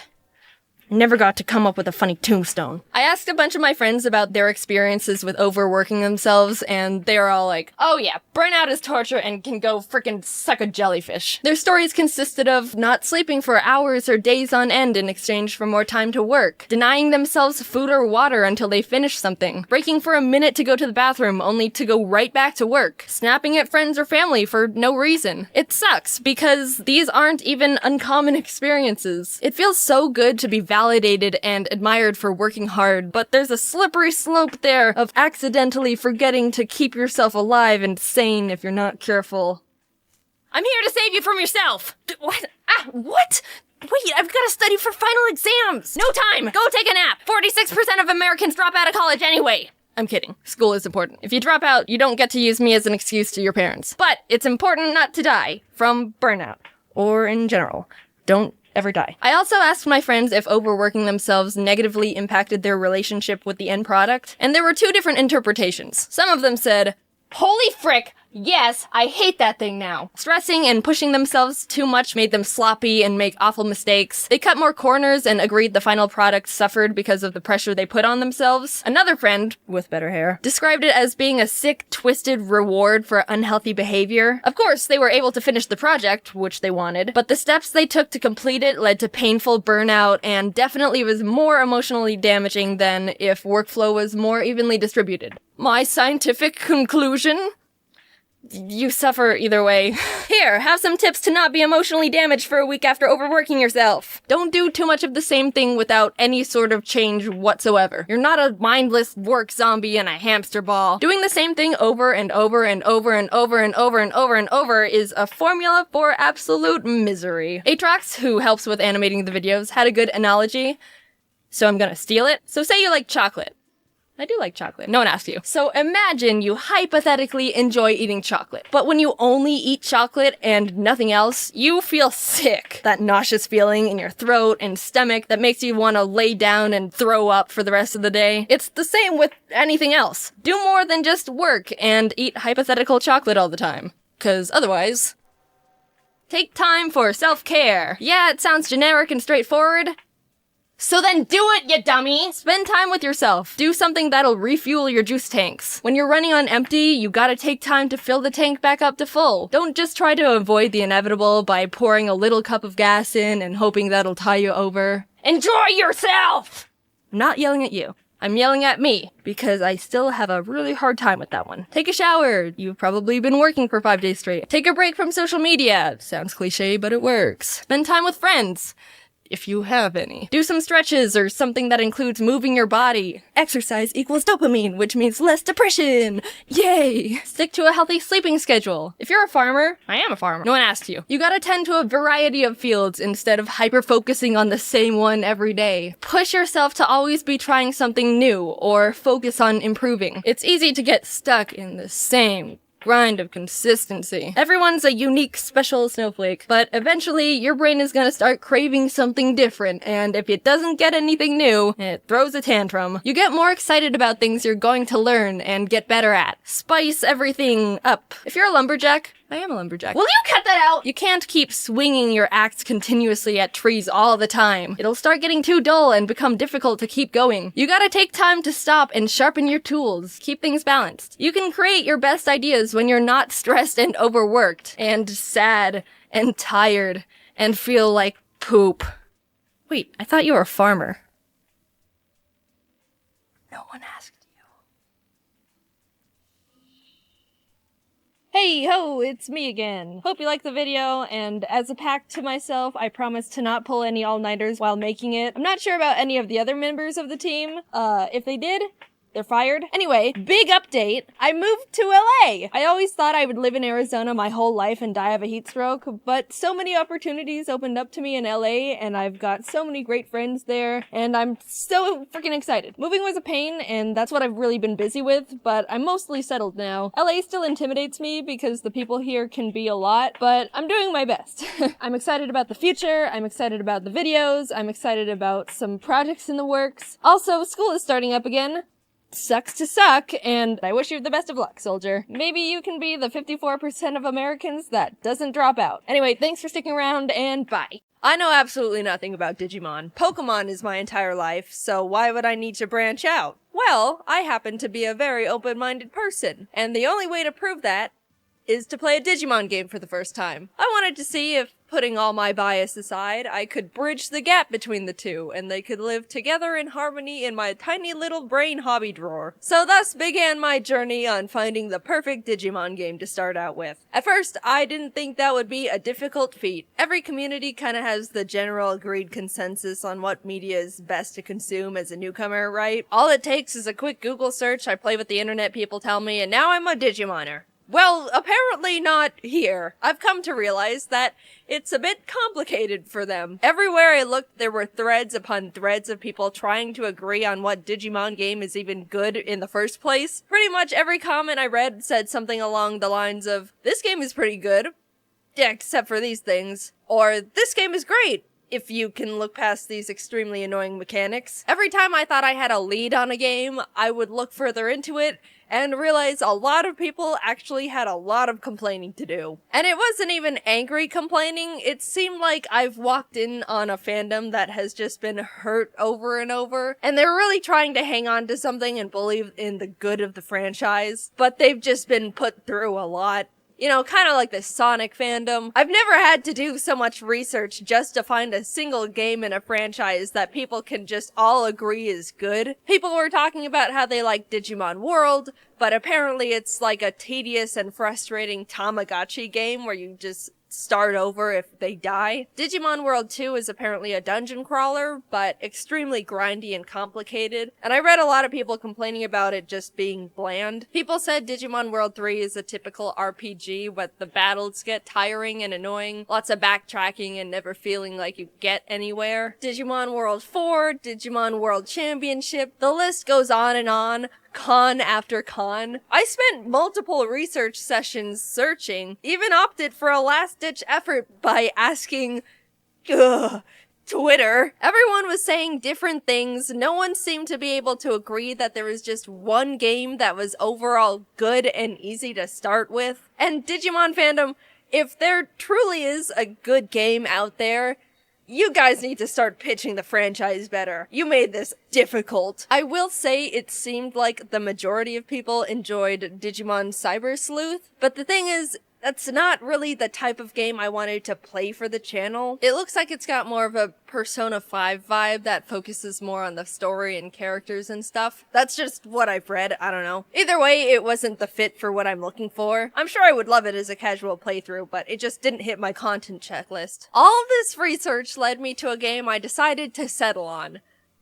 Never got to come up with a funny tombstone. I asked a bunch of my friends about their experiences with overworking themselves, and they were all like, "Oh yeah, burnout is torture and can go frickin' suck a jellyfish." Their stories consisted of not sleeping for hours or days on end in exchange for more time to work, denying themselves food or water until they finished something, breaking for a minute to go to the bathroom only to go right back to work, snapping at friends or family for no reason. It sucks, because these aren't even uncommon experiences. It feels so good to be validated and admired for working hard, but there's a slippery slope there of accidentally forgetting to keep yourself alive and sane if you're not careful. I'm here to save you from yourself! What? What? Wait, I've got to study for final exams! No time! Go take a nap! 46% of Americans drop out of college anyway! I'm kidding. School is important. If you drop out, you don't get to use me as an excuse to your parents. But it's important not to die from burnout. Or in general. Don't ever die. I also asked my friends if overworking themselves negatively impacted their relationship with the end product, and there were 2 different interpretations. Some of them said, "Holy frick, Yes, I hate that thing now. Stressing and pushing themselves too much made them sloppy and make awful mistakes. They cut more corners and agreed the final product suffered because of the pressure they put on themselves. Another friend, with better hair, described it as being a sick, twisted reward for unhealthy behavior. Of course, they were able to finish the project, which they wanted, but the steps they took to complete it led to painful burnout and definitely was more emotionally damaging than if workflow was more evenly distributed. My scientific conclusion? You suffer either way. Here, have some tips to not be emotionally damaged for a week after overworking yourself. Don't do too much of the same thing without any sort of change whatsoever. You're not a mindless work zombie in a hamster ball. Doing the same thing over and over and over and over and over and over and over is a formula for absolute misery. Atrox, who helps with animating the videos, had a good analogy, so I'm gonna steal it. So say you like chocolate. I do like chocolate. No one asked you. So imagine you hypothetically enjoy eating chocolate, but when you only eat chocolate and nothing else, you feel sick. That nauseous feeling in your throat and stomach that makes you want to lay down and throw up for the rest of the day. It's the same with anything else. Do more than just work and eat hypothetical chocolate all the time. 'Cause otherwise... Take time for self-care. Yeah, it sounds generic and straightforward. So then do it, you dummy! Spend time with yourself. Do something that'll refuel your juice tanks. When you're running on empty, you gotta take time to fill the tank back up to full. Don't just try to avoid the inevitable by pouring a little cup of gas in and hoping that'll tie you over. Enjoy yourself! I'm not yelling at you. I'm yelling at me, because I still have a really hard time with that one. Take a shower. You've probably been working for 5 days straight. Take a break from social media. Sounds cliche, but it works. Spend time with friends. If you have any. Do some stretches or something that includes moving your body. Exercise equals dopamine, which means less depression. Yay! Stick to a healthy sleeping schedule. If you're a farmer, I am a farmer. No one asked you. You gotta tend to a variety of fields instead of hyper-focusing on the same one every day. Push yourself to always be trying something new or focus on improving. It's easy to get stuck in the same grind of consistency. Everyone's a unique, special snowflake, but eventually your brain is gonna start craving something different, and if it doesn't get anything new, it throws a tantrum. You get more excited about things you're going to learn and get better at. Spice everything up. If you're a lumberjack, I am a lumberjack. Will you cut that out? You can't keep swinging your axe continuously at trees all the time. It'll start getting too dull and become difficult to keep going. You gotta take time to stop and sharpen your tools. Keep things balanced. You can create your best ideas when you're not stressed and overworked, and sad, and tired, and feel like poop. Wait, I thought you were a farmer. No one asked. Hey ho, it's me again. Hope you liked the video, and as a pact to myself, I promise to not pull any all-nighters while making it. I'm not sure about any of the other members of the team. If they did, they're fired. Anyway, big update. I moved to LA. I always thought I would live in Arizona my whole life and die of a heat stroke, but so many opportunities opened up to me in LA, and I've got so many great friends there, and I'm so freaking excited. Moving was a pain, and that's what I've really been busy with, but I'm mostly settled now. LA still intimidates me because the people here can be a lot, but I'm doing my best. I'm excited about the future, I'm excited about the videos, I'm excited about some projects in the works. Also, school is starting up again. Sucks to suck, and I wish you the best of luck, soldier. Maybe you can be the 54% of Americans that doesn't drop out. Anyway, thanks for sticking around, and bye. I know absolutely nothing about Digimon. Pokemon is my entire life, so why would I need to branch out? Well, I happen to be a very open-minded person, and the only way to prove that is to play a Digimon game for the first time. I wanted to see if, putting all my bias aside, I could bridge the gap between the two, and they could live together in harmony in my tiny little brain hobby drawer. So thus began my journey on finding the perfect Digimon game to start out with. At first, I didn't think that would be a difficult feat. Every community kinda has the general agreed consensus on what media is best to consume as a newcomer, right? All it takes is a quick Google search, I play what the internet people tell me, and now I'm a Digimoner. Well, apparently not here. I've come to realize that it's a bit complicated for them. Everywhere I looked, there were threads upon threads of people trying to agree on what Digimon game is even good in the first place. Pretty much every comment I read said something along the lines of, "This game is pretty good, yeah, except for these things," or "This game is great, if you can look past these extremely annoying mechanics." Every time I thought I had a lead on a game, I would look further into it, and realized a lot of people actually had a lot of complaining to do. And it wasn't even angry complaining, it seemed like I've walked in on a fandom that has just been hurt over and over, and they're really trying to hang on to something and believe in the good of the franchise, but they've just been put through a lot. You know, kind of like the Sonic fandom. I've never had to do so much research just to find a single game in a franchise that people can just all agree is good. People were talking about how they like Digimon World, but apparently it's like a tedious and frustrating Tamagotchi game where you just start over if they die. Digimon World 2 is apparently a dungeon crawler, but extremely grindy and complicated, and I read a lot of people complaining about it just being bland. People said Digimon World 3 is a typical RPG, but the battles get tiring and annoying, lots of backtracking and never feeling like you get anywhere. Digimon World 4, Digimon World Championship, the list goes on and on. Con after con. I spent multiple research sessions searching, even opted for a last-ditch effort by asking, Twitter. Everyone was saying different things. No one seemed to be able to agree that there was just one game that was overall good and easy to start with. And Digimon fandom, if there truly is a good game out there, you guys need to start pitching the franchise better. You made this difficult. I will say it seemed like the majority of people enjoyed Digimon Cyber Sleuth, but the thing is, that's not really the type of game I wanted to play for the channel. It looks like it's got more of a Persona 5 vibe that focuses more on the story and characters and stuff. That's just what I've read, I don't know. Either way, it wasn't the fit for what I'm looking for. I'm sure I would love it as a casual playthrough, but it just didn't hit my content checklist. All this research led me to a game I decided to settle on.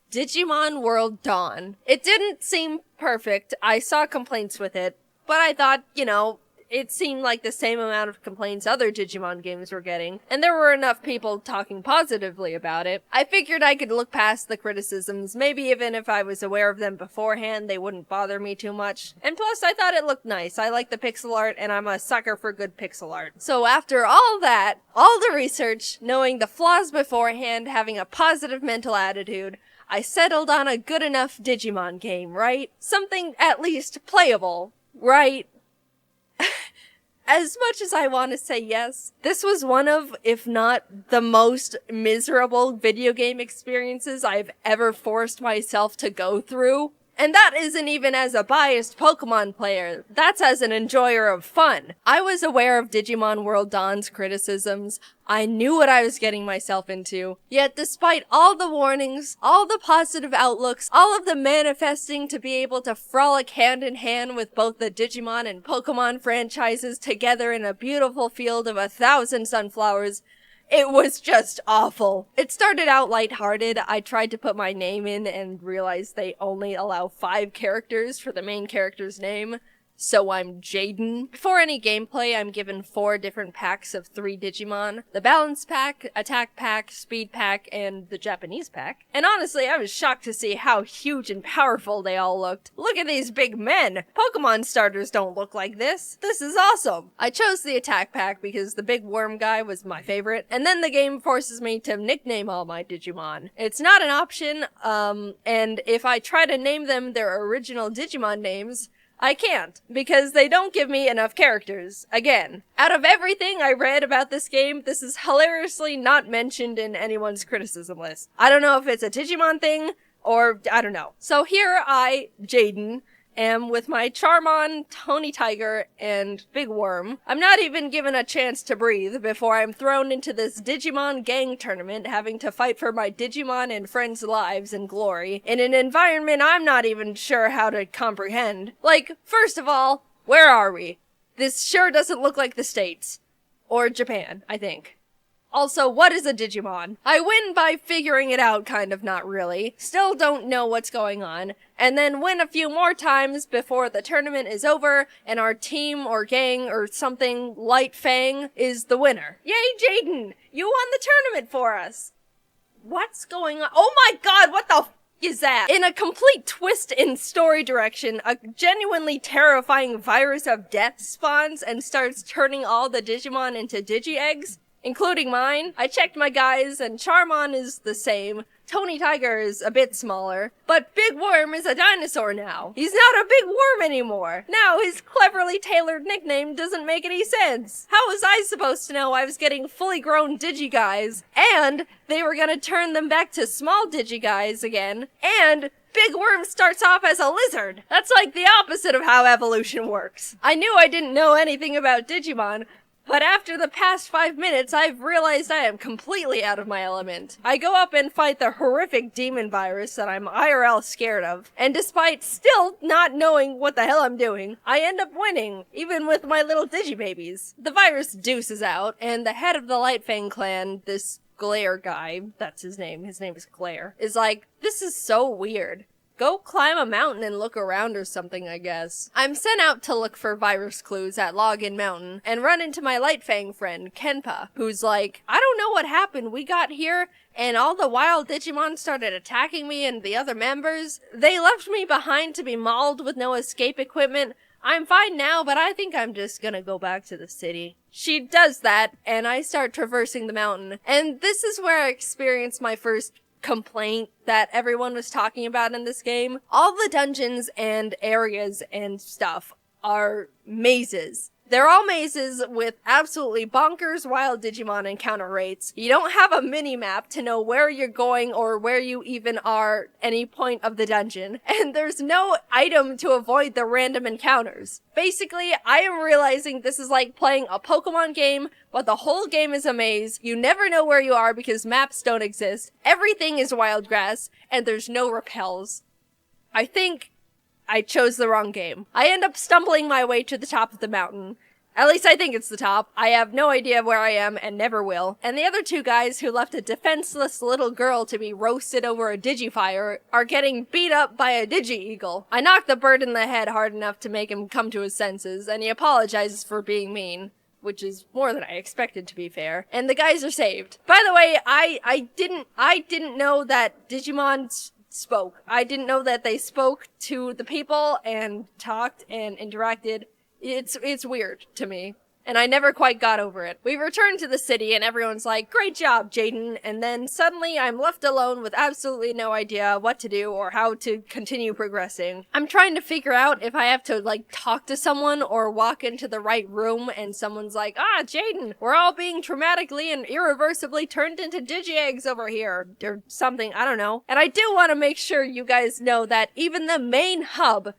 Digimon World Dawn. It didn't seem perfect, I saw complaints with it, but I thought, you know, it seemed like the same amount of complaints other Digimon games were getting, and there were enough people talking positively about it. I figured I could look past the criticisms, maybe even if I was aware of them beforehand, they wouldn't bother me too much. And plus, I thought it looked nice. I like the pixel art, and I'm a sucker for good pixel art. So after all that, all the research, knowing the flaws beforehand, having a positive mental attitude, I settled on a good enough Digimon game, right? Something at least playable, right? As much as I want to say yes, this was one of, if not the most miserable video game experiences I've ever forced myself to go through. And that isn't even as a biased Pokemon player, that's as an enjoyer of fun. I was aware of Digimon World Dawn's criticisms, I knew what I was getting myself into, yet despite all the warnings, all the positive outlooks, all of the manifesting to be able to frolic hand in hand with both the Digimon and Pokemon franchises together in a beautiful field of 1,000 sunflowers, it was just awful. It started out lighthearted. I tried to put my name in and realized they only allow 5 characters for the main character's name. So I'm Jaiden. Before any gameplay, I'm given 4 different packs of 3 Digimon. The Balance Pack, Attack Pack, Speed Pack, and the Japanese Pack. And honestly, I was shocked to see how huge and powerful they all looked. Look at these big men! Pokemon starters don't look like this. This is awesome! I chose the Attack Pack because the big worm guy was my favorite, and then the game forces me to nickname all my Digimon. It's not an option, and if I try to name them their original Digimon names, I can't, because they don't give me enough characters. Again, out of everything I read about this game, this is hilariously not mentioned in anyone's criticism list. I don't know if it's a Digimon thing, or I don't know. So here I, Jaiden, am with my Charmon, Tony Tiger, and Big Worm. I'm not even given a chance to breathe before I'm thrown into this Digimon gang tournament, having to fight for my Digimon and friends' lives and glory in an environment I'm not even sure how to comprehend. Like, first of all, where are we? This sure doesn't look like the States. Or Japan, I think. Also, what is a Digimon? I win by figuring it out, kind of, not really. Still don't know what's going on. And then win a few more times before the tournament is over, and our team or gang or something, Light Fang, is the winner. Yay, Jaiden! You won the tournament for us! What's going on? Oh my god, what the is that? In a complete twist in story direction, a genuinely terrifying virus of death spawns and starts turning all the Digimon into Digi-Eggs, including mine. I checked my guys, and Charmon is the same. Tony Tiger is a bit smaller, but Big Worm is a dinosaur now. He's not a big worm anymore. Now his cleverly tailored nickname doesn't make any sense. How was I supposed to know I was getting fully grown Digiguys, and they were gonna turn them back to small Digiguys again, and Big Worm starts off as a lizard? That's like the opposite of how evolution works. I knew I didn't know anything about Digimon, but after the past 5 minutes, I've realized I am completely out of my element. I go up and fight the horrific demon virus that I'm IRL scared of, and despite still not knowing what the hell I'm doing, I end up winning, even with my little Digibabies. The virus deuces out, and the head of the Lightfang clan, this Glare guy, that's his name is Glare, is like, this is so weird. Go climb a mountain and look around or something, I guess. I'm sent out to look for virus clues at Login Mountain and run into my Lightfang friend, Kenpa, who's like, I don't know what happened. We got here and all the wild Digimon started attacking me and the other members. They left me behind to be mauled with no escape equipment. I'm fine now, but I think I'm just gonna go back to the city. She does that, and I start traversing the mountain. And this is where I experience my first complaint that everyone was talking about in this game. All the dungeons and areas and stuff are mazes. They're all mazes with absolutely bonkers wild Digimon encounter rates. You don't have a mini-map to know where you're going or where you even are any point of the dungeon. And there's no item to avoid the random encounters. Basically, I am realizing this is like playing a Pokemon game, but the whole game is a maze. You never know where you are because maps don't exist. Everything is wild grass, and there's no repels. I think I chose the wrong game. I end up stumbling my way to the top of the mountain. At least I think it's the top. I have no idea where I am and never will. And the other two guys who left a defenseless little girl to be roasted over a Digifire are getting beat up by a Digi-Eagle. I knock the bird in the head hard enough to make him come to his senses, and he apologizes for being mean, which is more than I expected, to be fair. And the guys are saved. By the way, I didn't know that Digimon spoke. I didn't know that they spoke to the people and talked and interacted. It's weird to me, and I never quite got over it. We return to the city and everyone's like, great job, Jaiden, and then suddenly I'm left alone with absolutely no idea what to do or how to continue progressing. I'm trying to figure out if I have to, like, talk to someone or walk into the right room and someone's like, Jaiden, we're all being traumatically and irreversibly turned into Digi-Eggs over here, or something, I don't know. And I do want to make sure you guys know that even the main hub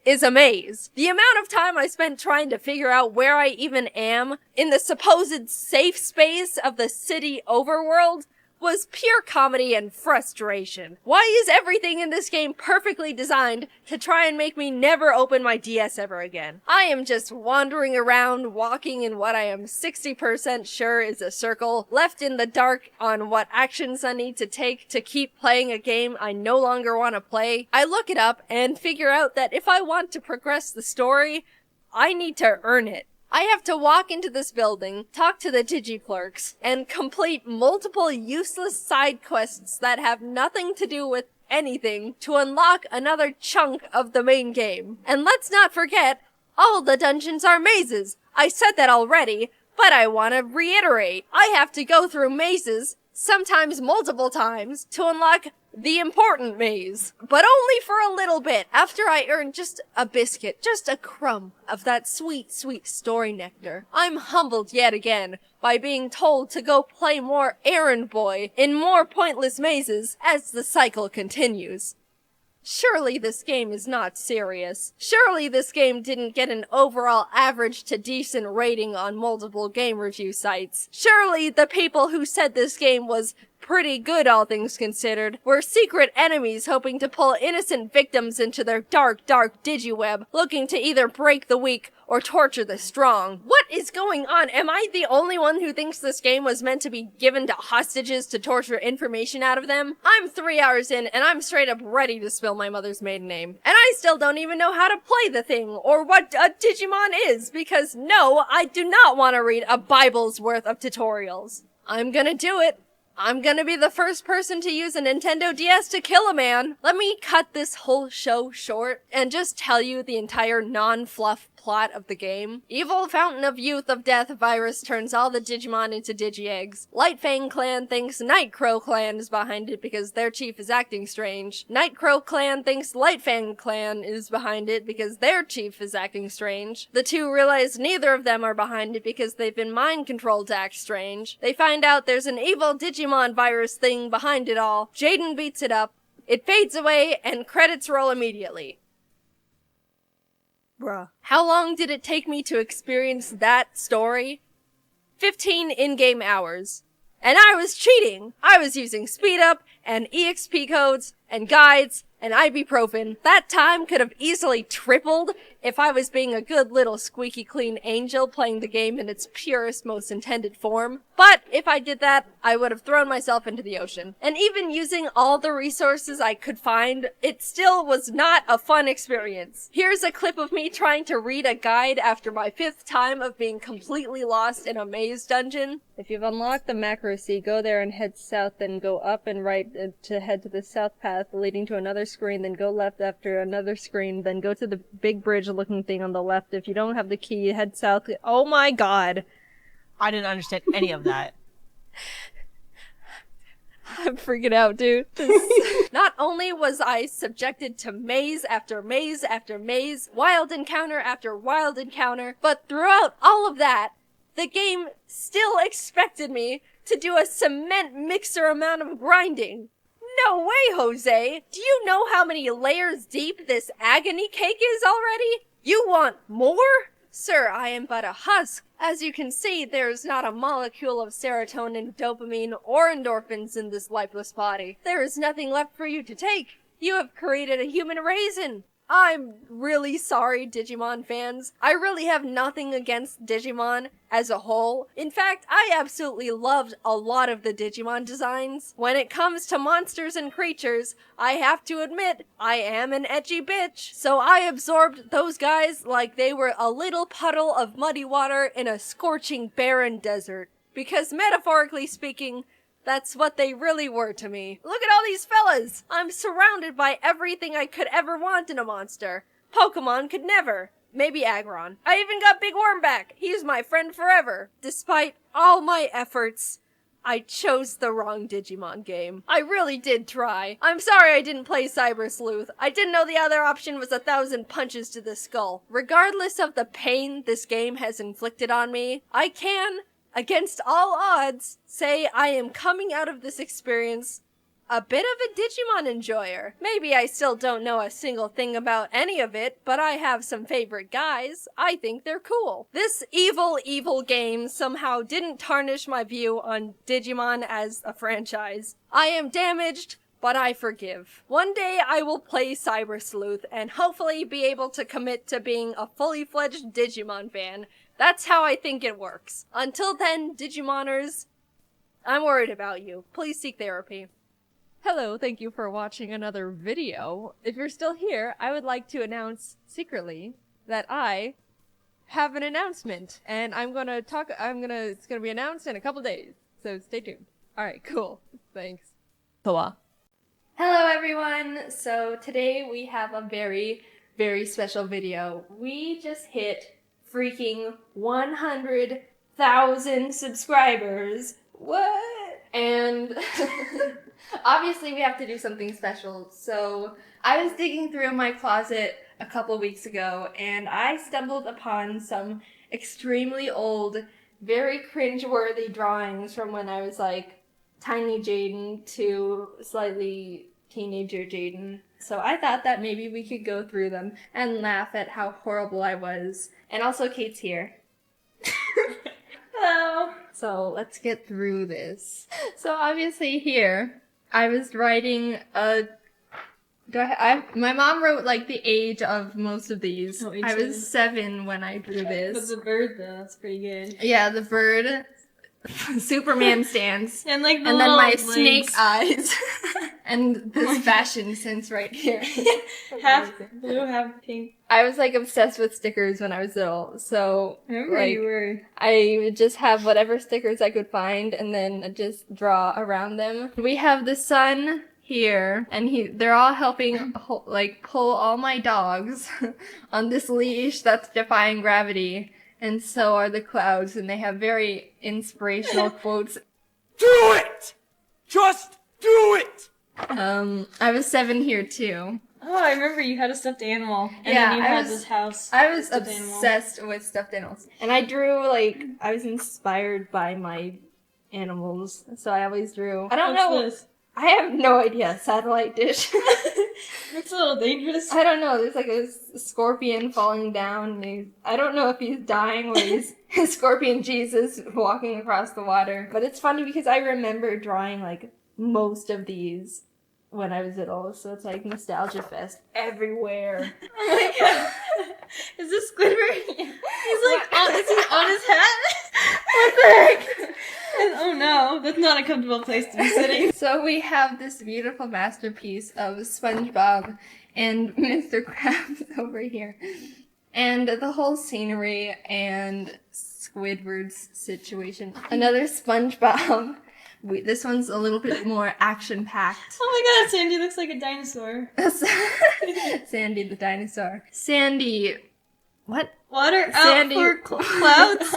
is a maze. The amount of time I spent trying to figure out where I even am in the supposed safe space of the city overworld was pure comedy and frustration. Why is everything in this game perfectly designed to try and make me never open my DS ever again? I am just wandering around, walking in what I am 60% sure is a circle, left in the dark on what actions I need to take to keep playing a game I no longer want to play. I look it up and figure out that if I want to progress the story, I need to earn it. I have to walk into this building, talk to the Digi-Clerks, and complete multiple useless side quests that have nothing to do with anything to unlock another chunk of the main game. And let's not forget, all the dungeons are mazes. I said that already, but I want to reiterate. I have to go through mazes, sometimes multiple times, to unlock the important maze. But only for a little bit, after I earn just a biscuit, just a crumb of that sweet, sweet story nectar. I'm humbled yet again by being told to go play more errand boy in more pointless mazes as the cycle continues. Surely this game is not serious. Surely this game didn't get an overall average to decent rating on multiple game review sites. Surely the people who said this game was pretty good, all things considered, were secret enemies hoping to pull innocent victims into their dark, dark digiweb, looking to either break the weak or torture the strong. What is going on? Am I the only one who thinks this game was meant to be given to hostages to torture information out of them? I'm 3 hours in and I'm straight up ready to spill my mother's maiden name. And I still don't even know how to play the thing or what a Digimon is, because no, I do not want to read a Bible's worth of tutorials. I'm gonna do it. I'm gonna be the first person to use a Nintendo DS to kill a man. Let me cut this whole show short and just tell you the entire non-fluff plot of the game. Evil Fountain of Youth of Death virus turns all the Digimon into Digi-Eggs. Lightfang Clan thinks Nightcrow Clan is behind it because their chief is acting strange. Nightcrow Clan thinks Lightfang Clan is behind it because their chief is acting strange. The two realize neither of them are behind it because they've been mind-controlled to act strange. They find out there's an evil Digimon virus thing behind it all. Jaiden beats it up. It fades away, and credits roll immediately. Bruh. How long did it take me to experience that story? 15 in-game hours. And I was cheating! I was using speed up, and EXP codes, and guides, and ibuprofen. That time could have easily tripled if I was being a good little squeaky clean angel playing the game in its purest, most intended form. But if I did that, I would have thrown myself into the ocean. And even using all the resources I could find, it still was not a fun experience. Here's a clip of me trying to read a guide after my 5th time of being completely lost in a maze dungeon. If you've unlocked the Macro Sea, go there and head south, then go up and right to head to the south path leading to another screen, then go left after another screen, then go to the big bridge looking thing on the left. If you don't have the key, head south. Oh my god. I didn't understand any of that. I'm freaking out, dude. Not only was I subjected to maze after maze after maze, wild encounter after wild encounter, but throughout all of that, the game still expected me to do a cement mixer amount of grinding. No way, Jose! Do you know how many layers deep this agony cake is already? You want more? Sir, I am but a husk. As you can see, there's not a molecule of serotonin, dopamine, or endorphins in this lifeless body. There is nothing left for you to take. You have created a human raisin. I'm really sorry, Digimon fans. I really have nothing against Digimon as a whole. In fact, I absolutely loved a lot of the Digimon designs. When it comes to monsters and creatures, I have to admit, I am an edgy bitch. So I absorbed those guys like they were a little puddle of muddy water in a scorching barren desert. Because metaphorically speaking, that's what they really were to me. Look at all these fellas! I'm surrounded by everything I could ever want in a monster. Pokemon could never. Maybe Aggron. I even got Big Worm back. He's my friend forever. Despite all my efforts, I chose the wrong Digimon game. I really did try. I'm sorry I didn't play Cyber Sleuth. I didn't know the other option was 1,000 punches to the skull. Regardless of the pain this game has inflicted on me, I can, against all odds, say I am coming out of this experience a bit of a Digimon enjoyer. Maybe I still don't know a single thing about any of it, but I have some favorite guys. I think they're cool. This evil game somehow didn't tarnish my view on Digimon as a franchise. I am damaged, but I forgive. One day I will play Cyber Sleuth and hopefully be able to commit to being a fully fledged Digimon fan. That's how I think it works. Until then, Digimoners, I'm worried about you. Please seek therapy. Hello, thank you for watching another video. If you're still here, I would like to announce secretly that I have an announcement, and it's gonna be announced in a couple days, so stay tuned. Alright, cool. Thanks. Hello everyone! So today we have a very, very special video. We just hit freaking 100,000 subscribers. What? And obviously we have to do something special. So I was digging through my closet a couple weeks ago and I stumbled upon some extremely old, very cringe-worthy drawings from when I was like tiny Jaiden to slightly teenager Jaiden. So I thought that maybe we could go through them and laugh at how horrible I was. And also Kate's here. Hello! So let's get through this. So obviously here, I was writing my mom wrote like the age of most of these. Oh, I was 7 when I drew this. But the bird though, that's pretty good. Yeah, the bird. Superman stance. And like and then my snake eyes. And this fashion sense right here. Half blue, half pink. I was like obsessed with stickers when I was little, so Remember like, you were. I would just have whatever stickers I could find and then just draw around them. We have the sun here, and they're all helping pull all my dogs on this leash that's defying gravity, and so are the clouds, and they have very inspirational quotes. Do it! Just do it! I was 7 here too. Oh, I remember you had a stuffed animal. And Yeah, then you I had was- this house. I was stuffed animal. obsessed with stuffed animals. And I drew, I was inspired by my animals. So I always drew. I don't know. What's this? I have no idea. Satellite dish. It's a little dangerous. I don't know. There's like a scorpion falling down. And I don't know if he's dying or he's Scorpion Jesus walking across the water. But it's funny because I remember drawing most of these when I was little, so it's like nostalgia fest everywhere. Oh my god. Is this Squidward? He's is he on his hat? What the heck? Oh no, that's not a comfortable place to be sitting. So we have this beautiful masterpiece of SpongeBob and Mr. Krabs over here. And the whole scenery and Squidward's situation. Another SpongeBob. This one's a little bit more action-packed. Oh my god, Sandy looks like a dinosaur. Sandy the dinosaur. Sandy. What? Water Sandy. out for clouds?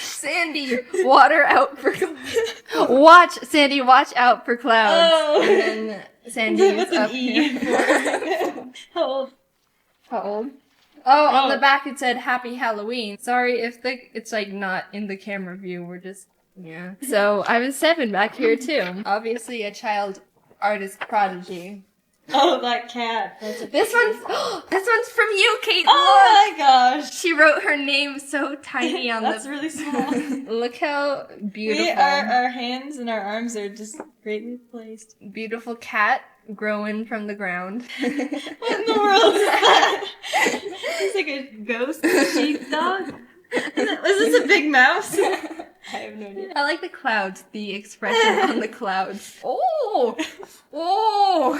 Sandy, water out for clouds. Sandy, watch out for clouds. Oh. And then Sandy is With up an E. here. How old? How old? Oh, on the back it said Happy Halloween. Sorry if it's not in the camera view. We're just, yeah. So I was 7 back here too. Obviously a child artist prodigy. Oh, that cat. This one's from you, Kate. Oh Look. my gosh. She wrote her name so tiny on That's the. really small. Look how beautiful. Our hands and our arms are just greatly placed. Beautiful cat growing from the ground. What in the world is that? It's like a ghost sheepdog. Was this a big mouse? I have no idea. I like the clouds, the expression on the clouds. Oh! Oh!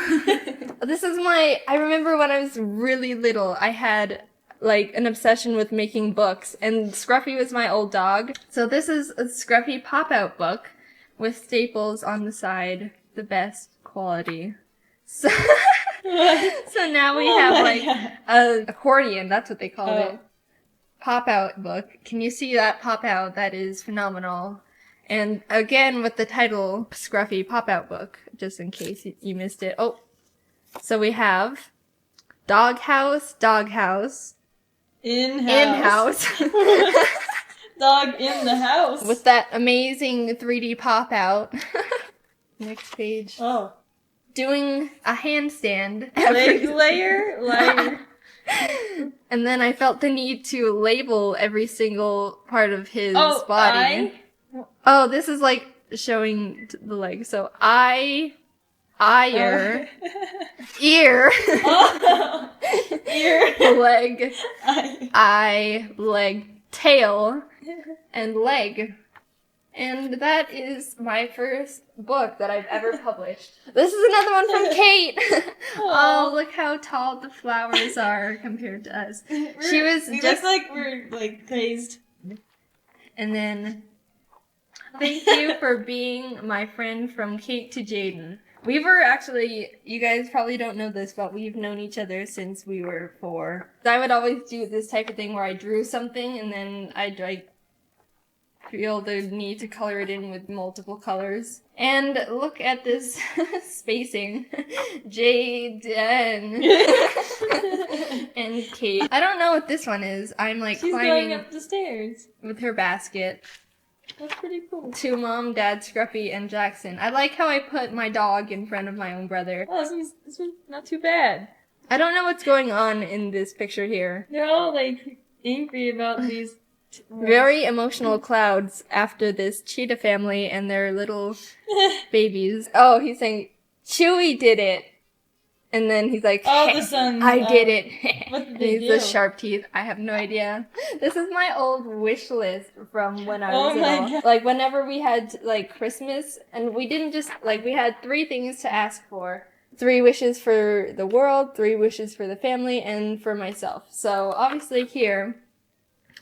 I remember when I was really little, I had an obsession with making books, and Scruffy was my old dog. So this is a Scruffy pop-out book with staples on the side, the best quality. So, so now we have a accordion, that's what they call it. Pop-out book. Can you see that pop-out? That is phenomenal. And again with the title, Scruffy Pop-Out Book, just in case you missed it. Oh, so we have Doghouse, In-house. Dog in the house. With that amazing 3D pop-out. Next page. Oh. Doing a handstand. Layer. And then I felt the need to label every single part of his body. Eye? Oh, this is showing the leg. So ear, Ear. leg, eye, leg, tail, and leg. And that is my first book that I've ever published. This is another one from Kate. Oh, look how tall the flowers are compared to us. We look like we're crazed. And then, thank you for being my friend from Kate to Jaiden. We were actually, you guys probably don't know this, but we've known each other since we were 4. I would always do this type of thing where I drew something and then I'd feel the need to color it in with multiple colors. And look at this spacing. Jaiden and Kate. I don't know what this one is. I'm She's climbing going up the stairs. with her basket. That's pretty cool. To Mom, Dad, Scruffy, and Jackson. I like how I put my dog in front of my own brother. Oh, this one's not too bad. I don't know what's going on in this picture here. They're all angry about these. Very emotional clouds after this cheetah family and their little babies. Oh, he's saying, Chewy did it. And then he's like, Oh, the sun. I did it. What did they He's the do? sharp teeth. I have no idea. This is my old wish list from when I was Oh my little. God. Like whenever we had like Christmas, and we didn't just like we had 3 things to ask for. 3 wishes for the world, 3 wishes for the family, and for myself. So obviously here,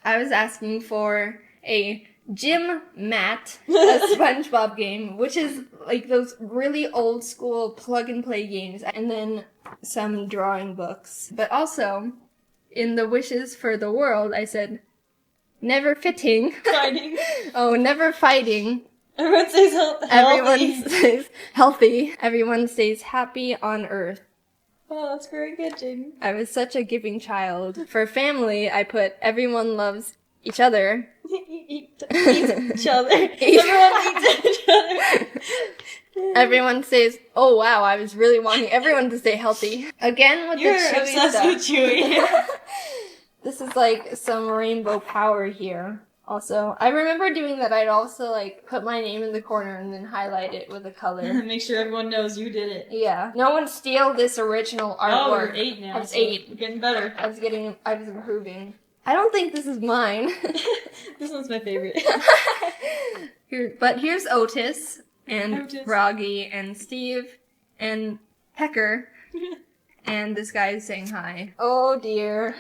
I was asking for a gym mat, a SpongeBob game, which is like those really old school plug and play games, and then some drawing books. But also, in the wishes for the world, I said, never fitting. Fighting. Oh, never fighting. Everyone stays healthy. Everyone stays healthy. Everyone stays happy on Earth. Oh, that's very good, Jaiden. I was such a giving child. For family, I put everyone loves each other. Eat each other. Everyone eats each other. Everyone says, oh wow, I was really wanting everyone to stay healthy. Again with You're the Chewy obsessed stuff. with Chewy. This is like some rainbow power here. Also, I remember doing that. I'd also like put my name in the corner and then highlight it with a color. Make sure everyone knows you did it. Yeah. No one steal this original Oh, artwork. we're 8 now. I was so 8. We're getting better. I was improving. I don't think this is mine. This one's my favorite. But here's Otis and Otis. Froggy and Steve and Pecker. And this guy is saying hi. Oh dear.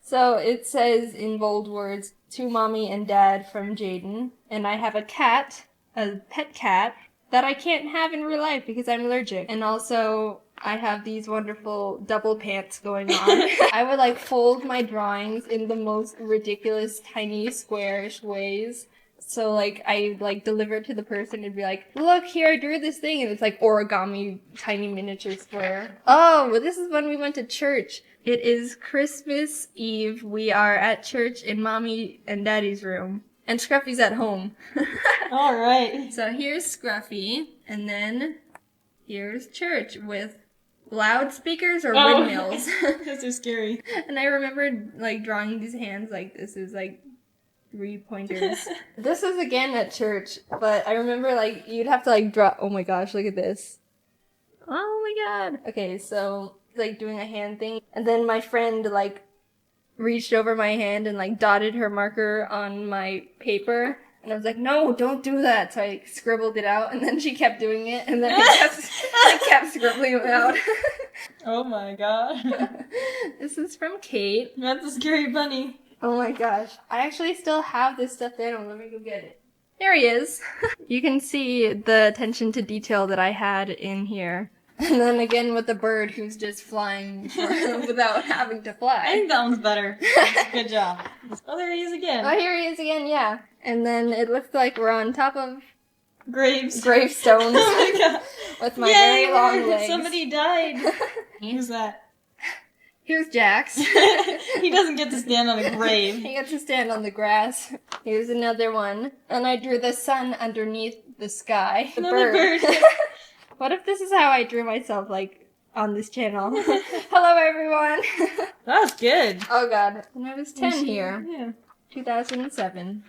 So it says in bold words, to mommy and dad from Jaiden. And I have a cat, a pet cat, that I can't have in real life because I'm allergic. And also, I have these wonderful double pants going on. I would like fold my drawings in the most ridiculous tiny squarish ways. So like I like deliver it to the person and be like, look here, I drew this thing, and it's like origami tiny miniature square. Oh, well, this is when we went to church. It is Christmas Eve. We are at church in mommy and daddy's room. And Scruffy's at home. Alright. So here's Scruffy, and then here's church with loudspeakers or windmills. Those are scary. And I remember like drawing these hands like this is like 3 pointers. This is again at church, but I remember like you'd have to like draw. Oh my gosh, look at this. Oh my god. Okay, so like doing a hand thing, and then my friend like reached over my hand and like dotted her marker on my paper. And I was like, no, don't do that. So I scribbled it out, and then she kept doing it, and then I kept scribbling it out. Oh my god. This is from Kate. That's a scary bunny. Oh my gosh. I actually still have this stuffed animal. Let me go get it. There he is. You can see the attention to detail that I had in here. And then again with the bird who's just flying without having to I fly. think that one's better. Good job. Oh, there he is again. Oh, here he is again, yeah. And then it looks like we're on top of Graves. gravestones Oh my god. with my Yay, very long legs. somebody died. Who's that? Here's Jax. He doesn't get to stand on a grave. He gets to stand on the grass. Here's another one. And I drew the sun underneath the sky. The Another bird. What if this is how I drew myself, like, on this channel? Hello, everyone! That was good. Oh god. When I was 10 here. Yeah. 2007.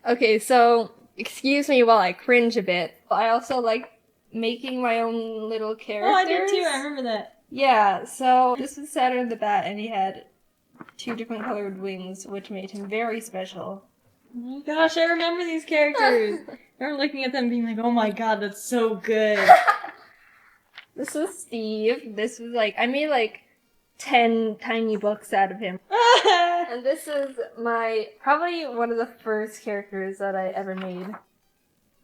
Okay, so, excuse me while I cringe a bit. I also like making my own little characters. Oh, I did too. I remember that. Yeah, so this was Saturn the Bat, and he had 2 different colored wings, which made him very special. Oh my gosh, I remember these characters. I remember looking at them and being like, oh my god, that's so good. This was Steve. This was like, I made like 10 tiny books out of him. And this is probably one of the first characters that I ever made.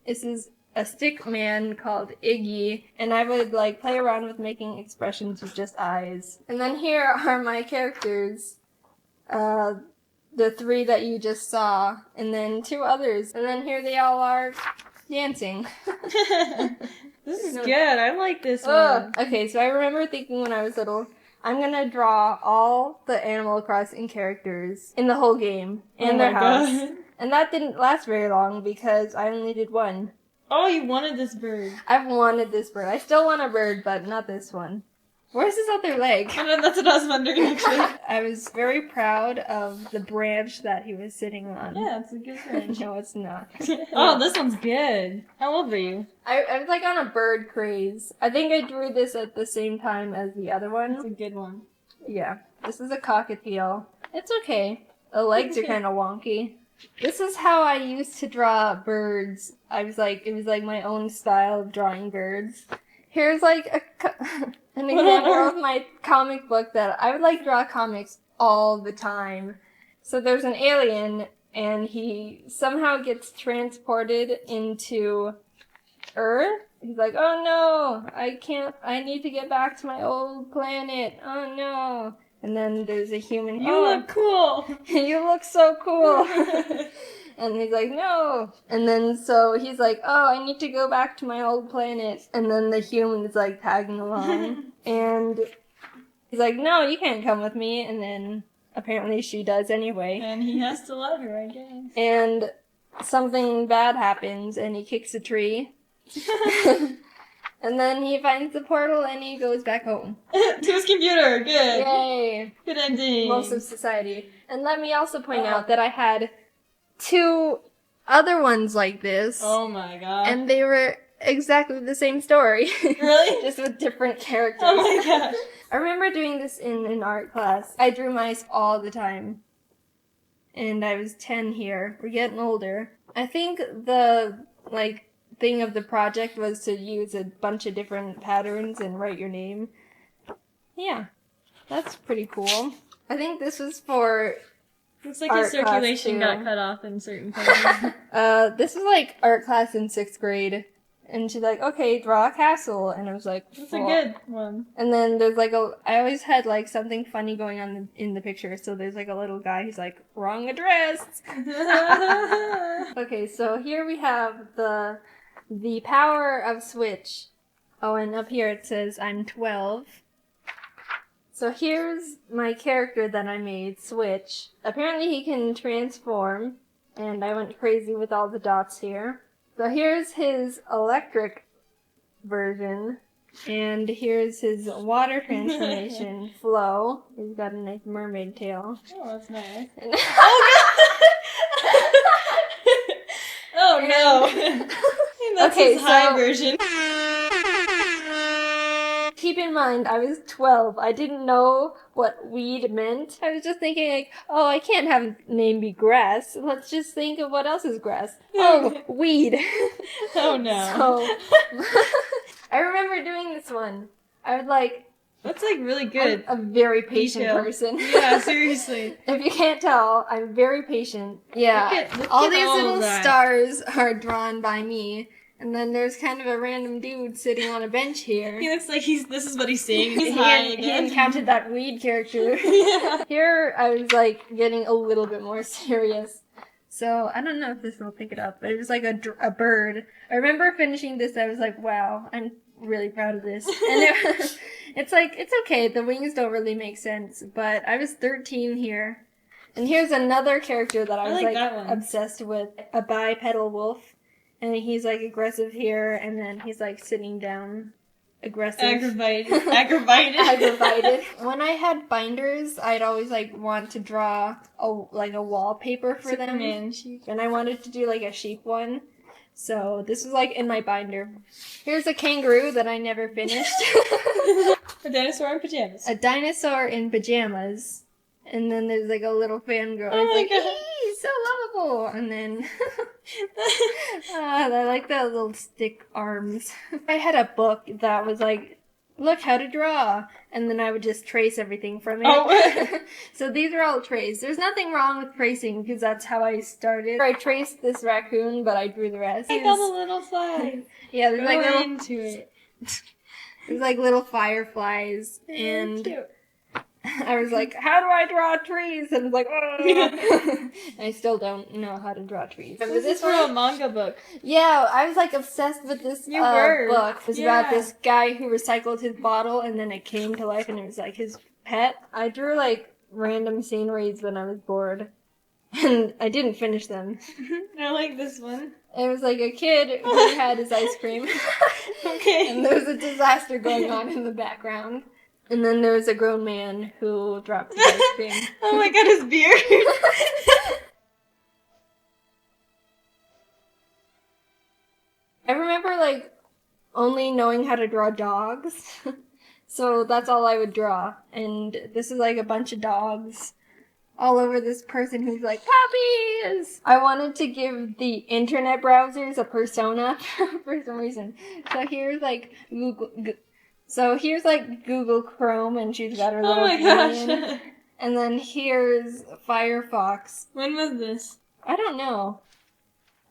This is a stick man called Iggy, and I would like play around with making expressions with just eyes. And then here are my characters. The 3 that you just saw, and then 2 others. And then here they all are dancing. This is good. I like this one. Okay, so I remember thinking when I was little, I'm gonna draw all the Animal Crossing characters in the whole game and their house. God. And that didn't last very long because I only did 1. Oh, you wanted this bird. I've wanted this bird. I still want a bird, but not this one. Where's his other leg? That's what I was wondering, actually. I was very proud of the branch that he was sitting on. Yeah, it's a good branch. No, it's not. Oh, this one's good. How old were you? I was like on a bird craze. I think I drew this at the same time as the other It's a one. good one. Yeah. This is a cockatiel. It's okay. The legs are kind of wonky. This is how I used to draw birds. It was like my own style of drawing birds. Here's like an example of my comic book that I would like draw comics all the time. So there's an alien and he somehow gets transported into Earth. He's like, oh no, I need to get back to my old planet. Oh no. And then there's a human. You look cool. You look so cool. And he's like, no. And then so he's like, oh, I need to go back to my old planet. And then the human is like tagging along. And he's like, no, you can't come with me. And then apparently she does anyway. And he has to let her, I guess. And something bad happens and he kicks a tree. And then he finds the portal and he goes back home. To his computer, good. Yay. Good ending. Most of society. And let me also point out that I had 2 other ones like this. Oh my god. And they were exactly the same story. Really? Just with different characters. Oh my gosh. I remember doing this in an art class. I drew mice all the time. And I was 10 here. We're getting older. I think the, thing of the project was to use a bunch of different patterns and write your name. Yeah. That's pretty cool. I think this was for Looks like art his circulation class, got too. cut off in certain places. This is like art class in 6th grade. And she's like, okay, draw a castle. And I was like, That's a "Well." good one. And then there's like I always had like something funny going on in the picture. So there's like a little guy who's like, wrong address. Okay, so here we have the power of Switch. Oh, and up here it says I'm 12. So here's my character that I made, Switch. Apparently he can transform, and I went crazy with all the dots here. So here's his electric version, and here's his water transformation, Flow. He's got a nice mermaid tail. Oh, that's nice. And- Oh no! That's Okay, his high so- version. Keep in mind, I was 12. I didn't know what weed meant. I was just thinking like, oh, I can't have a name be grass. Let's just think of what else is grass. Oh, weed. Oh no. So, I remember doing this one. I was like, That's like really good. I'm a very patient Detail. person. Yeah, seriously. If you can't tell, I'm very patient. Yeah. Look all at these all little of that. stars are drawn by me. And then there's kind of a random dude sitting on a bench here. He looks like this is what he's seeing. He's He high he again. encountered that weed character. Yeah. Here, I was like getting a little bit more serious. So I don't know if this will pick it up, but it was like a bird. I remember finishing this. I was like, wow, I'm really proud of this. And it's like, it's okay. The wings don't really make sense, but I was 13 here. And here's another character that I was like that one. obsessed with, a bipedal wolf. And he's like aggressive here, and then he's like sitting down, aggressive. Aggravated. Aggravated. When I had binders, I'd always like want to draw a wallpaper for Superman them. sheep. And I wanted to do like a sheep one. So this was like in my binder. Here's a kangaroo that I never finished. A dinosaur in pajamas. A dinosaur in pajamas. And then there's like a little fangirl. Oh It's my like, God. "Eee, so lovable." And then I like the little stick arms. I had a book that was like, look how to draw. And then I would just trace everything from it. Oh. So these are all traced. There's nothing wrong with tracing because that's how I started. I traced this raccoon, but I drew the rest. I got a little fly. Yeah, there's like Go little, into it. there's like little fireflies. And Cute. I was like, how do I draw trees? And I was like, oh. I still don't know how to draw trees. This is for a manga book. Yeah, I was like obsessed with this You were. book. It was about Yeah. this guy who recycled his bottle and then it came to life and it was like his pet. I drew like random sceneries when I was bored. And I didn't finish them. I like this one. It was like a kid who had his ice cream. Okay. And there was a disaster going on in the background. And then there's a grown man who dropped his ice cream. Oh my god, his beard. I remember, like, only knowing how to draw dogs. So that's all I would draw. And this is like a bunch of dogs all over this person who's like, puppies! I wanted to give the internet browsers a persona for some reason. So here's like Google Chrome, and she's got her Oh little my alien. gosh. And then here's Firefox. When was this? I don't know.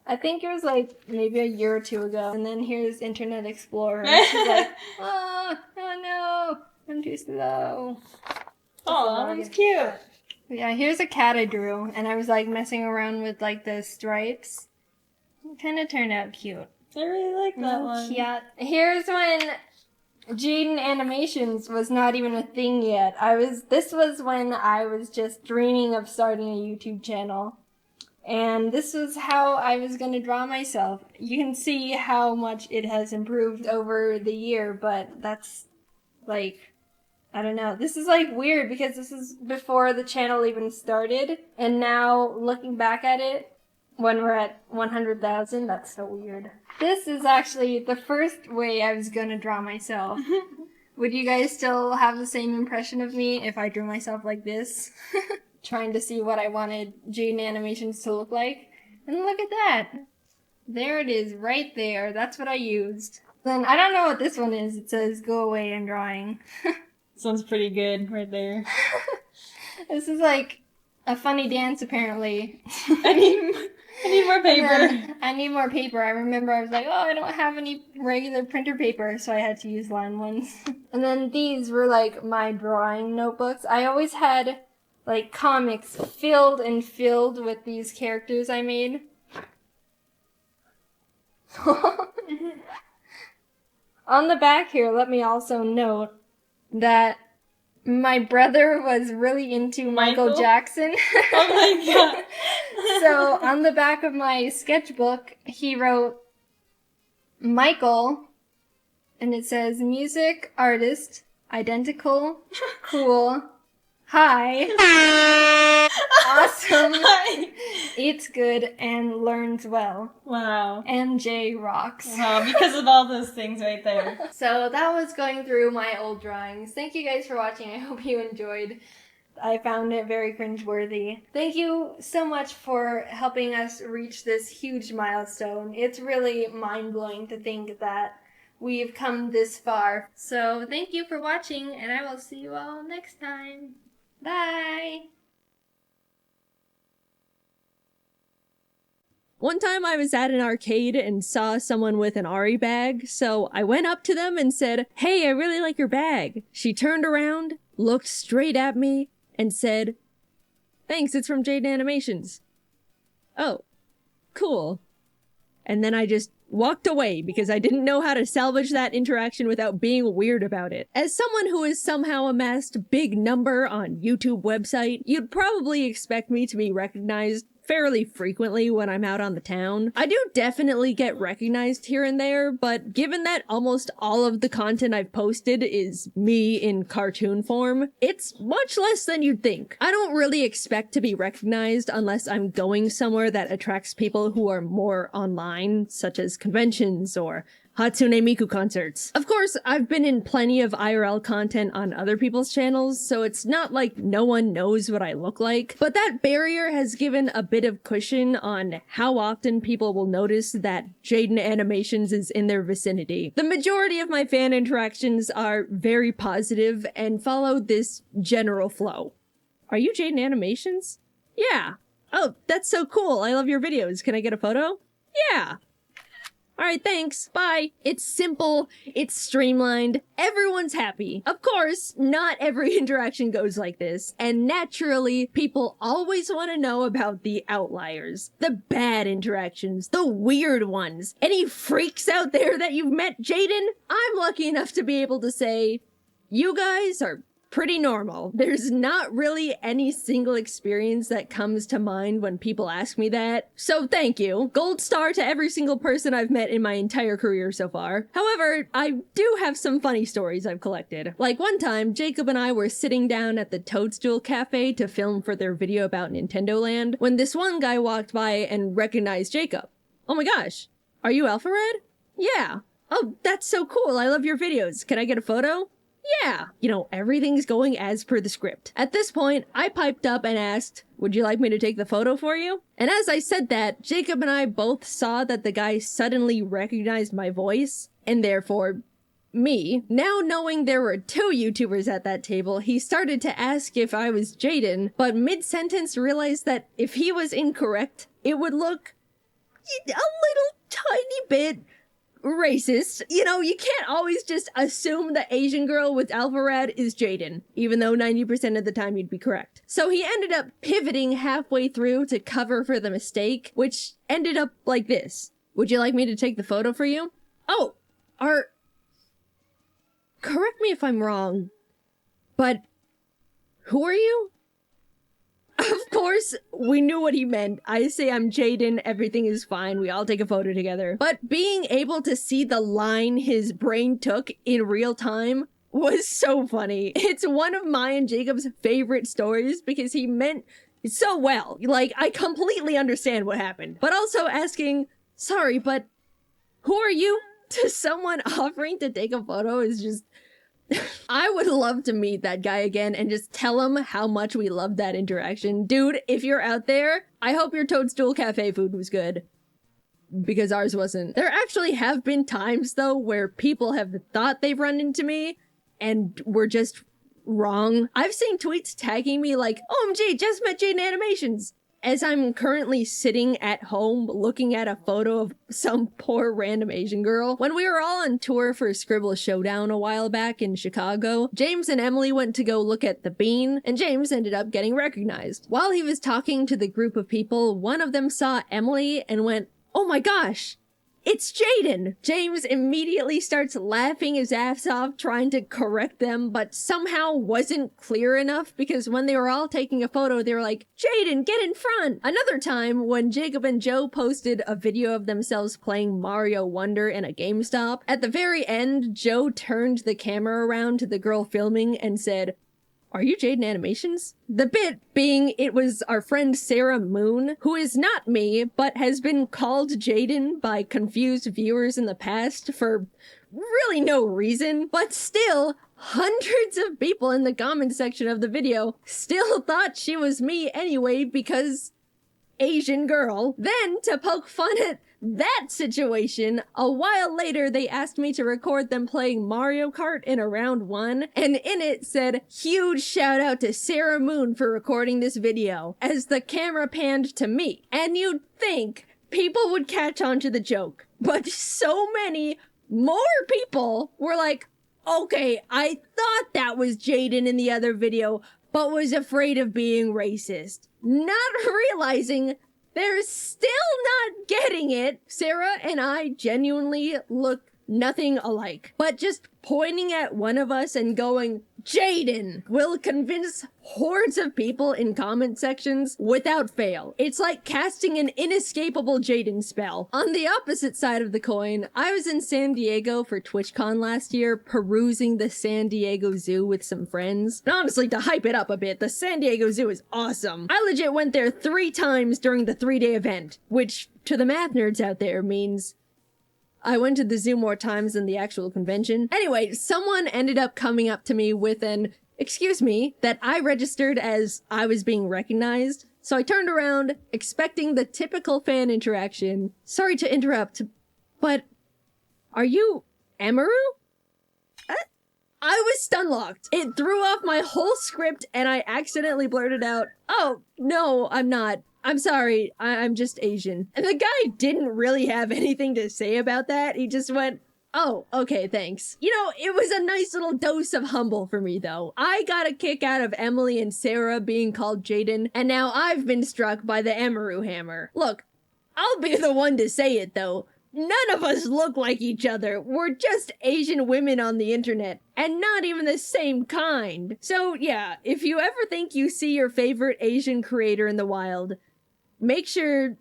I think it was like maybe a year or two ago. And then here's Internet Explorer. And she's like, oh no, I'm too slow. Oh, that one's cute. Yeah, here's a cat I drew, and I was like messing around with like the stripes. It kind of turned out cute. I really like that one. Yeah. Here's when Jaiden Animations was not even a thing yet. This was when I was just dreaming of starting a YouTube channel. And this was how I was going to draw myself. You can see how much it has improved over the year, but that's like, I don't know. This is like weird because this is before the channel even started. And now looking back at it, when we're at 100,000, that's so weird. This is actually the first way I was going to draw myself. Would you guys still have the same impression of me if I drew myself like this? Trying to see what I wanted Jaiden Animations to look like. And look at that. There it is, right there. That's what I used. Then I don't know what this one is. It says, go away, I'm drawing. This one's pretty good right there. This is like a funny dance, apparently. I need more paper. I need more paper. I remember I was like, oh, I don't have any regular printer paper, so I had to use lined ones. And then these were like my drawing notebooks. I always had like comics filled with these characters I made. On the back here, let me also note that my brother was really into Michael Jackson. Oh my god. So on the back of my sketchbook, he wrote Michael, and it says music, artist, identical, cool, hi, awesome, eats good, and learns well. Wow. And J rocks. Wow, because of all those things right there. So that was going through my old drawings. Thank you guys for watching. I hope you enjoyed. I found it very cringeworthy. Thank you so much for helping us reach this huge milestone. It's really mind-blowing to think that we've come this far. So thank you for watching, and I will see you all next time. Bye! One time I was at an arcade and saw someone with an Ari bag, so I went up to them and said, "Hey, I really like your bag." She turned around, looked straight at me, and said, "Thanks, it's from Jaiden Animations." Oh, cool. And then I just walked away because I didn't know how to salvage that interaction without being weird about it. As someone who has somehow amassed a big number on YouTube website, you'd probably expect me to be recognized fairly frequently when I'm out on the town. I do definitely get recognized here and there, but given that almost all of the content I've posted is me in cartoon form, it's much less than you'd think. I don't really expect to be recognized unless I'm going somewhere that attracts people who are more online, such as conventions or Hatsune Miku concerts. Of course, I've been in plenty of IRL content on other people's channels, so it's not like no one knows what I look like, but that barrier has given a bit of cushion on how often people will notice that Jaiden Animations is in their vicinity. The majority of my fan interactions are very positive and follow this general flow. Are you Jaiden Animations? Yeah. Oh, that's so cool. I love your videos. Can I get a photo? Yeah. Alright, thanks. Bye. It's simple. It's streamlined. Everyone's happy. Of course, not every interaction goes like this. And naturally, people always want to know about the outliers. The bad interactions. The weird ones. Any freaks out there that you've met, Jaiden? I'm lucky enough to be able to say, you guys are pretty normal. There's not really any single experience that comes to mind when people ask me that. So thank you. Gold star to every single person I've met in my entire career so far. However, I do have some funny stories I've collected. Like one time, Jacob and I were sitting down at the Toadstool Cafe to film for their video about Nintendo Land when this one guy walked by and recognized Jacob. Oh my gosh, are you Alpha Red? Yeah. Oh, that's so cool. I love your videos. Can I get a photo? Yeah. You know, everything's going as per the script. At this point, I piped up and asked, would you like me to take the photo for you? And as I said that, Jacob and I both saw that the guy suddenly recognized my voice, and therefore me. Now knowing there were 2 YouTubers at that table, he started to ask if I was Jaiden, but mid-sentence realized that if he was incorrect, it would look a little tiny bit racist. You know, you can't always just assume the Asian girl with Alpha Red is Jaiden, even though 90% of the time you'd be correct. So he ended up pivoting halfway through to cover for the mistake, which ended up like this. Would you like me to take the photo for you? Oh, correct me if I'm wrong, but who are you? Of course, we knew what he meant. I say I'm Jaiden, everything is fine, we all take a photo together. But being able to see the line his brain took in real time was so funny. It's one of my and Jacob's favorite stories because he meant so well. Like, I completely understand what happened. But also asking, sorry, but who are you? To someone offering to take a photo is just... I would love to meet that guy again and just tell him how much we loved that interaction. Dude, if you're out there, I hope your Toadstool Cafe food was good. Because ours wasn't. There actually have been times, though, where people have thought they've run into me and were just wrong. I've seen tweets tagging me like, OMG, just met Jaiden Animations, as I'm currently sitting at home looking at a photo of some poor random Asian girl. When we were all on tour for Scribble Showdown a while back in Chicago, James and Emily went to go look at the bean, and James ended up getting recognized. While he was talking to the group of people, one of them saw Emily and went, oh my gosh, it's Jaiden! James immediately starts laughing his ass off trying to correct them, but somehow wasn't clear enough because when they were all taking a photo, they were like, Jaiden, get in front! Another time, when Jacob and Joe posted a video of themselves playing Mario Wonder in a GameStop, at the very end, Joe turned the camera around to the girl filming and said, are you Jaiden Animations? The bit being it was our friend Sarah Moon, who is not me, but has been called Jaiden by confused viewers in the past for really no reason. But still, hundreds of people in the comment section of the video still thought she was me anyway because Asian girl. Then, to poke fun at that situation, a while later they asked me to record them playing Mario Kart in a round 1, and in it said, huge shout out to Sarah Moon for recording this video, as the camera panned to me. And you'd think people would catch on to the joke, but so many more people were like, okay, I thought that was Jaiden in the other video, but was afraid of being racist. Not realizing they're still not getting it. Sarah and I genuinely look nothing alike, but just pointing at one of us and going, Jaiden, will convince hordes of people in comment sections without fail. It's like casting an inescapable Jaiden spell. On the opposite side of the coin, I was in San Diego for TwitchCon last year, perusing the San Diego Zoo with some friends. And honestly, to hype it up a bit, the San Diego Zoo is awesome. I legit went there 3 times during the 3-day event, which, to the math nerds out there, means I went to the zoo more times than the actual convention. Anyway, someone ended up coming up to me with an, excuse me, that I registered as I was being recognized. So I turned around, expecting the typical fan interaction. Sorry to interrupt, but are you Amaru? I was stun-locked. It threw off my whole script and I accidentally blurted out, oh, no, I'm not. I'm sorry, I'm just Asian. And the guy didn't really have anything to say about that. He just went, oh, okay, thanks. You know, it was a nice little dose of humble for me, though. I got a kick out of Emily and Sarah being called Jaiden, and now I've been struck by the Amaru hammer. Look, I'll be the one to say it, though. None of us look like each other. We're just Asian women on the internet, and not even the same kind. So yeah, if you ever think you see your favorite Asian creator in the wild, make sure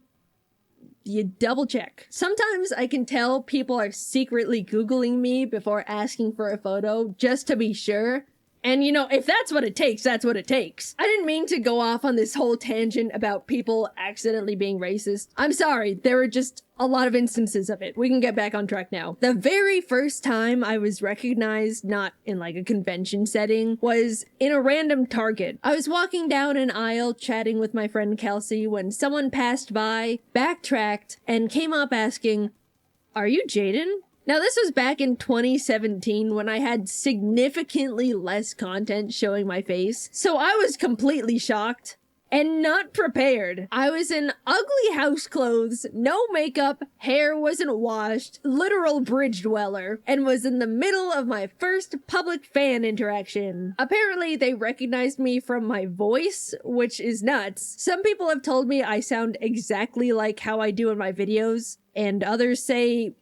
you double check. Sometimes I can tell people are secretly Googling me before asking for a photo just to be sure. And you know, if that's what it takes, that's what it takes. I didn't mean to go off on this whole tangent about people accidentally being racist. I'm sorry, there were just a lot of instances of it. We can get back on track now. The very first time I was recognized, not in like a convention setting, was in a random Target. I was walking down an aisle chatting with my friend Kelsey when someone passed by, backtracked, and came up asking, "Are you Jaiden?" Now, this was back in 2017 when I had significantly less content showing my face, so I was completely shocked and not prepared. I was in ugly house clothes, no makeup, hair wasn't washed, literal bridge dweller, and was in the middle of my first public fan interaction. Apparently, they recognized me from my voice, which is nuts. Some people have told me I sound exactly like how I do in my videos, and others say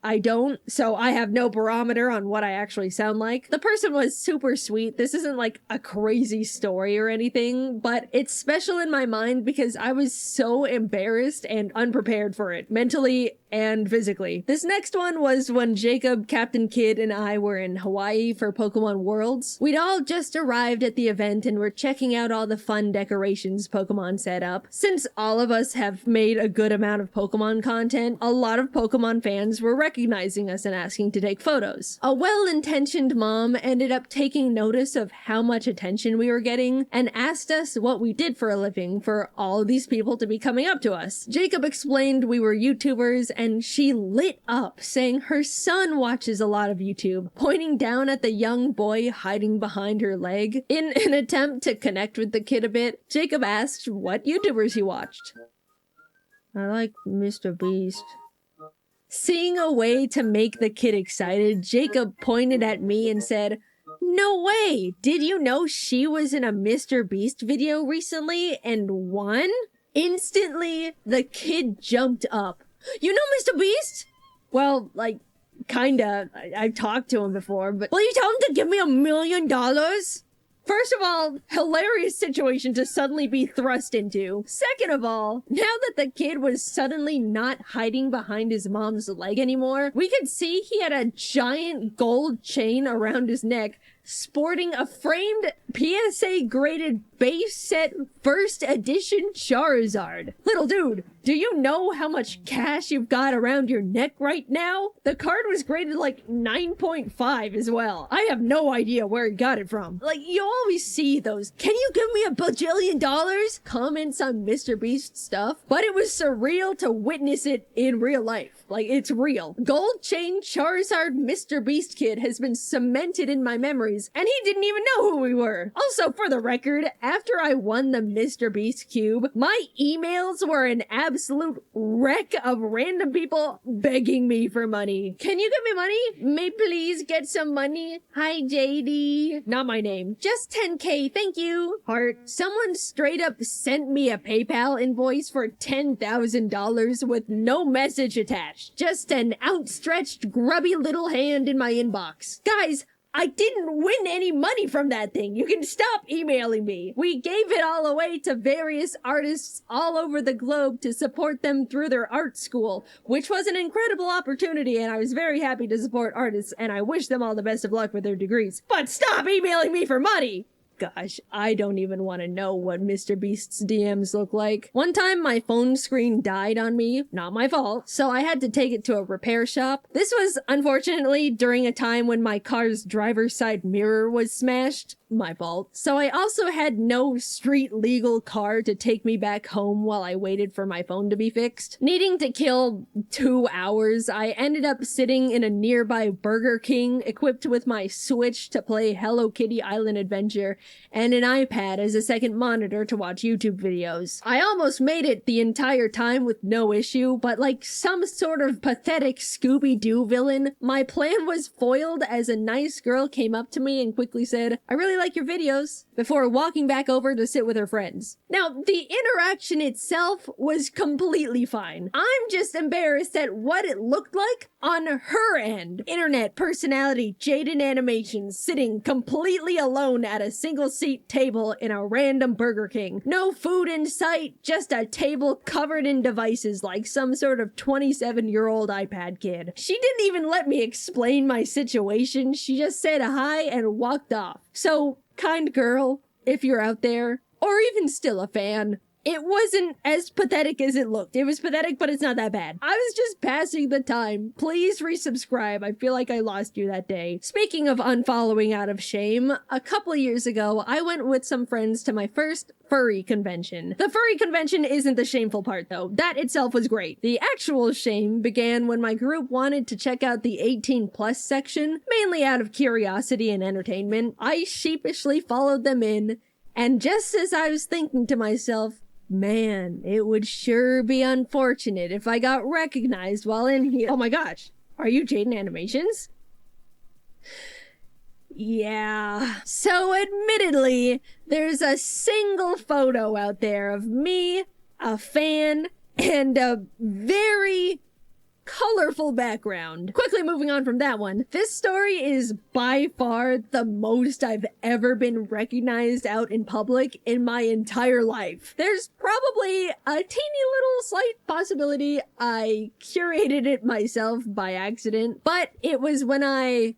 I don't, so I have no barometer on what I actually sound like. The person was super sweet. This isn't like a crazy story or anything, but it's special in my mind because I was so embarrassed and unprepared for it, mentally and physically. This next one was when Jacob, Captain Kidd, and I were in Hawaii for Pokemon Worlds. We'd all just arrived at the event and were checking out all the fun decorations Pokemon set up. Since all of us have made a good amount of Pokemon content, a lot of Pokemon fans were recognizing us and asking to take photos. A well-intentioned mom ended up taking notice of how much attention we were getting and asked us what we did for a living for all of these people to be coming up to us. Jacob explained we were YouTubers and she lit up, saying her son watches a lot of YouTube, pointing down at the young boy hiding behind her leg. In an attempt to connect with the kid a bit, Jacob asked what YouTubers he watched. "I like Mr. Beast." Seeing a way to make the kid excited, Jacob pointed at me and said, "No way! Did you know she was in a Mr. Beast video recently and won?" Instantly, the kid jumped up. "You know Mr. Beast?" "Well, like, kinda. I've talked to him before, but will you tell him to give me $1 million? First of all, hilarious situation to suddenly be thrust into. Second of all, now that the kid was suddenly not hiding behind his mom's leg anymore, we could see he had a giant gold chain around his neck, sporting a framed PSA graded base set first edition Charizard. Little dude, do you know how much cash you've got around your neck right now? The card was graded like 9.5 as well. I have no idea where he got it from. Like, you always see those, "Can you give me $1 bajillion?" comments on Mr. Beast stuff, but it was surreal to witness it in real life. Like, it's real. Gold chain Charizard Mr. Beast kid has been cemented in my memories, and he didn't even know who we were. Also, for the record, after I won the Mr. Beast cube, my emails were an absolute wreck of random people begging me for money. "Can you give me money? May please get some money? Hi, JD." Not my name. "Just 10K, thank you." Heart. Someone straight up sent me a PayPal invoice for $10,000 with no message attached. Just an outstretched, grubby little hand in my inbox. Guys, I didn't win any money from that thing. You can stop emailing me. We gave it all away to various artists all over the globe to support them through their art school, which was an incredible opportunity, and I was very happy to support artists, and I wish them all the best of luck with their degrees. But stop emailing me for money! Gosh, I don't even want to know what Mr. Beast's DMs look like. One time my phone screen died on me, not my fault, so I had to take it to a repair shop. This was, unfortunately, during a time when my car's driver's side mirror was smashed. My fault. So I also had no street legal car to take me back home while I waited for my phone to be fixed. Needing to kill 2 hours, I ended up sitting in a nearby Burger King equipped with my Switch to play Hello Kitty Island Adventure and an iPad as a second monitor to watch YouTube videos. I almost made it the entire time with no issue, but like some sort of pathetic Scooby-Doo villain, my plan was foiled as a nice girl came up to me and quickly said, "I really like like your videos," before walking back over to sit with her friends. Now, the interaction itself was completely fine. I'm just embarrassed at what it looked like on her end. Internet personality Jaiden Animations sitting completely alone at a single seat table in a random Burger King. No food in sight, just a table covered in devices like some sort of 27-year-old iPad kid. She didn't even let me explain my situation. She just said hi and walked off. So, kind girl, if you're out there, or even still a fan, it wasn't as pathetic as it looked. It was pathetic, but it's not that bad. I was just passing the time. Please resubscribe. I feel like I lost you that day. Speaking of unfollowing out of shame, a couple years ago, I went with some friends to my first furry convention. The furry convention isn't the shameful part, though. That itself was great. The actual shame began when my group wanted to check out the 18+ section, mainly out of curiosity and entertainment. I sheepishly followed them in, and just as I was thinking to myself, man, it would sure be unfortunate if I got recognized while in here. Oh my gosh, are you Jaiden Animations? Yeah. So admittedly, there's a single photo out there of me, a fan, and a very colorful background. Quickly moving on from that one, this story is by far the most I've ever been recognized out in public in my entire life. There's probably a teeny little slight possibility I curated it myself by accident, but it was when I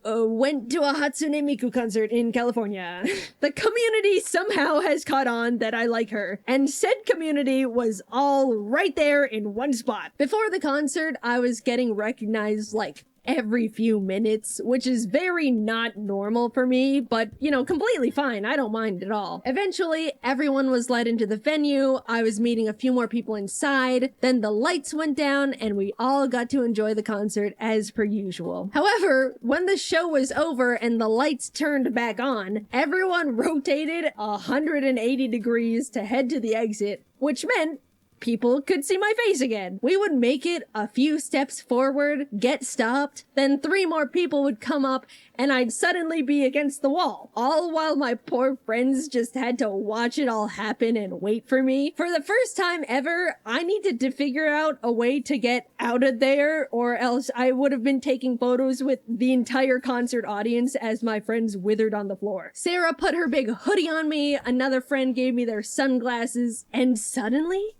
went to a Hatsune Miku concert in California. The community somehow has caught on that I like her, and said community was all right there in one spot. Before the concert, I was getting recognized like every few minutes, which is very not normal for me, but, you know, completely fine. I don't mind at all. Eventually, everyone was led into the venue. I was meeting a few more people inside. Then the lights went down and we all got to enjoy the concert as per usual. However, when the show was over and the lights turned back on, everyone rotated 180 degrees to head to the exit, which meant people could see my face again. We would make it a few steps forward, get stopped, then 3 more people would come up, and I'd suddenly be against the wall. All while my poor friends just had to watch it all happen and wait for me. For the first time ever, I needed to figure out a way to get out of there, or else I would have been taking photos with the entire concert audience as my friends withered on the floor. Sarah put her big hoodie on me, another friend gave me their sunglasses, and suddenly,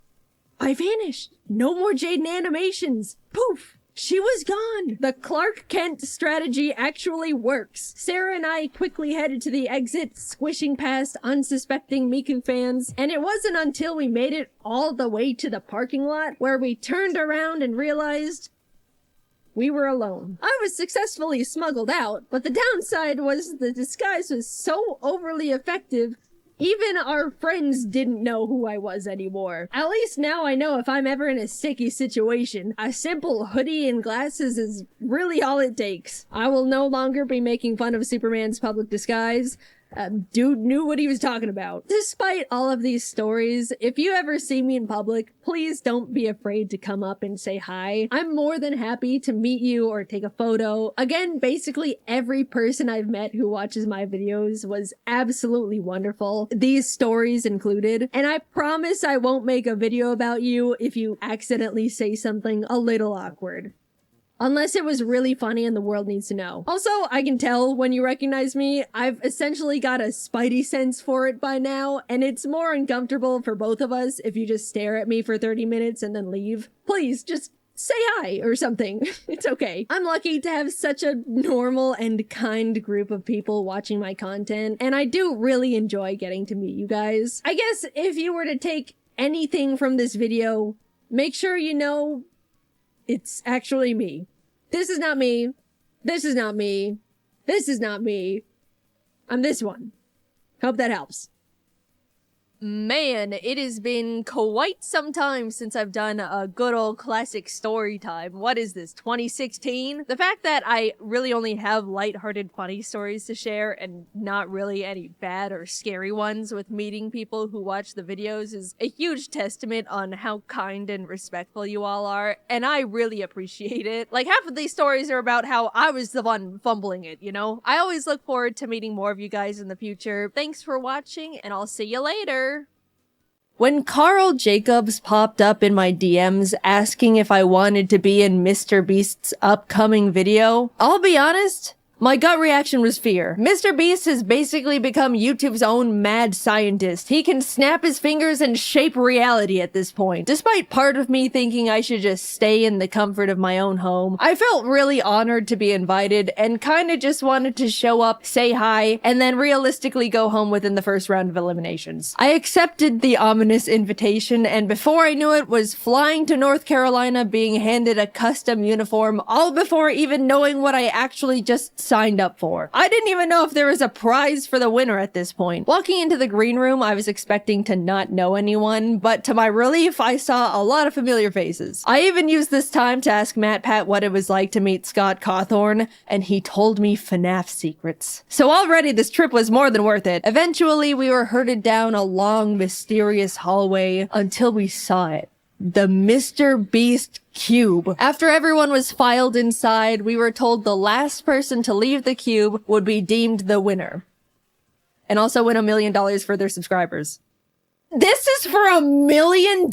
I vanished. No more Jaiden Animations. Poof. She was gone. The Clark Kent strategy actually works. Sarah and I quickly headed to the exit, squishing past unsuspecting Miku fans, and it wasn't until we made it all the way to the parking lot where we turned around and realized we were alone. I was successfully smuggled out, but the downside was the disguise was so overly effective, even our friends didn't know who I was anymore. At least now I know if I'm ever in a sticky situation, a simple hoodie and glasses is really all it takes. I will no longer be making fun of Superman's public disguise. Dude knew what he was talking about. Despite all of these stories, if you ever see me in public, please don't be afraid to come up and say hi. I'm more than happy to meet you or take a photo. Again, basically every person I've met who watches my videos was absolutely wonderful, these stories included, and I promise I won't make a video about you if you accidentally say something a little awkward. Unless it was really funny and the world needs to know. Also, I can tell when you recognize me. I've essentially got a spidey sense for it by now, and it's more uncomfortable for both of us if you just stare at me for 30 minutes and then leave. Please, just say hi or something. It's okay. I'm lucky to have such a normal and kind group of people watching my content, and I do really enjoy getting to meet you guys. I guess if you were to take anything from this video, make sure you know it's actually me. This is not me. This is not me. This is not me. I'm this one. Hope that helps. Man, it has been quite some time since I've done a good old classic story time. What is this, 2016? The fact that I really only have lighthearted funny stories to share and not really any bad or scary ones with meeting people who watch the videos is a huge testament on how kind and respectful you all are, and I really appreciate it. Like, half of these stories are about how I was the one fumbling it, you know? I always look forward to meeting more of you guys in the future. Thanks for watching, and I'll see you later. When Carl Jacobs popped up in my DMs asking if I wanted to be in Mr. Beast's upcoming video, I'll be honest, my gut reaction was fear. Mr. Beast has basically become YouTube's own mad scientist. He can snap his fingers and shape reality at this point. Despite part of me thinking I should just stay in the comfort of my own home, I felt really honored to be invited and kinda just wanted to show up, say hi, and then realistically go home within the first round of eliminations. I accepted the ominous invitation, and before I knew it, was flying to North Carolina being handed a custom uniform, all before even knowing what I actually just signed up for. I didn't even know if there was a prize for the winner at this point. Walking into the green room, I was expecting to not know anyone, but to my relief, I saw a lot of familiar faces. I even used this time to ask Matt Pat what it was like to meet Scott Cawthorn, and he told me FNAF secrets. So already this trip was more than worth it. Eventually, we were herded down a long, mysterious hallway until we saw it. The Mr. Beast cube. After everyone was filed inside, we were told the last person to leave the cube would be deemed the winner. And also win $1 million for their subscribers. This is for $1 million?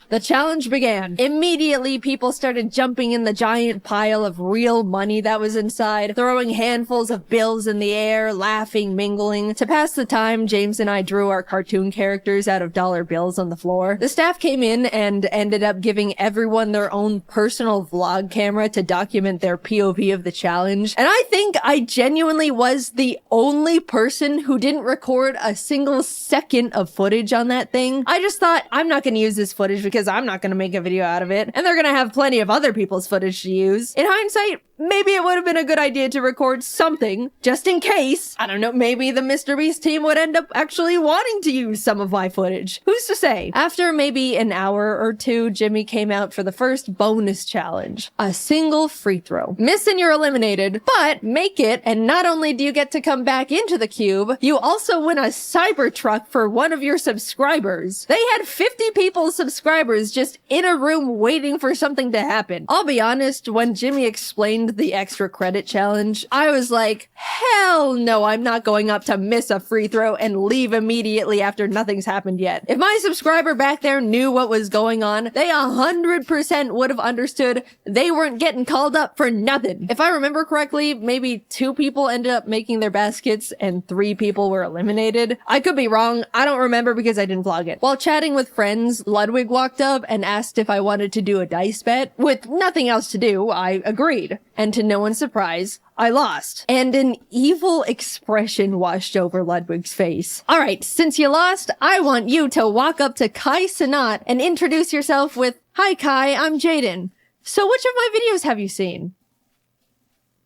The challenge began. Immediately, people started jumping in the giant pile of real money that was inside, throwing handfuls of bills in the air, laughing, mingling. To pass the time, James and I drew our cartoon characters out of dollar bills on the floor. The staff came in and ended up giving everyone their own personal vlog camera to document their POV of the challenge. And I think I genuinely was the only person who didn't record a single second of footage on that thing. I just thought, I'm not gonna use this footage because I'm not gonna make a video out of it, and they're gonna have plenty of other people's footage to use. In hindsight, maybe it would have been a good idea to record something, just in case. I don't know, maybe the Mr. Beast team would end up actually wanting to use some of my footage. Who's to say? After maybe an hour or two, Jimmy came out for the first bonus challenge. A single free throw. Miss and you're eliminated, but make it, and not only do you get to come back into the cube, you also win a Cybertruck for one of your subscribers. They had 50 people subscribers just in a room waiting for something to happen. I'll be honest, when Jimmy explained the extra credit challenge, I was like, hell no, I'm not going up to miss a free throw and leave immediately after nothing's happened yet. If my subscriber back there knew what was going on, they 100% would have understood they weren't getting called up for nothing. If I remember correctly, maybe 2 people ended up making their baskets and 3 people were eliminated. I could be wrong. I don't remember because I didn't vlog it. While chatting with friends, Ludwig walked up and asked if I wanted to do a dice bet. With nothing else to do, I agreed. And to no one's surprise, I lost. And an evil expression washed over Ludwig's face. Alright, since you lost, I want you to walk up to Kai Sanat and introduce yourself with, "Hi Kai, I'm Jaiden. So which of my videos have you seen?"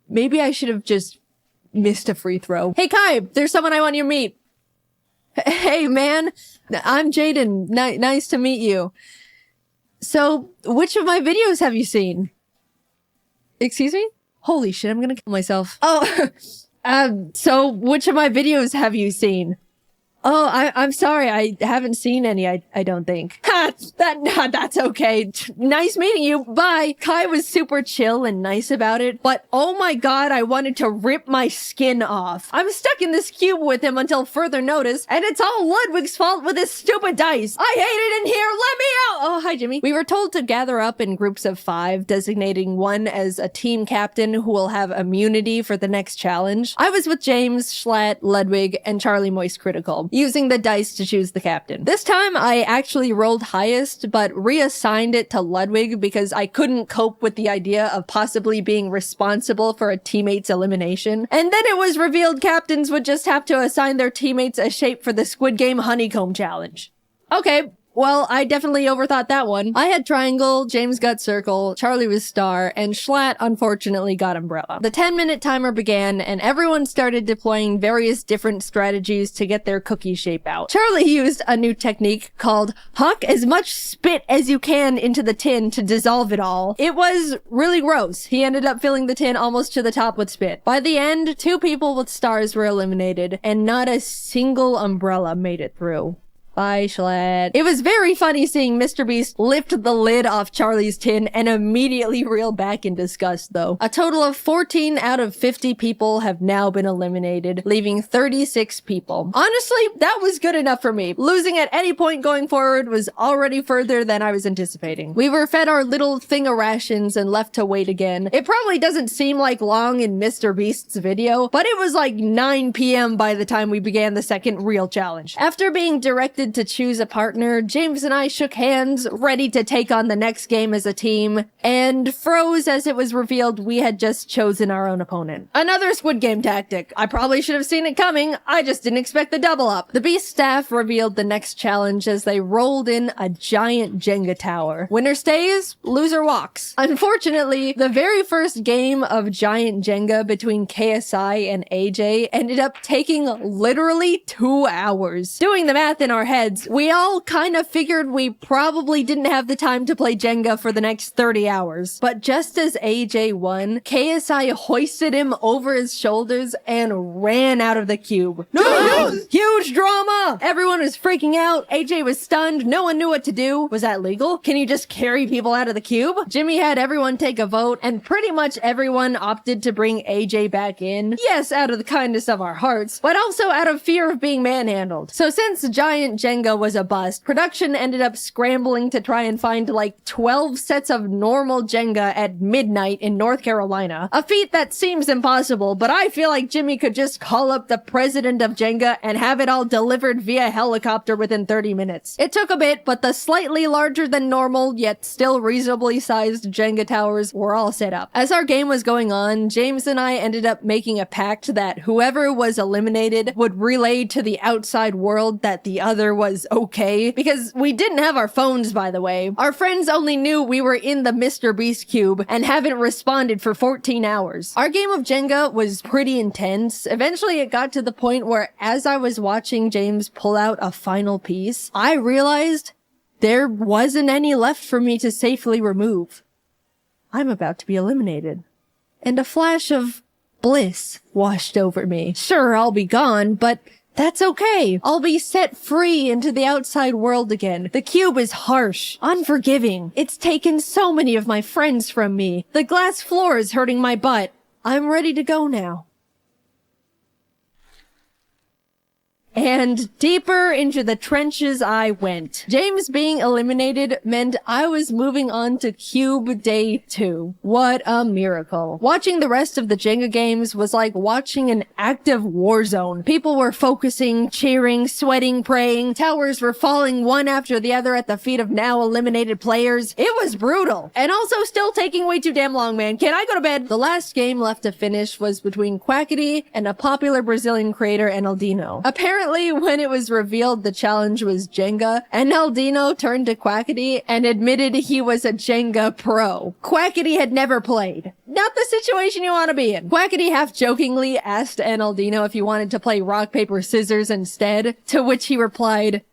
Maybe I should have just missed a free throw. "Hey Kai, there's someone I want you to meet." "Hey man, I'm Jaiden. Nice to meet you. So, which of my videos have you seen?" Excuse me? Holy shit, I'm gonna kill myself. "Oh, so which of my videos have you seen?" "Oh, I'm sorry, I haven't seen any, I don't think." "Ha! That's okay. Nice meeting you. Bye." Kai was super chill and nice about it, but oh my god, I wanted to rip my skin off. I'm stuck in this cube with him until further notice, and it's all Ludwig's fault with his stupid dice. I hate it in here. Let me out. Oh, hi, Jimmy. We were told to gather up in groups of 5, designating one as a team captain who will have immunity for the next challenge. I was with James, Schlatt, Ludwig, and Charlie Moist Critical, using the dice to choose the captain. This time, I actually rolled highest, but reassigned it to Ludwig because I couldn't cope with the idea of possibly being responsible for a teammate's elimination. And then it was revealed captains would just have to assign their teammates a shape for the Squid Game Honeycomb Challenge. Okay, Well, I definitely overthought that one. I had triangle, James got circle, Charlie was star, and Schlatt unfortunately got umbrella. The 10-minute timer began, and everyone started deploying various different strategies to get their cookie shape out. Charlie used a new technique called huck as much spit as you can into the tin to dissolve it all. It was really gross. He ended up filling the tin almost to the top with spit. By the end, 2 people with stars were eliminated, and not a single umbrella made it through. Bye, Schlatt. It was very funny seeing Mr. Beast lift the lid off Charlie's tin and immediately reel back in disgust, though. A total of 14 out of 50 people have now been eliminated, leaving 36 people. Honestly, that was good enough for me. Losing at any point going forward was already further than I was anticipating. We were fed our little thing of rations and left to wait again. It probably doesn't seem like long in Mr. Beast's video, but it was like 9 p.m. by the time we began the second real challenge. After being directed to choose a partner, James and I shook hands, ready to take on the next game as a team, and froze as it was revealed we had just chosen our own opponent. Another Squid Game tactic. I probably should have seen it coming, I just didn't expect the double up. The Beast staff revealed the next challenge as they rolled in a giant Jenga tower. Winner stays, loser walks. Unfortunately, the very first game of giant Jenga between KSI and AJ ended up taking literally 2 hours. Doing the math in our heads, we all kind of figured we probably didn't have the time to play Jenga for the next 30 hours. But just as AJ won, KSI hoisted him over his shoulders and ran out of the cube. No! Huge drama! Everyone was freaking out. AJ was stunned. No one knew what to do. Was that legal? Can you just carry people out of the cube? Jimmy had everyone take a vote, and pretty much everyone opted to bring AJ back in. Yes, out of the kindness of our hearts, but also out of fear of being manhandled. So since giant Jenga was a bust, production ended up scrambling to try and find like 12 sets of normal Jenga at midnight in North Carolina. A feat that seems impossible, but I feel like Jimmy could just call up the president of Jenga and have it all delivered via helicopter within 30 minutes. It took a bit, but the slightly larger than normal, yet still reasonably sized Jenga towers were all set up. As our game was going on, James and I ended up making a pact that whoever was eliminated would relay to the outside world that the other was okay, because we didn't have our phones, by the way. Our friends only knew we were in the Mr. Beast cube and haven't responded for 14 hours. Our game of Jenga was pretty intense. Eventually it got to the point where as I was watching James pull out a final piece, I realized there wasn't any left for me to safely remove. I'm about to be eliminated. And a flash of bliss washed over me. Sure, I'll be gone, but that's okay. I'll be set free into the outside world again. The cube is harsh, unforgiving. It's taken so many of my friends from me. The glass floor is hurting my butt. I'm ready to go now. And deeper into the trenches I went. James being eliminated meant I was moving on to Cube Day 2. What a miracle. Watching the rest of the Jenga games was like watching an active war zone. People were focusing, cheering, sweating, praying. Towers were falling one after the other at the feet of now eliminated players. It was brutal. And also still taking way too damn long, man. Can I go to bed? The last game left to finish was between Quackity and a popular Brazilian creator, Enaldino. Apparently, when it was revealed the challenge was Jenga, Enaldino turned to Quackity and admitted he was a Jenga pro. Quackity had never played. Not the situation you want to be in. Quackity half-jokingly asked Enaldino if he wanted to play rock, paper, scissors instead, to which he replied,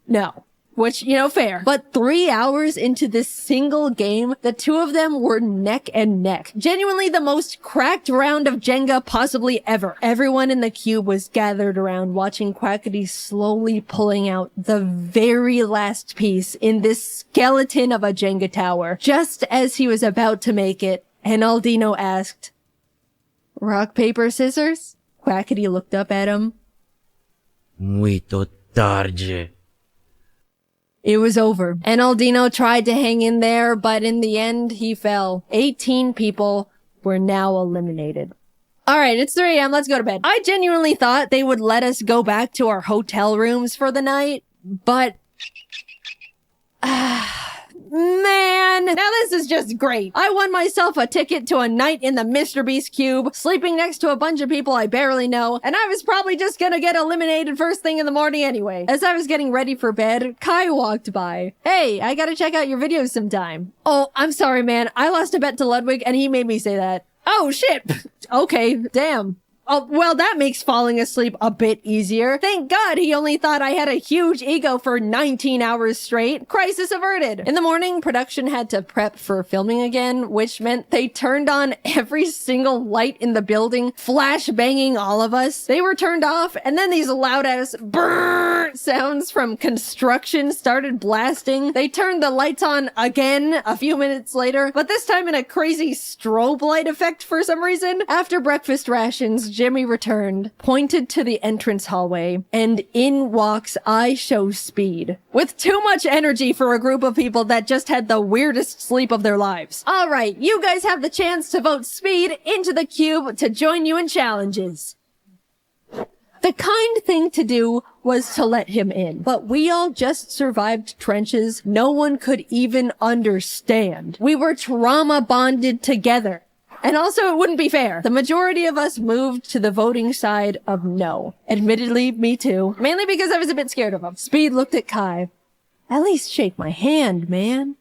no. Which, you know, fair. But 3 hours into this single game, the two of them were neck and neck. Genuinely the most cracked round of Jenga possibly ever. Everyone in the cube was gathered around watching Quackity slowly pulling out the very last piece in this skeleton of a Jenga tower. Just as he was about to make it, Enaldino asked, rock, paper, scissors? Quackity looked up at him. Muito tarde. It was over. Enaldino tried to hang in there, but in the end, he fell. 18 people were now eliminated. Alright, it's 3 a.m. Let's go to bed. I genuinely thought they would let us go back to our hotel rooms for the night, but Man, now this is just great. I won myself a ticket to a night in the Mr. Beast cube, sleeping next to a bunch of people I barely know, and I was probably just gonna get eliminated first thing in the morning anyway. As I was getting ready for bed, Kai walked by. Hey, I gotta check out your videos sometime. Oh, I'm sorry, man. I lost a bet to Ludwig and he made me say that. Oh, shit. Okay, damn. Oh, well, that makes falling asleep a bit easier. Thank God he only thought I had a huge ego for 19 hours straight. Crisis averted. In the morning, production had to prep for filming again, which meant they turned on every single light in the building, flash banging all of us. They were turned off, and then these loud-ass brrrr sounds from construction started blasting. They turned the lights on again a few minutes later, but this time in a crazy strobe light effect for some reason. After breakfast rations, Jimmy returned, pointed to the entrance hallway, and in walks I Show Speed. With too much energy for a group of people that just had the weirdest sleep of their lives. Alright, you guys have the chance to vote Speed into the cube to join you in challenges. The kind thing to do was to let him in, but we all just survived trenches no one could even understand. We were trauma bonded together. And also, it wouldn't be fair. The majority of us moved to the voting side of no. Admittedly, me too. Mainly because I was a bit scared of him. Speed looked at Kai. At least shake my hand, man.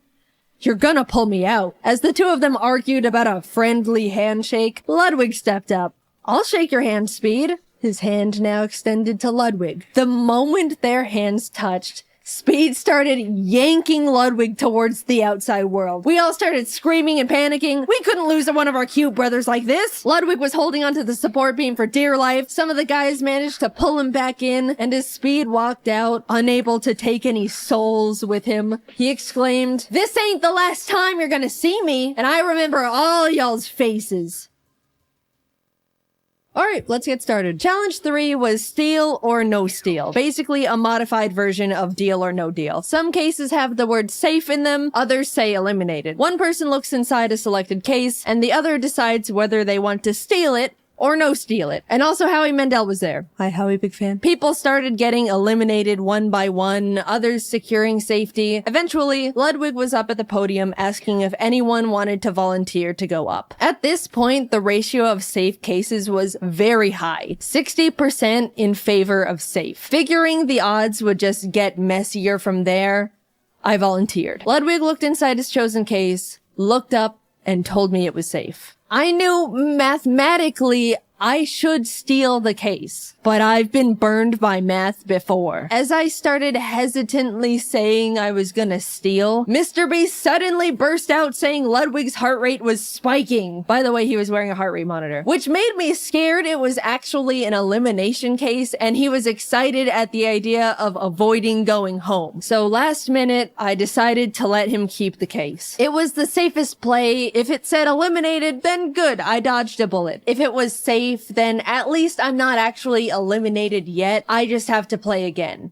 You're gonna pull me out. As the two of them argued about a friendly handshake, Ludwig stepped up. I'll shake your hand, Speed. His hand now extended to Ludwig. The moment their hands touched, Speed started yanking Ludwig towards the outside world. We all started screaming and panicking. We couldn't lose one of our cute brothers like this. Ludwig was holding onto the support beam for dear life. Some of the guys managed to pull him back in, and as Speed walked out, unable to take any souls with him, he exclaimed, "This ain't the last time you're gonna see me, and I remember all y'all's faces." Alright, let's get started. Challenge 3 was steal or no steal. Basically a modified version of deal or no deal. Some cases have the word safe in them, others say eliminated. One person looks inside a selected case, and the other decides whether they want to steal it or no steal it. And also Howie Mandel was there. Hi Howie, big fan. People started getting eliminated one by one, others securing safety. Eventually, Ludwig was up at the podium asking if anyone wanted to volunteer to go up. At this point, the ratio of safe cases was very high, 60% in favor of safe. Figuring the odds would just get messier from there, I volunteered. Ludwig looked inside his chosen case, looked up, and told me it was safe. I knew mathematically I should steal the case, but I've been burned by math before. As I started hesitantly saying I was gonna steal, Mr. Beast suddenly burst out saying Ludwig's heart rate was spiking. By the way, he was wearing a heart rate monitor, which made me scared it was actually an elimination case, and he was excited at the idea of avoiding going home. So last minute, I decided to let him keep the case. It was the safest play. If it said eliminated, then good, I dodged a bullet. If it was safe, then at least I'm not actually eliminated yet. I just have to play again.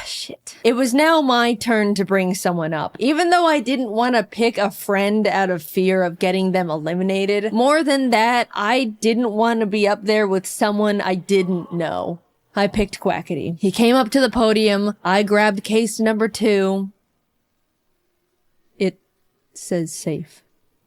Shit. It was now my turn to bring someone up. Even though I didn't want to pick a friend out of fear of getting them eliminated, more than that, I didn't want to be up there with someone I didn't know. I picked Quackity. He came up to the podium. I grabbed case number 2. It says safe.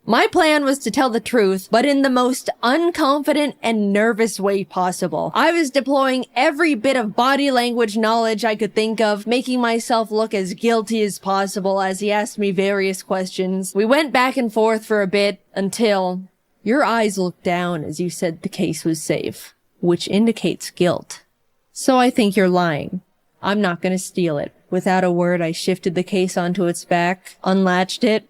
My plan was to tell the truth, but in the most unconfident and nervous way possible. I was deploying every bit of body language knowledge I could think of, making myself look as guilty as possible as he asked me various questions. We went back and forth for a bit until your eyes looked down as you said the case was safe, which indicates guilt. So I think you're lying. I'm not gonna steal it. Without a word, I shifted the case onto its back, unlatched it.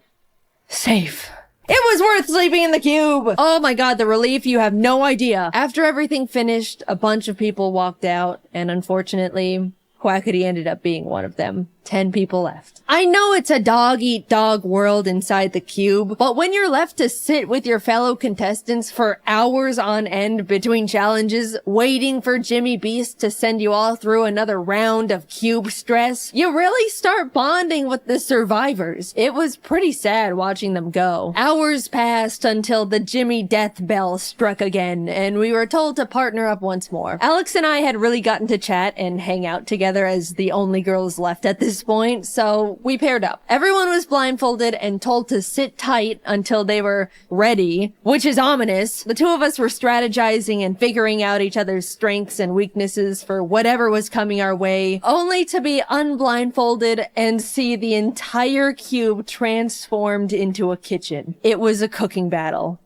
Safe. It was worth sleeping in the cube! Oh my god, the relief, you have no idea. After everything finished, a bunch of people walked out, and unfortunately, Quackity ended up being one of them. 10 people left. I know it's a dog-eat-dog world inside the cube, but when you're left to sit with your fellow contestants for hours on end between challenges, waiting for Jimmy Beast to send you all through another round of cube stress, you really start bonding with the survivors. It was pretty sad watching them go. Hours passed until the Jimmy death bell struck again, and we were told to partner up once more. Alex and I had really gotten to chat and hang out together together as the only girls left at this point, so we paired up. Everyone was blindfolded and told to sit tight until they were ready, which is ominous. The two of us were strategizing and figuring out each other's strengths and weaknesses for whatever was coming our way, only to be unblindfolded and see the entire cube transformed into a kitchen. It was a cooking battle.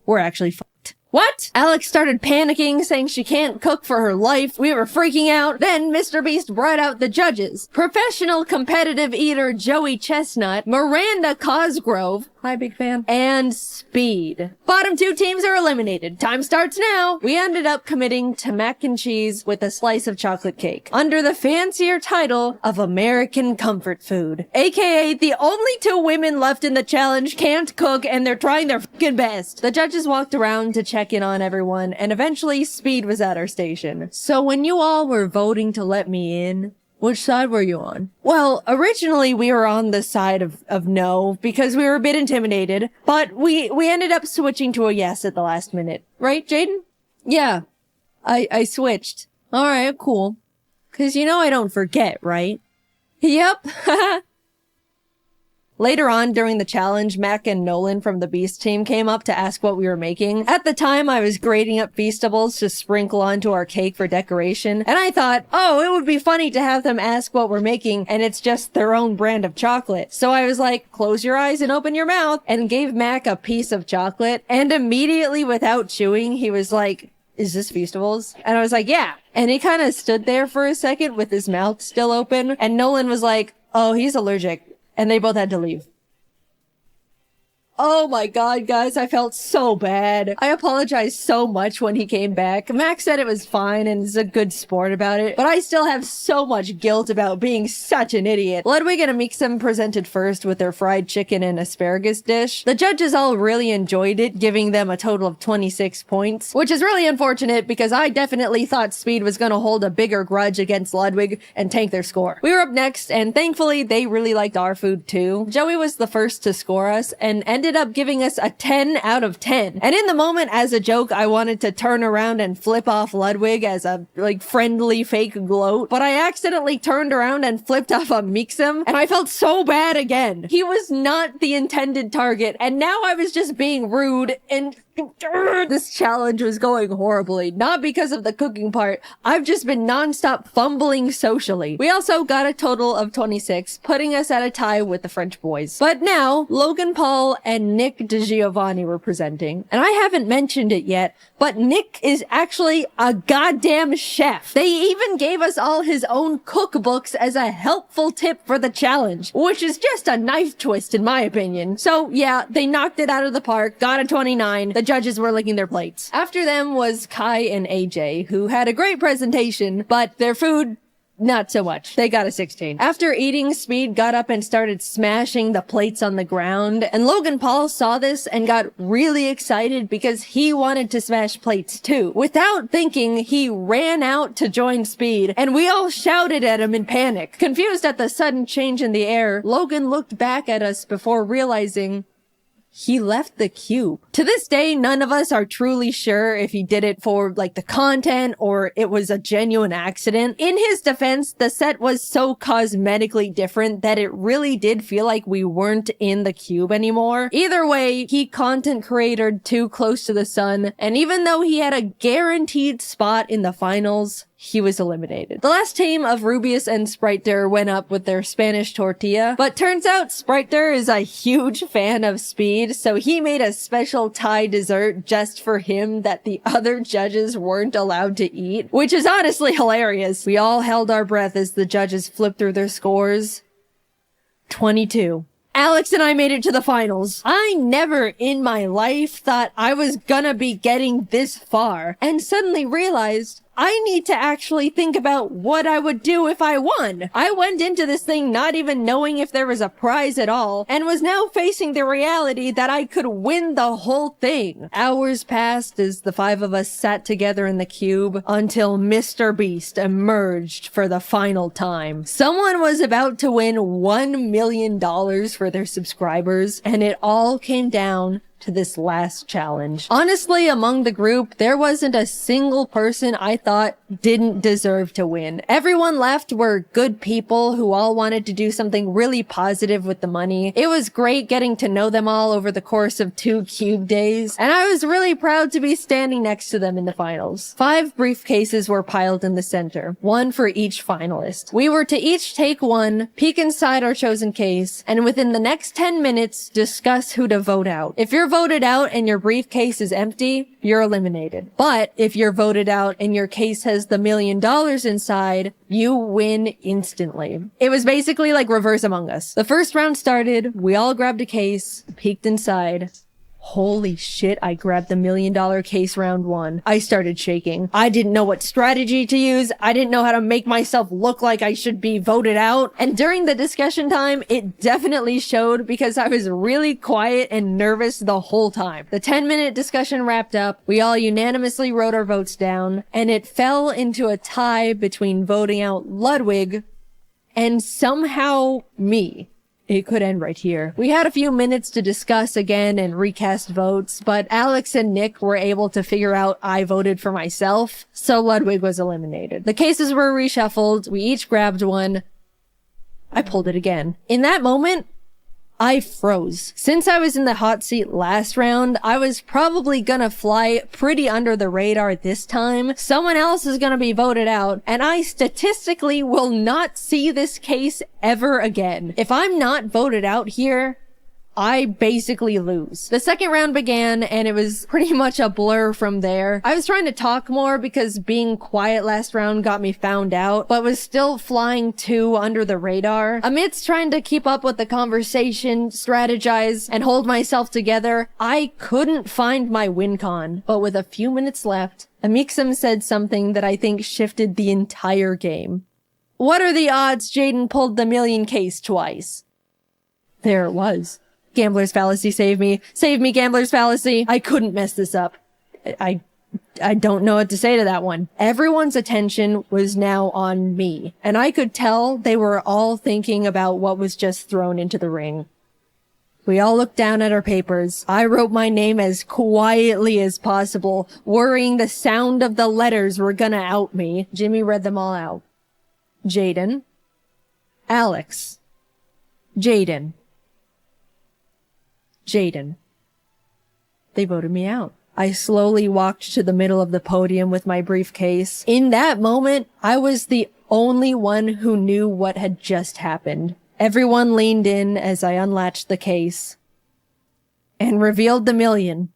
We're actually fucked. What? Alex started panicking, saying she can't cook for her life. We were freaking out. Then Mr. Beast brought out the judges. Professional competitive eater Joey Chestnut, Miranda Cosgrove, hi big fan, and Speed. Bottom two teams are eliminated. Time starts now. We ended up committing to mac and cheese with a slice of chocolate cake, under the fancier title of American Comfort Food. AKA the only two women left in the challenge can't cook and they're trying their fucking best. The judges walked around to check in on everyone, and eventually Speed was at our station. So when you all were voting to let me in, which side were you on? Well, originally we were on the side of no, because we were a bit intimidated, but we ended up switching to a yes at the last minute. Right, Jaiden? Yeah. I switched. Alright, cool. 'Cause you know I don't forget, right? Yep. Later on, during the challenge, Mac and Nolan from the Beast team came up to ask what we were making. At the time, I was grating up Feastables to sprinkle onto our cake for decoration, and I thought, oh, it would be funny to have them ask what we're making, and it's just their own brand of chocolate. So I was like, close your eyes and open your mouth, and gave Mac a piece of chocolate, and immediately, without chewing, he was like, is this Feastables? And I was like, yeah. And he kind of stood there for a second with his mouth still open, and Nolan was like, oh, he's allergic. And they both had to leave. Oh my god, guys, I felt so bad. I apologized so much when he came back. Max said it was fine and is a good sport about it, but I still have so much guilt about being such an idiot. Ludwig and Amixem presented first with their fried chicken and asparagus dish. The judges all really enjoyed it, giving them a total of 26 points, which is really unfortunate because I definitely thought Speed was gonna hold a bigger grudge against Ludwig and tank their score. We were up next, and thankfully they really liked our food too. Joey was the first to score us and ended up giving us a 10 out of 10. And in the moment, as a joke, I wanted to turn around and flip off Ludwig as a, friendly fake gloat, but I accidentally turned around and flipped off a Mixem, and I felt so bad again. He was not the intended target, and now I was just being rude, and this challenge was going horribly. Not because of the cooking part. I've just been non-stop fumbling socially. We also got a total of 26, putting us at a tie with the French boys. But now, Logan Paul and Nick DiGiovanni were presenting. And I haven't mentioned it yet, but Nick is actually a goddamn chef. They even gave us all his own cookbooks as a helpful tip for the challenge, which is just a knife twist in my opinion. So yeah, they knocked it out of the park, got a 29. The judges were licking their plates. After them was Kai and AJ, who had a great presentation, but their food, not so much. They got a 16. After eating, Speed got up and started smashing the plates on the ground, and Logan Paul saw this and got really excited because he wanted to smash plates too. Without thinking, he ran out to join Speed, and we all shouted at him in panic. Confused at the sudden change in the air, Logan looked back at us before realizing he left the cube. To this day, none of us are truly sure if he did it for, the content or it was a genuine accident. In his defense, the set was so cosmetically different that it really did feel like we weren't in the cube anymore. Either way, he content creatored too close to the sun, and even though he had a guaranteed spot in the finals, he was eliminated. The last team of Rubius and Spriter went up with their Spanish tortilla, but turns out Spriter is a huge fan of Speed, so he made a special Thai dessert just for him that the other judges weren't allowed to eat, which is honestly hilarious. We all held our breath as the judges flipped through their scores. 22. Alex and I made it to the finals. I never in my life thought I was gonna be getting this far, and suddenly realized I need to actually think about what I would do if I won. I went into this thing not even knowing if there was a prize at all, and was now facing the reality that I could win the whole thing. Hours passed as the five of us sat together in the cube until Mr. Beast emerged for the final time. Someone was about to win $1 million for their subscribers, and it all came down to this last challenge. Honestly, among the group, there wasn't a single person I thought didn't deserve to win. Everyone left were good people who all wanted to do something really positive with the money. It was great getting to know them all over the course of 2 cube days, and I was really proud to be standing next to them in the finals. 5 briefcases were piled in the center, one for each finalist. We were to each take one, peek inside our chosen case, and within the next 10 minutes, discuss who to vote out. If you're voted out and your briefcase is empty, you're eliminated. But if you're voted out and your case has the $1 million inside, you win instantly. It was basically like reverse Among Us. The first round started, we all grabbed a case, peeked inside. Holy shit, I grabbed the $1 million case round 1. I started shaking. I didn't know what strategy to use. I didn't know how to make myself look like I should be voted out. And during the discussion time, it definitely showed because I was really quiet and nervous the whole time. The 10-minute discussion wrapped up. We all unanimously wrote our votes down, and it fell into a tie between voting out Ludwig and somehow me. It could end right here. We had a few minutes to discuss again and recast votes, but Alex and Nick were able to figure out I voted for myself, so Ludwig was eliminated. The cases were reshuffled. We each grabbed one. I pulled it again. In that moment, I froze. Since I was in the hot seat last round, I was probably gonna fly pretty under the radar this time. Someone else is gonna be voted out, and I statistically will not see this case ever again. If I'm not voted out here, I basically lose. The second round began, and it was pretty much a blur from there. I was trying to talk more because being quiet last round got me found out, but was still flying too under the radar. Amidst trying to keep up with the conversation, strategize, and hold myself together, I couldn't find my win con. But with a few minutes left, Amixem said something that I think shifted the entire game. What are the odds Jaiden pulled the $1 million case twice? There it was. Gambler's fallacy, save me. Save me, gambler's fallacy. I couldn't mess this up. I don't know what to say to that one. Everyone's attention was now on me, and I could tell they were all thinking about what was just thrown into the ring. We all looked down at our papers. I wrote my name as quietly as possible, worrying the sound of the letters were gonna out me. Jimmy read them all out. Jaiden. Alex. Jaiden. Jaiden. They voted me out. I slowly walked to the middle of the podium with my briefcase. In that moment, I was the only one who knew what had just happened. Everyone leaned in as I unlatched the case and revealed the $1 million.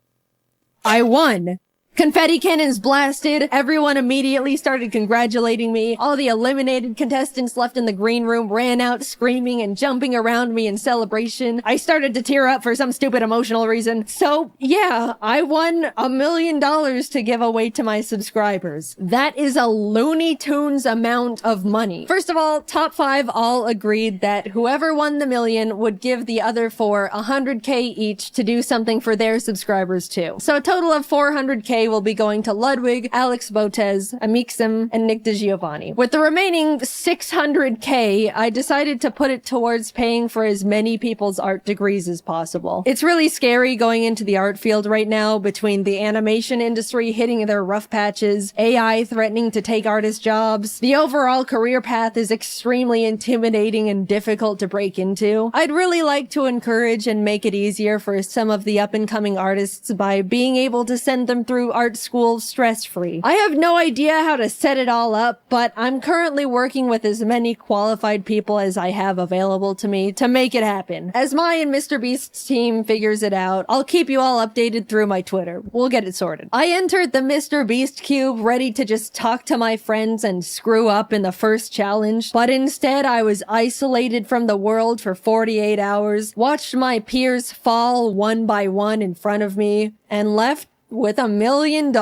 I won! Confetti cannons blasted. Everyone immediately started congratulating me. All the eliminated contestants left in the green room ran out screaming and jumping around me in celebration. I started to tear up for some stupid emotional reason. So yeah, I won $1 million to give away to my subscribers. That is a Looney Tunes amount of money. First of all, top 5 all agreed that whoever won the $1 million would give the other 4 $100K each to do something for their subscribers too. So a total of $400K will be going to Ludwig, Alex Botez, Amixem, and Nick DeGiovanni. With the remaining $600K, I decided to put it towards paying for as many people's art degrees as possible. It's really scary going into the art field right now between the animation industry hitting their rough patches, AI threatening to take artist jobs. The overall career path is extremely intimidating and difficult to break into. I'd really like to encourage and make it easier for some of the up-and-coming artists by being able to send them through art school stress-free. I have no idea how to set it all up, but I'm currently working with as many qualified people as I have available to me to make it happen. As my and Mr. Beast's team figures it out, I'll keep you all updated through my Twitter. We'll get it sorted. I entered the Mr. Beast cube ready to just talk to my friends and screw up in the first challenge, but instead I was isolated from the world for 48 hours, watched my peers fall one by one in front of me, and left with $1 million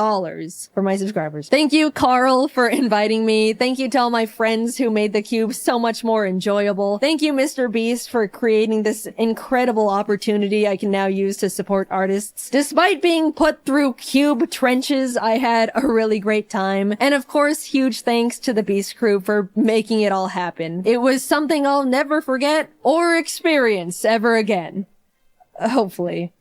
for my subscribers. Thank you, Carl, for inviting me. Thank you to all my friends who made the cube so much more enjoyable. Thank you, Mr. Beast, for creating this incredible opportunity I can now use to support artists. Despite being put through cube trenches, I had a really great time. And of course, huge thanks to the Beast crew for making it all happen. It was something I'll never forget or experience ever again. Hopefully.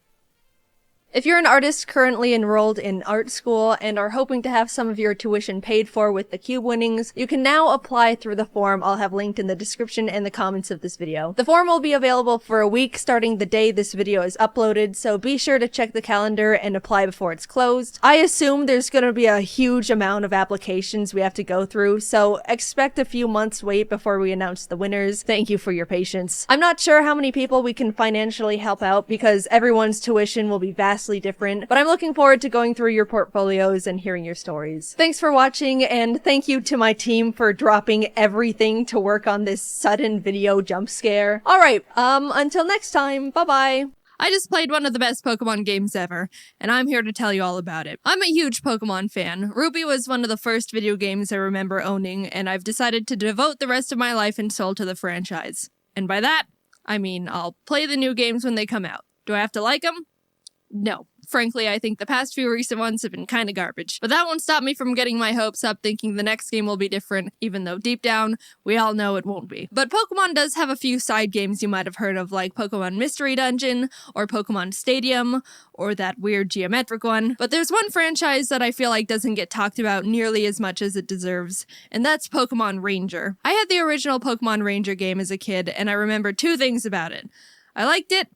If you're an artist currently enrolled in art school and are hoping to have some of your tuition paid for with the cube winnings, you can now apply through the form I'll have linked in the description and the comments of this video. The form will be available for a week starting the day this video is uploaded, so be sure to check the calendar and apply before it's closed. I assume there's gonna be a huge amount of applications we have to go through, so expect a few months wait before we announce the winners. Thank you for your patience. I'm not sure how many people we can financially help out because everyone's tuition will be vastly different, but I'm looking forward to going through your portfolios and hearing your stories. Thanks for watching, and thank you to my team for dropping everything to work on this sudden video jump scare. Alright, until next time, bye-bye. I just played one of the best Pokemon games ever, and I'm here to tell you all about it. I'm a huge Pokemon fan. Ruby was one of the first video games I remember owning, and I've decided to devote the rest of my life and soul to the franchise. And by that, I mean I'll play the new games when they come out. Do I have to like them? No. Frankly, I think the past few recent ones have been kinda garbage. But that won't stop me from getting my hopes up thinking the next game will be different, even though deep down, we all know it won't be. But Pokemon does have a few side games you might have heard of, like Pokemon Mystery Dungeon, or Pokemon Stadium, or that weird geometric one. But there's one franchise that I feel like doesn't get talked about nearly as much as it deserves, and that's Pokemon Ranger. I had the original Pokemon Ranger game as a kid, and I remember two things about it. I liked it,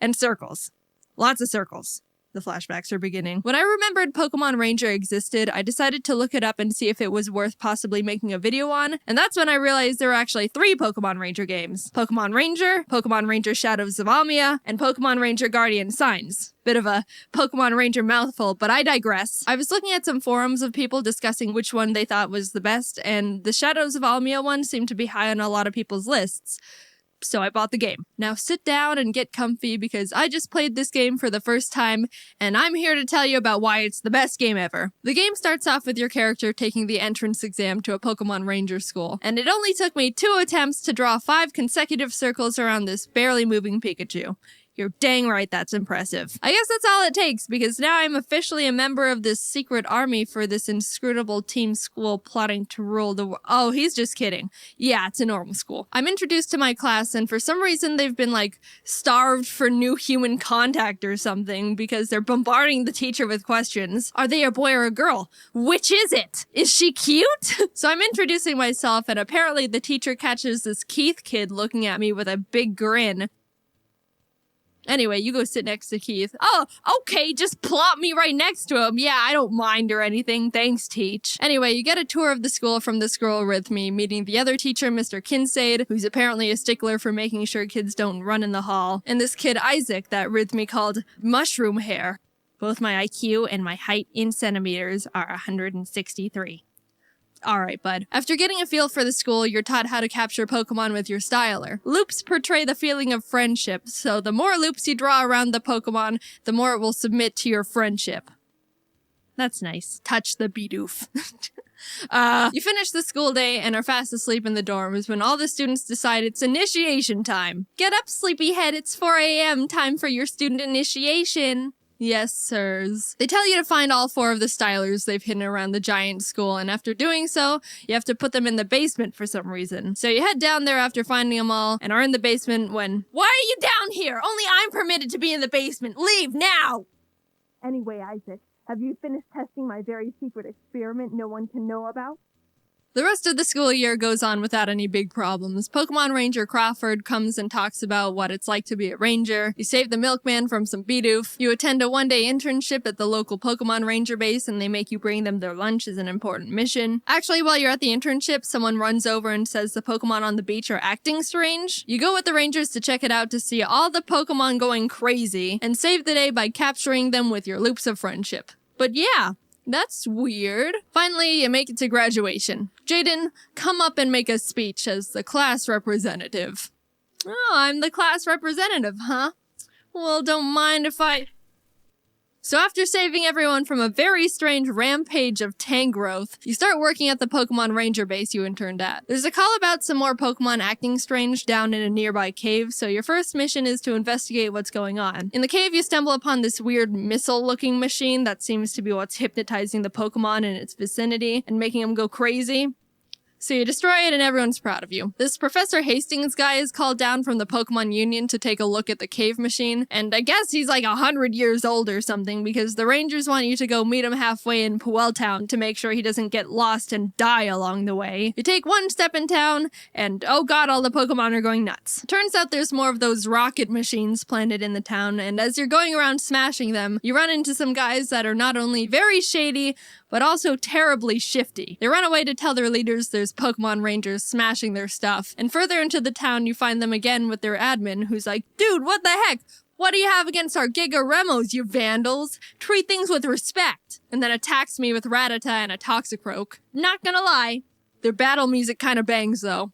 and circles. Lots of circles. The flashbacks are beginning. When I remembered Pokemon Ranger existed, I decided to look it up and see if it was worth possibly making a video on, and that's when I realized there were actually 3 Pokemon Ranger games. Pokemon Ranger Shadows of Almia, and Pokemon Ranger Guardian Signs. Bit of a Pokemon Ranger mouthful, but I digress. I was looking at some forums of people discussing which one they thought was the best, and the Shadows of Almia one seemed to be high on a lot of people's lists. So I bought the game. Now sit down and get comfy because I just played this game for the first time, and I'm here to tell you about why it's the best game ever. The game starts off with your character taking the entrance exam to a Pokemon Ranger school, and it only took me 2 attempts to draw 5 consecutive circles around this barely moving Pikachu. You're dang right that's impressive. I guess that's all it takes, because now I'm officially a member of this secret army for this inscrutable team school plotting to rule the world. Oh, he's just kidding. Yeah, it's a normal school. I'm introduced to my class, and for some reason they've been, like, starved for new human contact or something, because they're bombarding the teacher with questions. Are they a boy or a girl? Which is it? Is she cute? So I'm introducing myself, and apparently the teacher catches this Keith kid looking at me with a big grin. Anyway, you go sit next to Keith. Oh, okay, just plop me right next to him. Yeah, I don't mind or anything. Thanks, teach. Anyway, you get a tour of the school from this girl with me, meeting the other teacher, Mr. Kinsaid, who's apparently a stickler for making sure kids don't run in the hall, and this kid, Isaac, that Rhythmy called Mushroom Hair. Both my IQ and my height in centimeters are 163. Alright, bud. After getting a feel for the school, you're taught how to capture Pokemon with your styler. Loops portray the feeling of friendship, so the more loops you draw around the Pokemon, the more it will submit to your friendship. That's nice. Touch the Bidoof. You finish the school day and are fast asleep in the dorms when all the students decide it's initiation time. Get up, sleepyhead, it's 4 a.m. Time for your student initiation. Yes, sirs. They tell you to find all 4 of the stylers they've hidden around the giant school, and after doing so, you have to put them in the basement for some reason. So you head down there after finding them all, and are in the basement when— Why are you down here? Only I'm permitted to be in the basement. Leave now! Anyway, Isaac, have you finished testing my very secret experiment no one can know about? The rest of the school year goes on without any big problems. Pokemon Ranger Crawford comes and talks about what it's like to be a ranger. You save the milkman from some Bidoof. You attend a one-day internship at the local Pokemon Ranger base, and they make you bring them their lunch as an important mission. Actually, while you're at the internship, someone runs over and says the Pokemon on the beach are acting strange. You go with the Rangers to check it out to see all the Pokemon going crazy, and save the day by capturing them with your loops of friendship. But yeah, that's weird. Finally, you make it to graduation. Jaiden, come up and make a speech as the class representative. Oh, I'm the class representative, huh? Well, don't mind if I— So after saving everyone from a very strange rampage of Tangrowth, you start working at the Pokemon Ranger base you interned at. There's a call about some more Pokemon acting strange down in a nearby cave, so your first mission is to investigate what's going on. In the cave, you stumble upon this weird missile-looking machine that seems to be what's hypnotizing the Pokemon in its vicinity and making them go crazy. So you destroy it and everyone's proud of you. This Professor Hastings guy is called down from the Pokemon Union to take a look at the cave machine, and I guess he's like 100 years old or something because the Rangers want you to go meet him halfway in Puel Town to make sure he doesn't get lost and die along the way. You take one step in town, and oh god, all the Pokemon are going nuts. Turns out there's more of those rocket machines planted in the town, and as you're going around smashing them, you run into some guys that are not only very shady, but also terribly shifty. They run away to tell their leaders there's Pokemon Rangers smashing their stuff, and further into the town you find them again with their admin, who's like, dude, what the heck? What do you have against our Giga Remos, you vandals? Treat things with respect. And then attacks me with Rattata and a Toxicroak. Not gonna lie, their battle music kinda bangs though.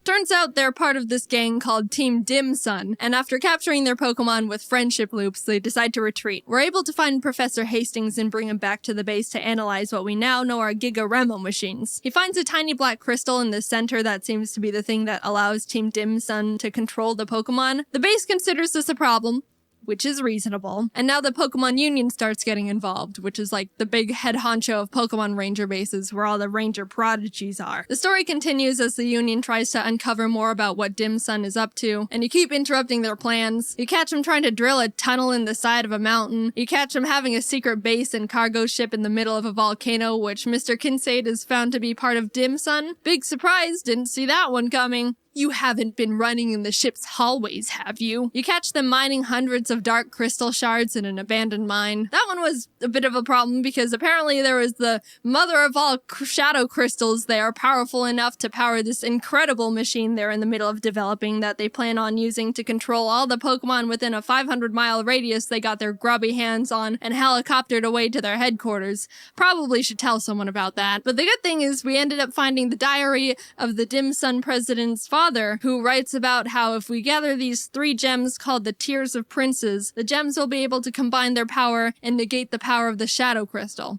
Turns out they're part of this gang called Team Dim Sun, and after capturing their Pokemon with friendship loops, they decide to retreat. We're able to find Professor Hastings and bring him back to the base to analyze what we now know are Giga Remo machines. He finds a tiny black crystal in the center that seems to be the thing that allows Team Dim Sun to control the Pokemon. The base considers this a problem, which is reasonable. And now the Pokemon Union starts getting involved, which is like the big head honcho of Pokemon Ranger bases where all the Ranger prodigies are. The story continues as the Union tries to uncover more about what Dim Sun is up to, and you keep interrupting their plans. You catch them trying to drill a tunnel in the side of a mountain. You catch them having a secret base and cargo ship in the middle of a volcano, which Mr. Kincaid is found to be part of Dim Sun. Big surprise, didn't see that one coming. You haven't been running in the ship's hallways, have you? You catch them mining hundreds of dark crystal shards in an abandoned mine. That one was a bit of a problem because apparently there was the mother of all shadow crystals there, powerful enough to power this incredible machine they're in the middle of developing that they plan on using to control all the Pokemon within a 500-mile radius they got their grubby hands on and helicoptered away to their headquarters. Probably should tell someone about that. But the good thing is we ended up finding the diary of the Dim Sun president's father, who writes about how if we gather these 3 gems called the Tears of Princes, the gems will be able to combine their power and negate the power of the Shadow Crystal.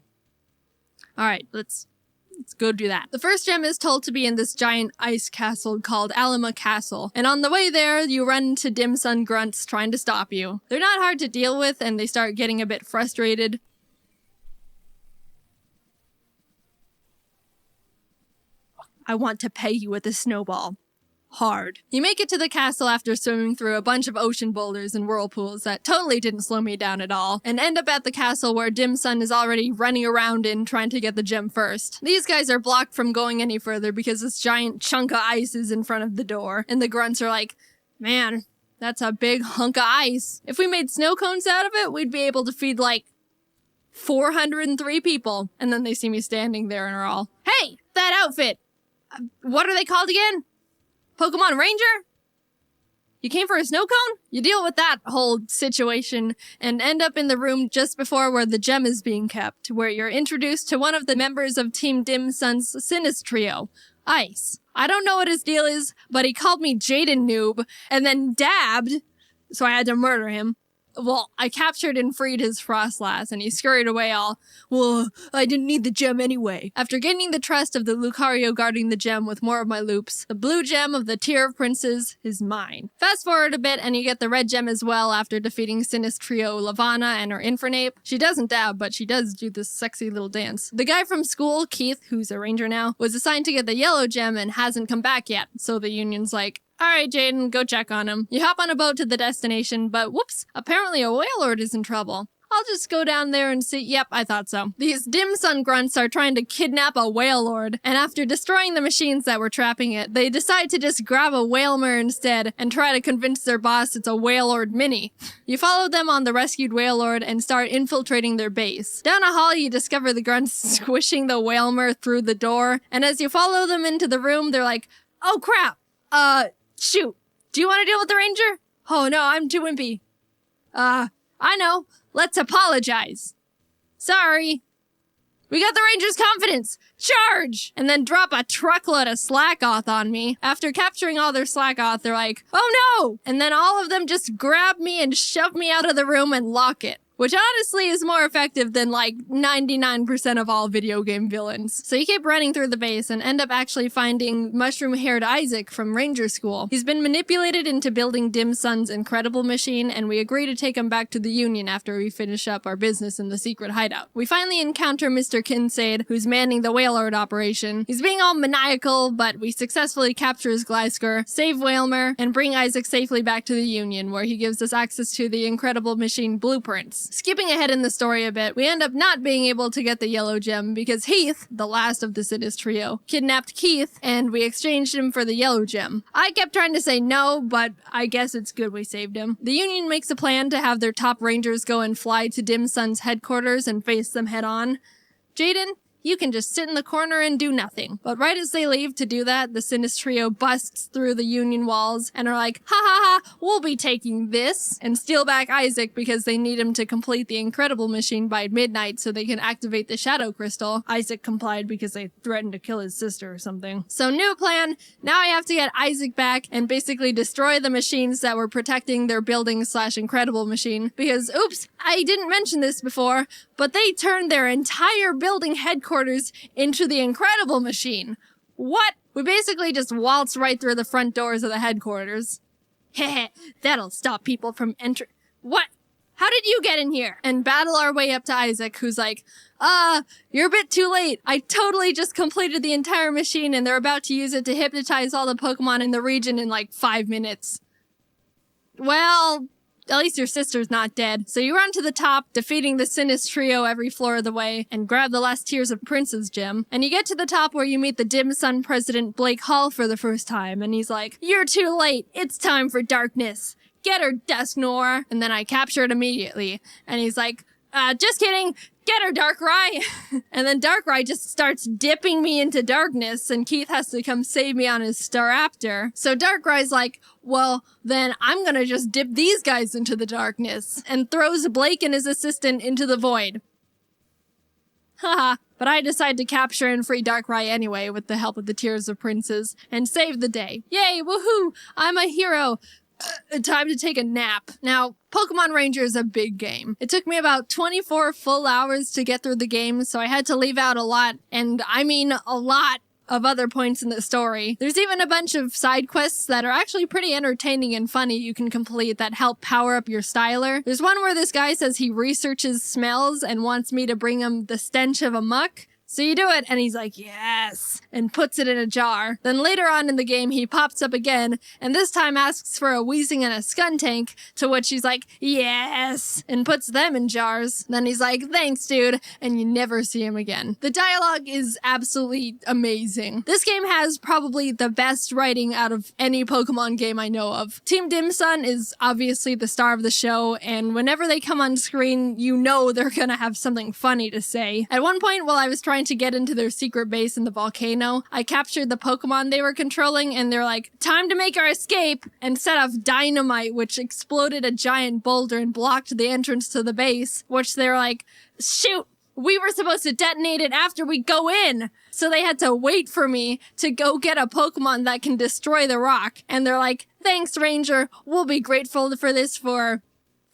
Alright, let's go do that. The first gem is told to be in this giant ice castle called Alima Castle, and on the way there, you run into Dim Sun grunts trying to stop you. They're not hard to deal with, and they start getting a bit frustrated. I want to pay you with a snowball. Hard. You make it to the castle after swimming through a bunch of ocean boulders and whirlpools that totally didn't slow me down at all, and end up at the castle where Dim Sun is already running around in trying to get the gem first. These guys are blocked from going any further because this giant chunk of ice is in front of the door, and the grunts are like, man, that's a big hunk of ice. If we made snow cones out of it, we'd be able to feed like 403 people. And then they see me standing there and are all, hey, that outfit! What are they called again? Pokemon Ranger? You came for a snow cone? You deal with that whole situation and end up in the room just before where the gem is being kept, where you're introduced to one of the members of Team Dim Sun's Sinistrio, Ice. I don't know what his deal is, but he called me Jaiden Noob and then dabbed, so I had to murder him. Well, I captured and freed his Frostlass, and he scurried away all, well, I didn't need the gem anyway. After gaining the trust of the Lucario guarding the gem with more of my loops, the blue gem of the Tier of Princes is mine. Fast forward a bit, and you get the red gem as well after defeating Sinistrio Lavana and her Infernape. She doesn't dab, but she does do this sexy little dance. The guy from school, Keith, who's a ranger now, was assigned to get the yellow gem and hasn't come back yet, so the Union's like, alright, Jaiden, go check on him. You hop on a boat to the destination, but whoops, apparently a Wailord is in trouble. I'll just go down there and see. Yep, I thought so. These Dim Sun grunts are trying to kidnap a Wailord, and after destroying the machines that were trapping it, they decide to just grab a Wailmer instead and try to convince their boss it's a Wailord mini. You follow them on the rescued Wailord and start infiltrating their base. Down a hall, you discover the grunts squishing the Wailmer through the door, and as you follow them into the room, they're like, oh crap, shoot, do you want to deal with the ranger? Oh no, I'm too wimpy. I know. Let's apologize. Sorry. We got the ranger's confidence. Charge! And then drop a truckload of Slackoth on me. After capturing all their Slackoth, they're like, oh no! And then all of them just grab me and shove me out of the room and lock it. which honestly is more effective than like 99% of all video game villains. So you keep running through the base and end up actually finding mushroom-haired Isaac from Ranger School. He's been manipulated into building Dim Sun's incredible machine, and we agree to take him back to the Union after we finish up our business in the secret hideout. We finally encounter Mr. Kincaid, who's manning the Whalelord operation. He's being all maniacal, but we successfully capture his Glysker, save Whalmer, and bring Isaac safely back to the Union, where he gives us access to the incredible machine blueprints. Skipping ahead in the story a bit, we end up not being able to get the yellow gem because Heath, the last of the Sinis trio, kidnapped Keith, and we exchanged him for the yellow gem. I kept trying to say no, but I guess it's good we saved him. The Union makes a plan to have their top rangers go and fly to Dim Sun's headquarters and face them head on. Jaiden, you can just sit in the corner and do nothing. But right as they leave to do that, the Sinis trio busts through the Union walls and are like, ha ha ha, we'll be taking this, and steal back Isaac because they need him to complete the Incredible Machine by midnight so they can activate the Shadow Crystal. Isaac complied because they threatened to kill his sister or something. So new plan, now I have to get Isaac back and basically destroy the machines that were protecting their building/Incredible Machine because, oops, I didn't mention this before, but they turned their entire building headquarters into the Incredible Machine. What? We basically just waltz right through the front doors of the headquarters. Heh, that'll stop people from entering. What? How did you get in here? And battle our way up to Isaac, who's like, you're a bit too late. I totally just completed the entire machine and they're about to use it to hypnotize all the Pokemon in the region in like 5 minutes. Well, at least your sister's not dead. So you run to the top, defeating the Sinis trio every floor of the way, and grab the last Tears of Prince's gem. And you get to the top where you meet the Dim Sun president Blake Hall for the first time, and he's like, you're too late. It's time for darkness. Get her, Dusknoir. And then I capture it immediately. And he's like, just kidding. Get her, Darkrai! And then Darkrai just starts dipping me into darkness, and Keith has to come save me on his Staraptor. So Darkrai's like, well, then I'm gonna just dip these guys into the darkness, and throws Blake and his assistant into the void. Haha, but I decide to capture and free Darkrai anyway with the help of the Tears of Princes, and save the day. Yay, woohoo! I'm a hero! Time to take a nap. Now, Pokemon Ranger is a big game. It took me about 24 full hours to get through the game, so I had to leave out a lot, and I mean a lot, of other points in the story. There's even a bunch of side quests that are actually pretty entertaining and funny you can complete that help power up your styler. There's one where this guy says he researches smells and wants me to bring him the stench of a muck. So you do it, and he's like, yes, and puts it in a jar. Then later on in the game, he pops up again, and this time asks for a Weezing and a Skuntank, to which he's like, yes, and puts them in jars. Then he's like, thanks, dude, and you never see him again. The dialogue is absolutely amazing. This game has probably the best writing out of any Pokemon game I know of. Team Dim Sun is obviously the star of the show, and whenever they come on screen, you know they're gonna have something funny to say. At one point, while I was trying to get into their secret base in the volcano, I captured the Pokemon they were controlling, and they're like, time to make our escape, and set off dynamite, which exploded a giant boulder and blocked the entrance to the base, which they're like, shoot, we were supposed to detonate it after we go in. So they had to wait for me to go get a Pokemon that can destroy the rock. And they're like, thanks, Ranger, we'll be grateful for this for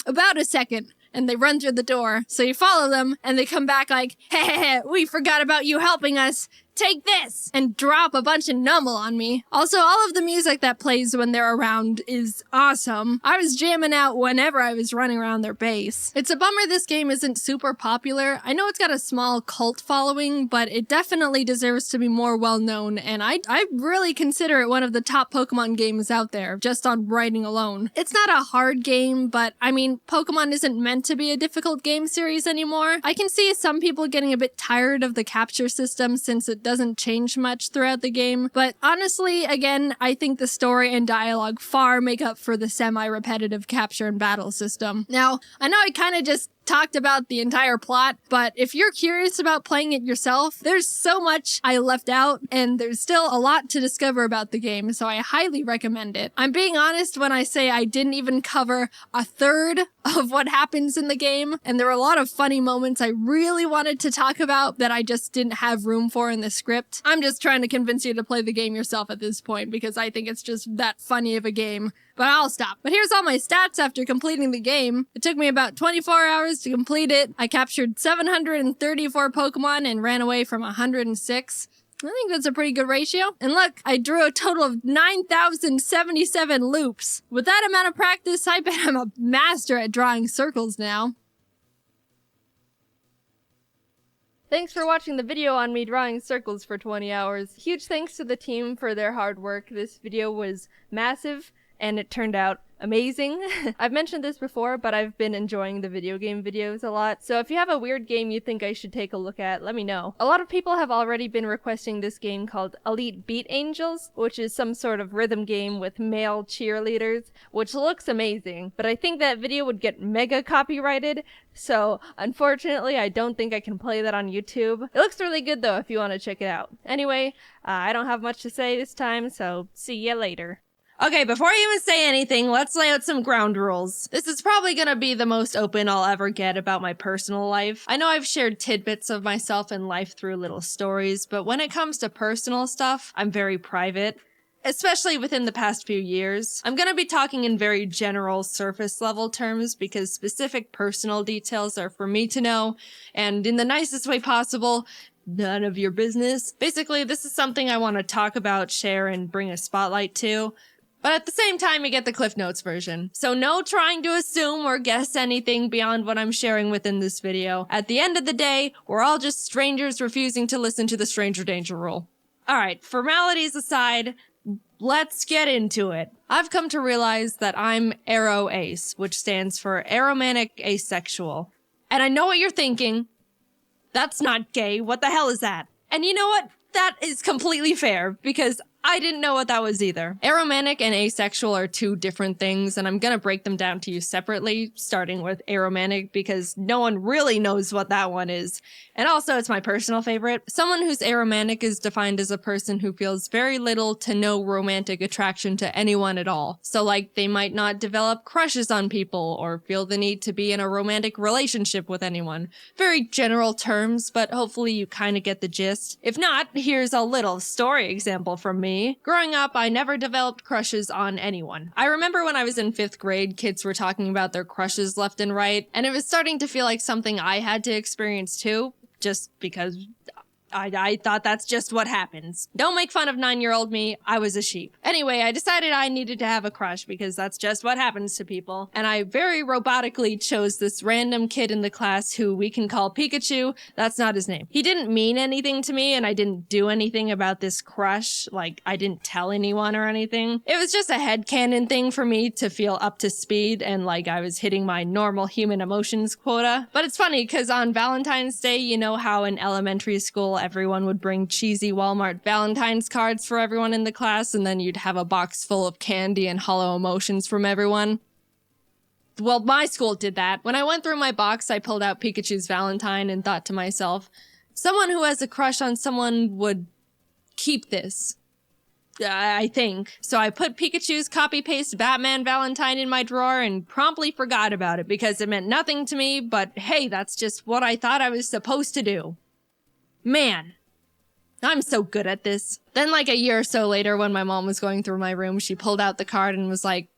about a second. And they run through the door. So you follow them, and they come back like, hey, we forgot about you helping us. Take this! And drop a bunch of Numel on me. Also, all of the music that plays when they're around is awesome. I was jamming out whenever I was running around their base. It's a bummer this game isn't super popular. I know it's got a small cult following, but it definitely deserves to be more well-known, and I really consider it one of the top Pokemon games out there, just on writing alone. It's not a hard game, but I mean, Pokemon isn't meant to be a difficult game series anymore. I can see some people getting a bit tired of the capture system since it doesn't change much throughout the game, but honestly, again, I think the story and dialogue far make up for the semi-repetitive capture and battle system. Now, I know I kind of just talked about the entire plot, but if you're curious about playing it yourself, there's so much I left out, and there's still a lot to discover about the game, so I highly recommend it. I'm being honest when I say I didn't even cover a third of what happens in the game, and there were a lot of funny moments I really wanted to talk about that I just didn't have room for in the script. I'm just trying to convince you to play the game yourself at this point, because I think it's just that funny of a game. but I'll stop. But here's all my stats after completing the game. It took me about 24 hours to complete it. I captured 734 Pokemon and ran away from 106. I think that's a pretty good ratio. And look, I drew a total of 9,077 loops. With that amount of practice, I bet I'm a master at drawing circles now. Thanks for watching the video on me drawing circles for 20 hours. Huge thanks to the team for their hard work. This video was massive and it turned out amazing. I've mentioned this before, but I've been enjoying the video game videos a lot. So if you have a weird game you think I should take a look at, let me know. A lot of people have already been requesting this game called Elite Beat Angels, which is some sort of rhythm game with male cheerleaders, which looks amazing. But I think that video would get mega copyrighted, so unfortunately I don't think I can play that on YouTube. It looks really good though if you want to check it out. Anyway, I don't have much to say this time, so see ya later. Okay, before I even say anything, let's lay out some ground rules. This is probably gonna be the most open I'll ever get about my personal life. I know I've shared tidbits of myself and life through little stories, but when it comes to personal stuff, I'm very private. Especially within the past few years. I'm gonna be talking in very general surface level terms because specific personal details are for me to know, and in the nicest way possible, none of your business. Basically, this is something I want to talk about, share, and bring a spotlight to. But at the same time, you get the Cliff Notes version. So no trying to assume or guess anything beyond what I'm sharing within this video. At the end of the day, we're all just strangers refusing to listen to the stranger danger rule. Alright, formalities aside, let's get into it. I've come to realize that I'm ARO-ACE, which stands for Aromantic Asexual. And I know what you're thinking. That's not gay. What the hell is that? And you know what? That is completely fair, because I didn't know what that was either. Aromantic and asexual are two different things, and I'm gonna break them down to you separately, starting with aromantic because no one really knows what that one is. And also, it's my personal favorite. Someone who's aromantic is defined as a person who feels very little to no romantic attraction to anyone at all. So like, they might not develop crushes on people or feel the need to be in a romantic relationship with anyone. Very general terms, but hopefully you kinda get the gist. If not, here's a little story example from me. Growing up, I never developed crushes on anyone. I remember when I was in 5th grade, kids were talking about their crushes left and right, and it was starting to feel like something I had to experience too, just because I thought that's just what happens. Don't make fun of 9-year-old me, I was a sheep. Anyway, I decided I needed to have a crush because that's just what happens to people. And I very robotically chose this random kid in the class who we can call Pikachu. That's not his name. He didn't mean anything to me and I didn't do anything about this crush. Like, I didn't tell anyone or anything. It was just a headcanon thing for me to feel up to speed and like I was hitting my normal human emotions quota. But it's funny because on Valentine's Day, you know how in elementary school everyone would bring cheesy Walmart Valentine's cards for everyone in the class, and then you'd have a box full of candy and hollow emotions from everyone. Well, my school did that. When I went through my box, I pulled out Pikachu's Valentine and thought to myself, someone who has a crush on someone would keep this. I think. So I put Pikachu's copy-paste Batman Valentine in my drawer and promptly forgot about it because it meant nothing to me, but hey, that's just what I thought I was supposed to do. Man, I'm so good at this. Then like a year or so later when my mom was going through my room, she pulled out the card and was like,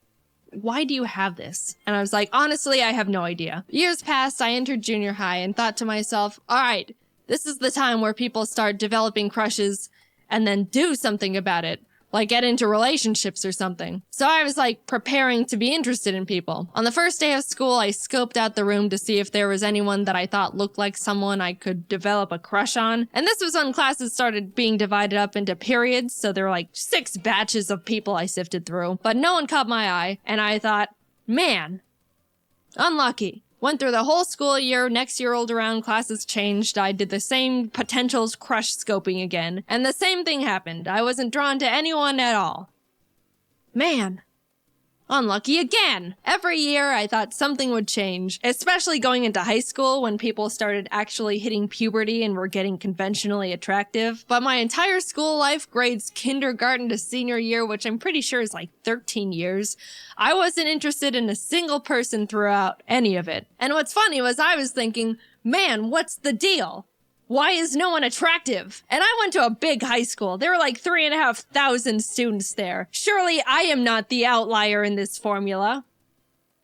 why do you have this? And I was like, honestly, I have no idea. Years passed, I entered junior high and thought to myself, all right, this is the time where people start developing crushes and then do something about it. Like get into relationships or something. So I was like preparing to be interested in people. On the first day of school, I scoped out the room to see if there was anyone that I thought looked like someone I could develop a crush on. And this was when classes started being divided up into periods, so there were like 6 batches of people I sifted through. But no one caught my eye, and I thought, man, unlucky. Went through the whole school year, next year rolled around, classes changed, I did the same potentials crush scoping again, and the same thing happened. I wasn't drawn to anyone at all. Man. Unlucky again! Every year I thought something would change, especially going into high school when people started actually hitting puberty and were getting conventionally attractive. But my entire school life, grades kindergarten to senior year, which I'm pretty sure is like 13 years, I wasn't interested in a single person throughout any of it. And what's funny was I was thinking, man, what's the deal? Why is no one attractive? And I went to a big high school. There were like 3,500 students there. Surely I am not the outlier in this formula.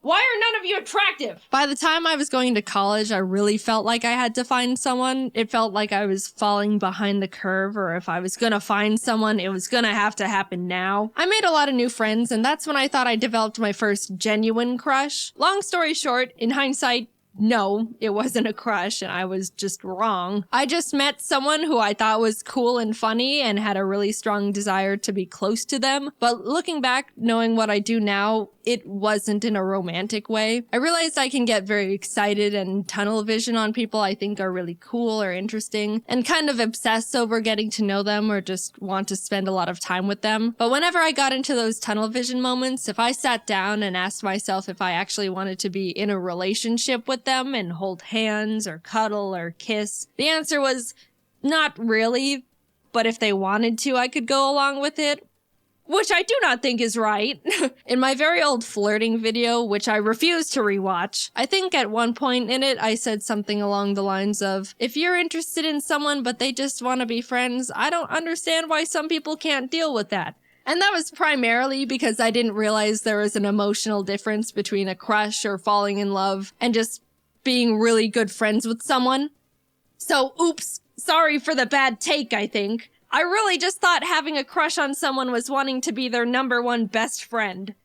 Why are none of you attractive? By the time I was going to college, I really felt like I had to find someone. It felt like I was falling behind the curve, or if I was gonna find someone, it was gonna have to happen now. I made a lot of new friends, and that's when I thought I developed my first genuine crush. Long story short, in hindsight, no, it wasn't a crush, and I was just wrong. I just met someone who I thought was cool and funny and had a really strong desire to be close to them. But looking back, knowing what I do now, it wasn't in a romantic way. I realized I can get very excited and tunnel vision on people I think are really cool or interesting, and kind of obsess over getting to know them or just want to spend a lot of time with them. But whenever I got into those tunnel vision moments, if I sat down and asked myself if I actually wanted to be in a relationship with them and hold hands or cuddle or kiss, the answer was not really, but if they wanted to, I could go along with it. Which I do not think is right. In my very old flirting video, which I refuse to rewatch, I think at one point in it, I said something along the lines of, if you're interested in someone but they just want to be friends, I don't understand why some people can't deal with that. And that was primarily because I didn't realize there was an emotional difference between a crush or falling in love and just being really good friends with someone. So, oops, sorry for the bad take, I think. I really just thought having a crush on someone was wanting to be their number one best friend.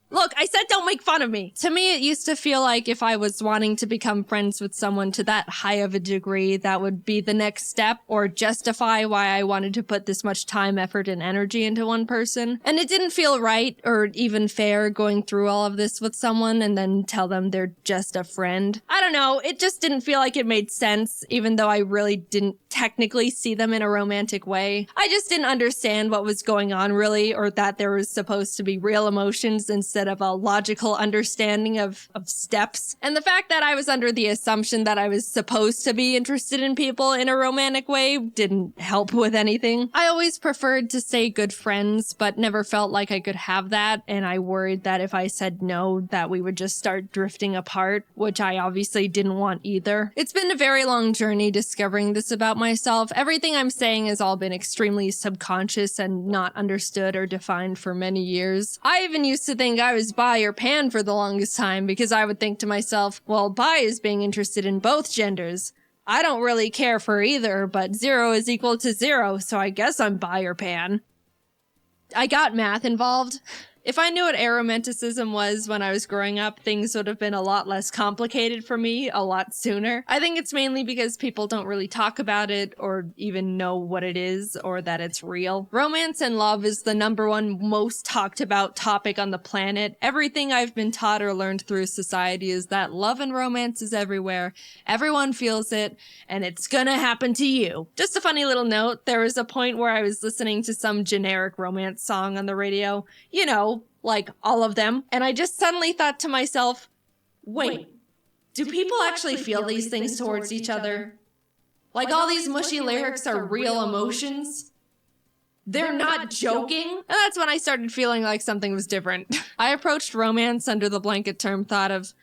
Look, I said don't make fun of me. To me, it used to feel like if I was wanting to become friends with someone to that high of a degree, that would be the next step or justify why I wanted to put this much time, effort, and energy into one person. And it didn't feel right or even fair going through all of this with someone and then tell them they're just a friend. I don't know, it just didn't feel like it made sense, even though I really didn't technically see them in a romantic way. I just didn't understand what was going on really, or that there was supposed to be real emotions instead of a logical understanding of steps. And the fact that I was under the assumption that I was supposed to be interested in people in a romantic way didn't help with anything. I always preferred to stay good friends, but never felt like I could have that, and I worried that if I said no, that we would just start drifting apart, which I obviously didn't want either. It's been a very long journey discovering this about myself. Everything I'm saying has all been extremely subconscious and not understood or defined for many years. I even used to think I was bi or pan for the longest time because I would think to myself, well, bi is being interested in both genders. I don't really care for either, but 0 is equal to 0, so I guess I'm bi or pan. I got math involved. If I knew what aromanticism was when I was growing up, things would have been a lot less complicated for me a lot sooner. I think it's mainly because people don't really talk about it or even know what it is or that it's real. Romance and love is the #1 most talked about topic on the planet. Everything I've been taught or learned through society is that love and romance is everywhere. Everyone feels it, and it's gonna happen to you. Just a funny little note, there was a point where I was listening to some generic romance song on the radio. You know, like all of them. And I just suddenly thought to myself, wait, do people actually feel these things towards each other? Like all these mushy lyrics are real emotions? They're not joking? And that's when I started feeling like something was different. I approached romance under the blanket term thought of,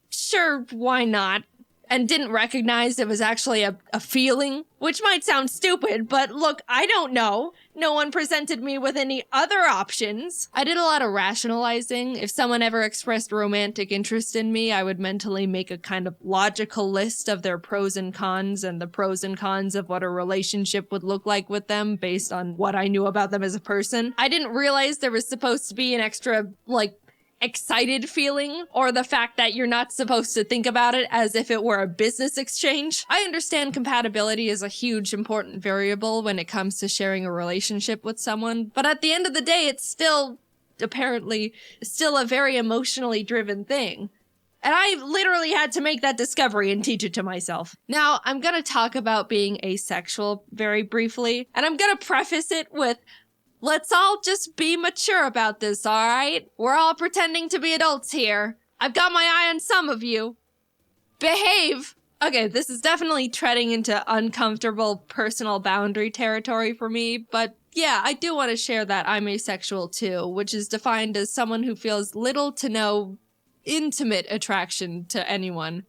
sure, why not? And didn't recognize it was actually a feeling, which might sound stupid, but look, I don't know. No one presented me with any other options. I did a lot of rationalizing. If someone ever expressed romantic interest in me, I would mentally make a kind of logical list of their pros and cons and the pros and cons of what a relationship would look like with them based on what I knew about them as a person. I didn't realize there was supposed to be an extra, excited feeling, or the fact that you're not supposed to think about it as if it were a business exchange. I understand compatibility is a huge important variable when it comes to sharing a relationship with someone, but at the end of the day, it's still, apparently, still a very emotionally driven thing. And I literally had to make that discovery and teach it to myself. Now, I'm gonna talk about being asexual very briefly, and I'm gonna preface it with, let's all just be mature about this, alright? We're all pretending to be adults here. I've got my eye on some of you. Behave! Okay, this is definitely treading into uncomfortable personal boundary territory for me, but yeah, I do want to share that I'm asexual too, which is defined as someone who feels little to no intimate attraction to anyone.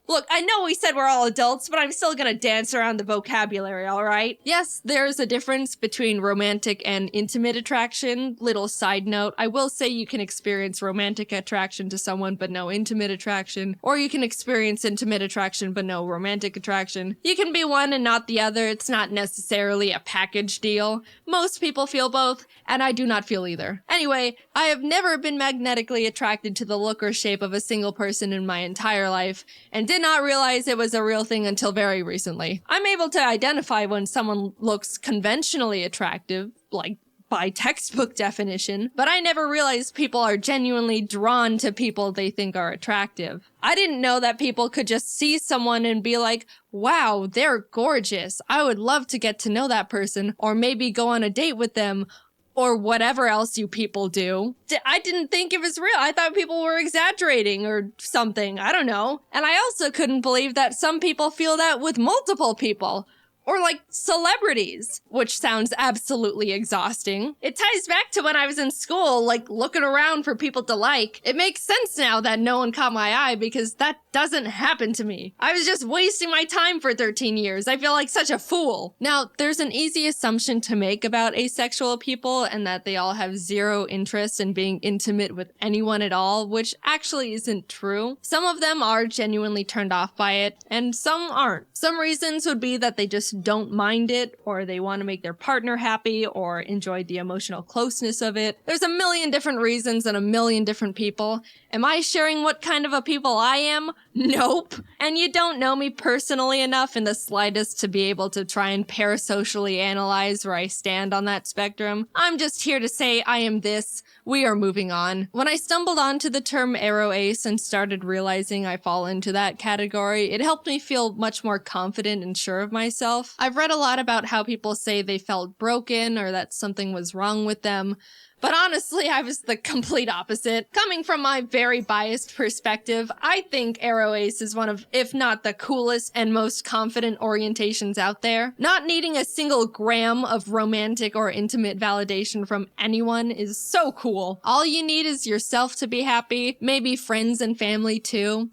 Look, I know we said we're all adults, but I'm still gonna dance around the vocabulary, alright? Yes, there's a difference between romantic and intimate attraction. Little side note, I will say you can experience romantic attraction to someone but no intimate attraction, or you can experience intimate attraction but no romantic attraction. You can be one and not the other. It's not necessarily a package deal. Most people feel both, and I do not feel either. Anyway, I have never been magnetically attracted to the look or shape of a single person in my entire life, and did not realize it was a real thing until very recently. I'm able to identify when someone looks conventionally attractive, like by textbook definition, but I never realized people are genuinely drawn to people they think are attractive. I didn't know that people could just see someone and be like, wow, they're gorgeous. I would love to get to know that person, or maybe go on a date with them, or whatever else you people do. I didn't think it was real. I thought people were exaggerating or something. I don't know. And I also couldn't believe that some people feel that with multiple people. Or like celebrities, which sounds absolutely exhausting. It ties back to when I was in school, like looking around for people to like. It makes sense now that no one caught my eye because that doesn't happen to me. I was just wasting my time for 13 years. I feel like such a fool. Now, there's an easy assumption to make about asexual people and that they all have zero interest in being intimate with anyone at all, which actually isn't true. Some of them are genuinely turned off by it, and some aren't. Some reasons would be that they just don't mind it, or they want to make their partner happy, or enjoy the emotional closeness of it. There's a million different reasons and a million different people. Am I sharing what kind of a people I am? Nope. And you don't know me personally enough in the slightest to be able to try and parasocially analyze where I stand on that spectrum. I'm just here to say I am this. We are moving on. When I stumbled onto the term ace and started realizing I fall into that category, it helped me feel much more confident and sure of myself. I've read a lot about how people say they felt broken or that something was wrong with them. But honestly, I was the complete opposite. Coming from my very biased perspective, I think ace is one of, if not the coolest and most confident orientations out there. Not needing a single gram of romantic or intimate validation from anyone is so cool. All you need is yourself to be happy, maybe friends and family too.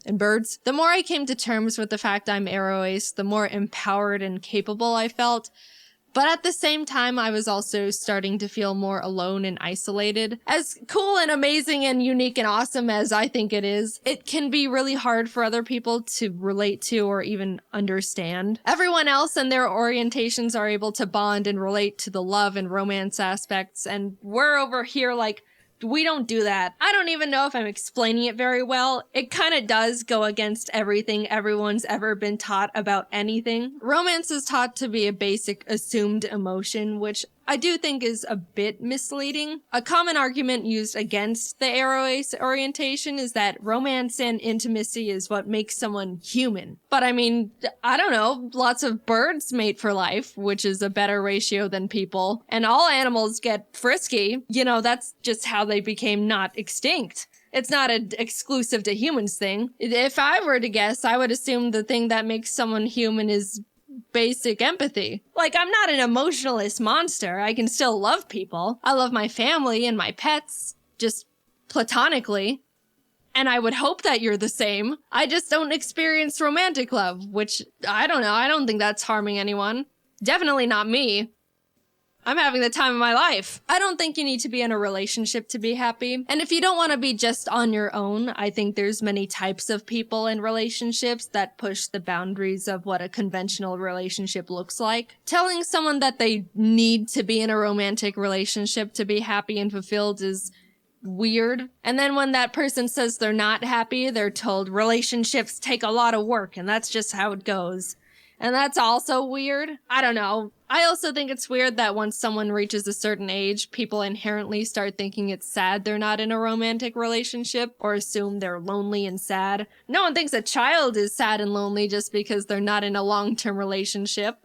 And birds. The more I came to terms with the fact I'm ace, the more empowered and capable I felt. But at the same time, I was also starting to feel more alone and isolated. As cool and amazing and unique and awesome as I think it is, it can be really hard for other people to relate to or even understand. Everyone else and their orientations are able to bond and relate to the love and romance aspects, and we're over here like, we don't do that. I don't even know if I'm explaining it very well. It kind of does go against everything everyone's ever been taught about anything. Romance is taught to be a basic assumed emotion, which I do think is a bit misleading. A common argument used against the ace orientation is that romance and intimacy is what makes someone human. But I mean, I don't know, lots of birds mate for life, which is a better ratio than people, and all animals get frisky. You know, that's just how they became not extinct. It's not an exclusive to humans thing. If I were to guess, I would assume the thing that makes someone human is basic empathy. Like, I'm not an emotionalist monster. I can still love people. I love my family and my pets, just platonically. And I would hope that you're the same. I just don't experience romantic love, which, I don't know, I don't think that's harming anyone. Definitely not me. I'm having the time of my life. I don't think you need to be in a relationship to be happy. And if you don't want to be just on your own, I think there's many types of people in relationships that push the boundaries of what a conventional relationship looks like. Telling someone that they need to be in a romantic relationship to be happy and fulfilled is weird. And then when that person says they're not happy, they're told relationships take a lot of work and that's just how it goes. And that's also weird. I don't know. I also think it's weird that once someone reaches a certain age, people inherently start thinking it's sad they're not in a romantic relationship or assume they're lonely and sad. No one thinks a child is sad and lonely just because they're not in a long-term relationship.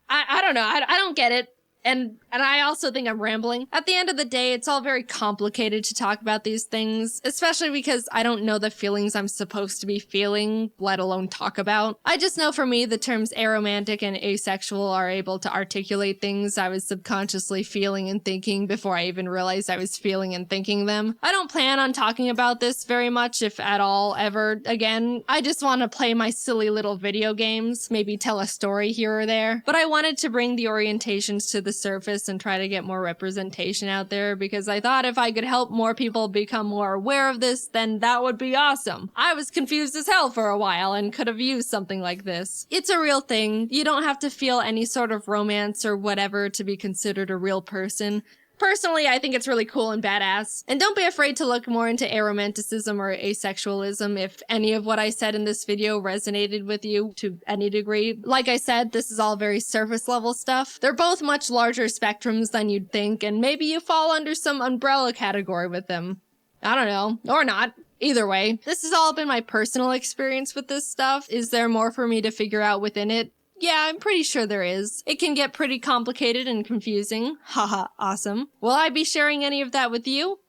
I don't know. I don't get it. And And I also think I'm rambling. At the end of the day, it's all very complicated to talk about these things, especially because I don't know the feelings I'm supposed to be feeling, let alone talk about. I just know for me, the terms aromantic and asexual are able to articulate things I was subconsciously feeling and thinking before I even realized I was feeling and thinking them. I don't plan on talking about this very much, if at all, ever again. I just want to play my silly little video games, maybe tell a story here or there. But I wanted to bring the orientations to the surface and try to get more representation out there because I thought if I could help more people become more aware of this, then that would be awesome. I was confused as hell for a while and could have used something like this. It's a real thing. You don't have to feel any sort of romance or whatever to be considered a real person. Personally, I think it's really cool and badass. And don't be afraid to look more into aromanticism or asexualism if any of what I said in this video resonated with you to any degree. Like I said, this is all very surface level stuff. They're both much larger spectrums than you'd think, and maybe you fall under some umbrella category with them. I don't know. Or not. Either way, this has all been my personal experience with this stuff. Is there more for me to figure out within it? Yeah, I'm pretty sure there is. It can get pretty complicated and confusing. Haha, awesome. Will I be sharing any of that with you?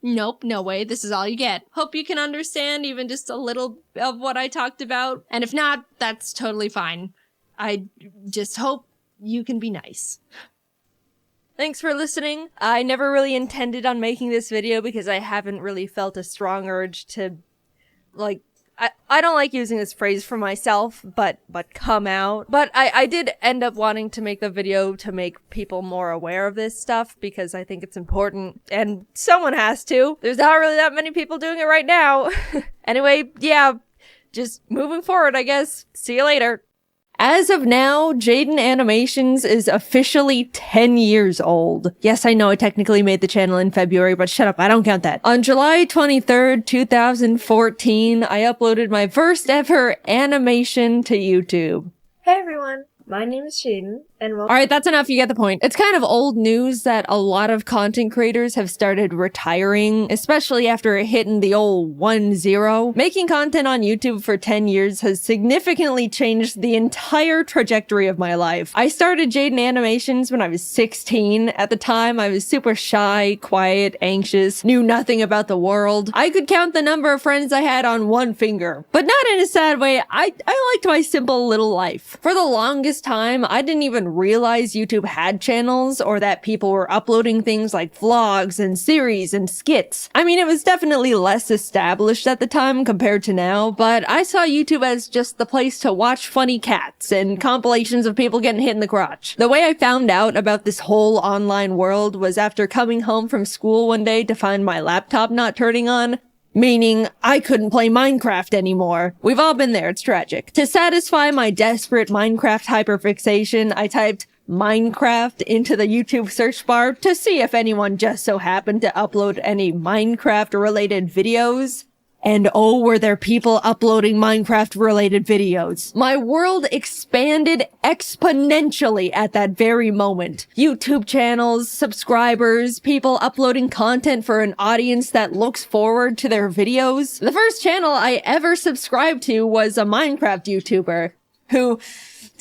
Nope, no way. This is all you get. Hope you can understand even just a little of what I talked about. And if not, that's totally fine. I just hope you can be nice. Thanks for listening. I never really intended on making this video because I haven't really felt a strong urge to, like, I don't like using this phrase for myself, but come out. But I did end up wanting to make the video to make people more aware of this stuff because I think it's important and someone has to. There's not really that many people doing it right now. Anyway, yeah, just moving forward, I guess. See you later. As of now, Jaiden Animations is officially 10 years old. Yes, I know I technically made the channel in February, but shut up, I don't count that. On July 23rd, 2014, I uploaded my first ever animation to YouTube. Hey everyone, my name is Jaiden, and welcome. Alright, that's enough, you get the point. It's kind of old news that a lot of content creators have started retiring, especially after hitting the old 1-0. Making content on YouTube for 10 years has significantly changed the entire trajectory of my life. I started Jaiden Animations when I was 16. At the time, I was super shy, quiet, anxious, knew nothing about the world. I could count the number of friends I had on one finger. But not in a sad way, I liked my simple little life. For the longest time, I didn't even realize YouTube had channels or that people were uploading things like vlogs and series and skits. I mean, it was definitely less established at the time compared to now, but I saw YouTube as just the place to watch funny cats and compilations of people getting hit in the crotch. The way I found out about this whole online world was after coming home from school one day to find my laptop not turning on. Meaning, I couldn't play Minecraft anymore. We've all been there, it's tragic. To satisfy my desperate Minecraft hyperfixation, I typed Minecraft into the YouTube search bar to see if anyone just so happened to upload any Minecraft-related videos. And oh, were there people uploading Minecraft-related videos. My world expanded exponentially at that very moment. YouTube channels, subscribers, people uploading content for an audience that looks forward to their videos. The first channel I ever subscribed to was a Minecraft YouTuber who...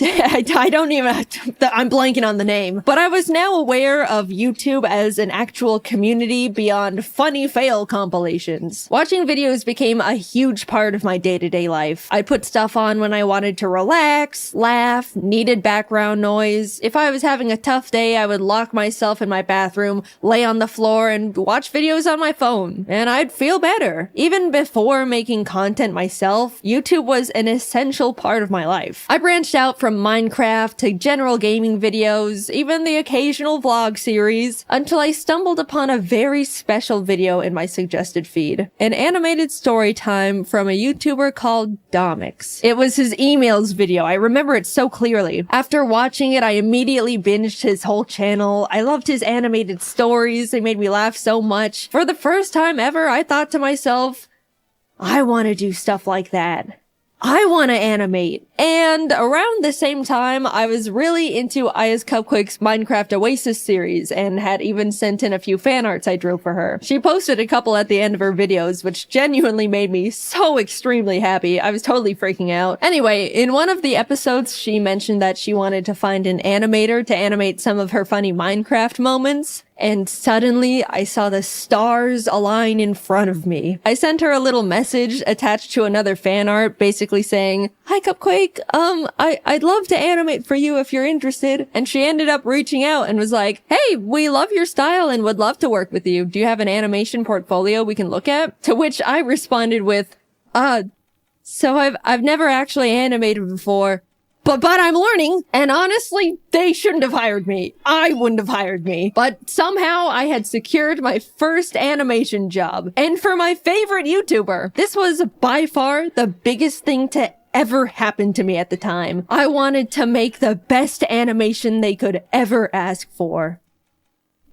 I don't even, I'm blanking on the name, but I was now aware of YouTube as an actual community beyond funny fail compilations. Watching videos became a huge part of my day-to-day life. I'd put stuff on when I wanted to relax, laugh, needed background noise. If I was having a tough day, I would lock myself in my bathroom, lay on the floor, and watch videos on my phone, and I'd feel better. Even before making content myself, YouTube was an essential part of my life. I branched out from Minecraft to general gaming videos, even the occasional vlog series, until I stumbled upon a very special video in my suggested feed. An animated story time from a YouTuber called Domix. It was his emails video, I remember it so clearly. After watching it, I immediately binged his whole channel. I loved his animated stories, they made me laugh so much. For the first time ever, I thought to myself, I want to do stuff like that. I want to animate. And around the same time, I was really into Aya's Cupquake's Minecraft Oasis series and had even sent in a few fan arts I drew for her. She posted a couple at the end of her videos, which genuinely made me so extremely happy. I was totally freaking out. Anyway, in one of the episodes, she mentioned that she wanted to find an animator to animate some of her funny Minecraft moments. And suddenly, I saw the stars align in front of me. I sent her a little message attached to another fan art, basically saying, "Hi Cupquake, I'd love to animate for you if you're interested." And she ended up reaching out and was like, "Hey, we love your style and would love to work with you. Do you have an animation portfolio we can look at?" To which I responded with, so I've never actually animated before. But I'm learning, and honestly, they shouldn't have hired me. I wouldn't have hired me. But somehow I had secured my first animation job. And for my favorite YouTuber, this was by far the biggest thing to ever happen to me at the time. I wanted to make the best animation they could ever ask for.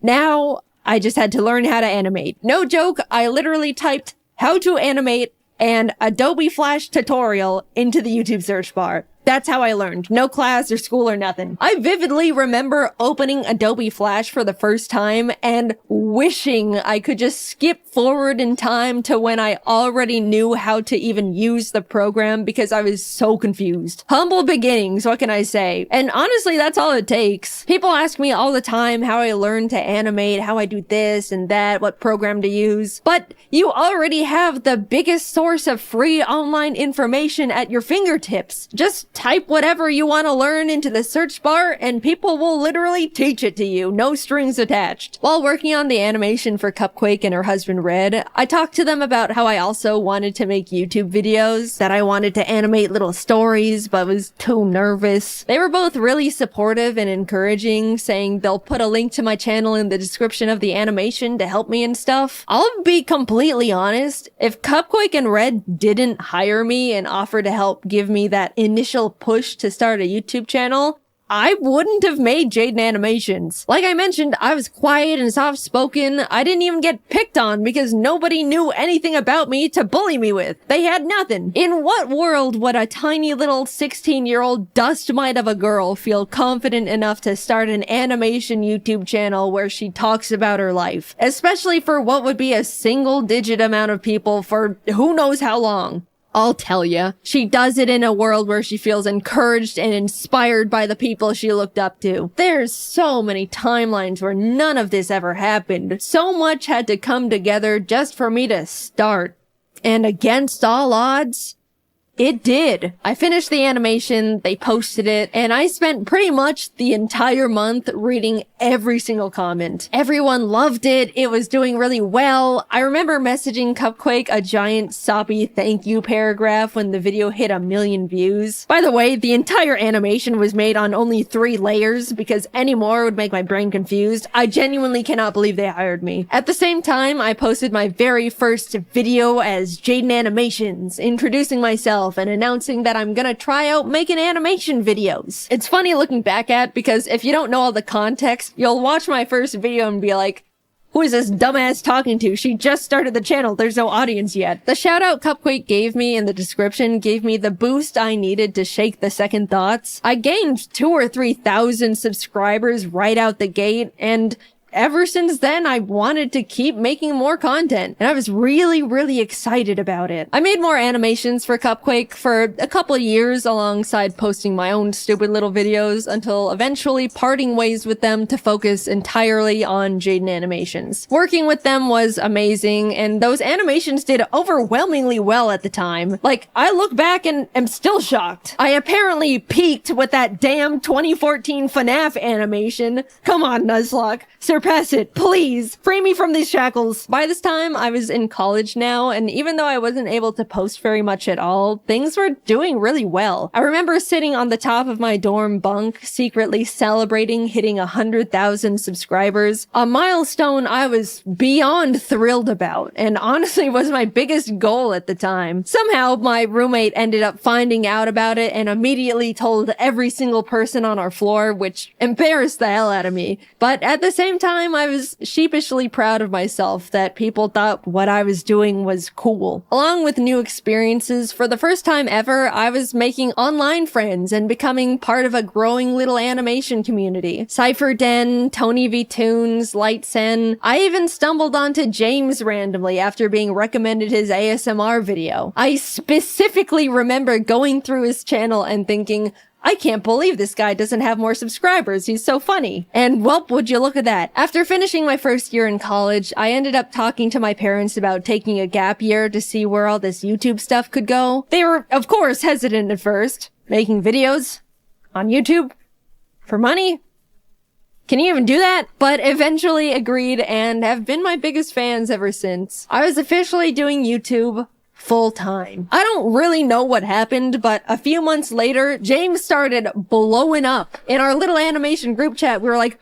Now, I just had to learn how to animate. No joke, I literally typed "how to animate" and Adobe Flash tutorial into the YouTube search bar. That's how I learned. No class or school or nothing. I vividly remember opening Adobe Flash for the first time and wishing I could just skip forward in time to when I already knew how to even use the program because I was so confused. Humble beginnings, what can I say? And honestly, that's all it takes. People ask me all the time how I learned to animate, how I do this and that, what program to use. But you already have the biggest source of free online information at your fingertips. Just type whatever you want to learn into the search bar and people will literally teach it to you, no strings attached. While working on the animation for Cupquake and her husband Red, I talked to them about how I also wanted to make YouTube videos, that I wanted to animate little stories but was too nervous. They were both really supportive and encouraging, saying they'll put a link to my channel in the description of the animation to help me and stuff. I'll be completely honest, if Cupquake and Red didn't hire me and offer to help give me that initial push to start a YouTube channel, I wouldn't have made Jaiden Animations. Like I mentioned, I was quiet and soft-spoken. I didn't even get picked on because nobody knew anything about me to bully me with. They had nothing. In what world would a tiny little 16-year-old dust mite of a girl feel confident enough to start an animation YouTube channel where she talks about her life? Especially for what would be a single-digit amount of people for who knows how long. I'll tell ya, she does it in a world where she feels encouraged and inspired by the people she looked up to. There's so many timelines where none of this ever happened. So much had to come together just for me to start. And against all odds, it did. I finished the animation, they posted it, and I spent pretty much the entire month reading every single comment. Everyone loved it. It was doing really well. I remember messaging Cupquake a giant soppy thank you paragraph when the video hit 1 million views. By the way, the entire animation was made on only 3 layers because any more would make my brain confused. I genuinely cannot believe they hired me. At the same time, I posted my very first video as Jaiden Animations, introducing myself and announcing that I'm gonna try out making animation videos. It's funny looking back at because if you don't know all the context, you'll watch my first video and be like, who is this dumbass talking to? She just started the channel. There's no audience yet. The shout out Cupquake gave me in the description gave me the boost I needed to shake the second thoughts. I gained 2,000 or 3,000 subscribers right out the gate, and ever since then, I wanted to keep making more content, and I was really excited about it. I made more animations for Cupquake for a couple years alongside posting my own stupid little videos until eventually parting ways with them to focus entirely on Jaiden Animations. Working with them was amazing, and those animations did overwhelmingly well at the time. Like, I look back and am still shocked. I apparently peaked with that damn 2014 FNAF animation. Come on, Nuzlocke. Surpass it, please. Free me from these shackles. By this time, I was in college now, and even though I wasn't able to post very much at all, things were doing really well. I remember sitting on the top of my dorm bunk, secretly celebrating hitting 100,000 subscribers, a milestone I was beyond thrilled about, and honestly was my biggest goal at the time. Somehow, my roommate ended up finding out about it and immediately told every single person on our floor, which embarrassed the hell out of me. But at the same time, time, I was sheepishly proud of myself that people thought what I was doing was cool. Along with new experiences, for the first time ever, I was making online friends and becoming part of a growing little animation community. Cypher Den, Tony V Toons, Lightsen. I even stumbled onto James randomly after being recommended his ASMR video. I specifically remember going through his channel and thinking, I can't believe this guy doesn't have more subscribers. He's so funny. And well, would you look at that. After finishing my first year in college, I ended up talking to my parents about taking a gap year to see where all this YouTube stuff could go. They were, of course, hesitant at first. Making videos on YouTube for money? Can you even do that? But eventually agreed and have been my biggest fans ever since. I was officially doing YouTube full time. I don't really know what happened, but a few months later, James started blowing up. In our little animation group chat, we were like,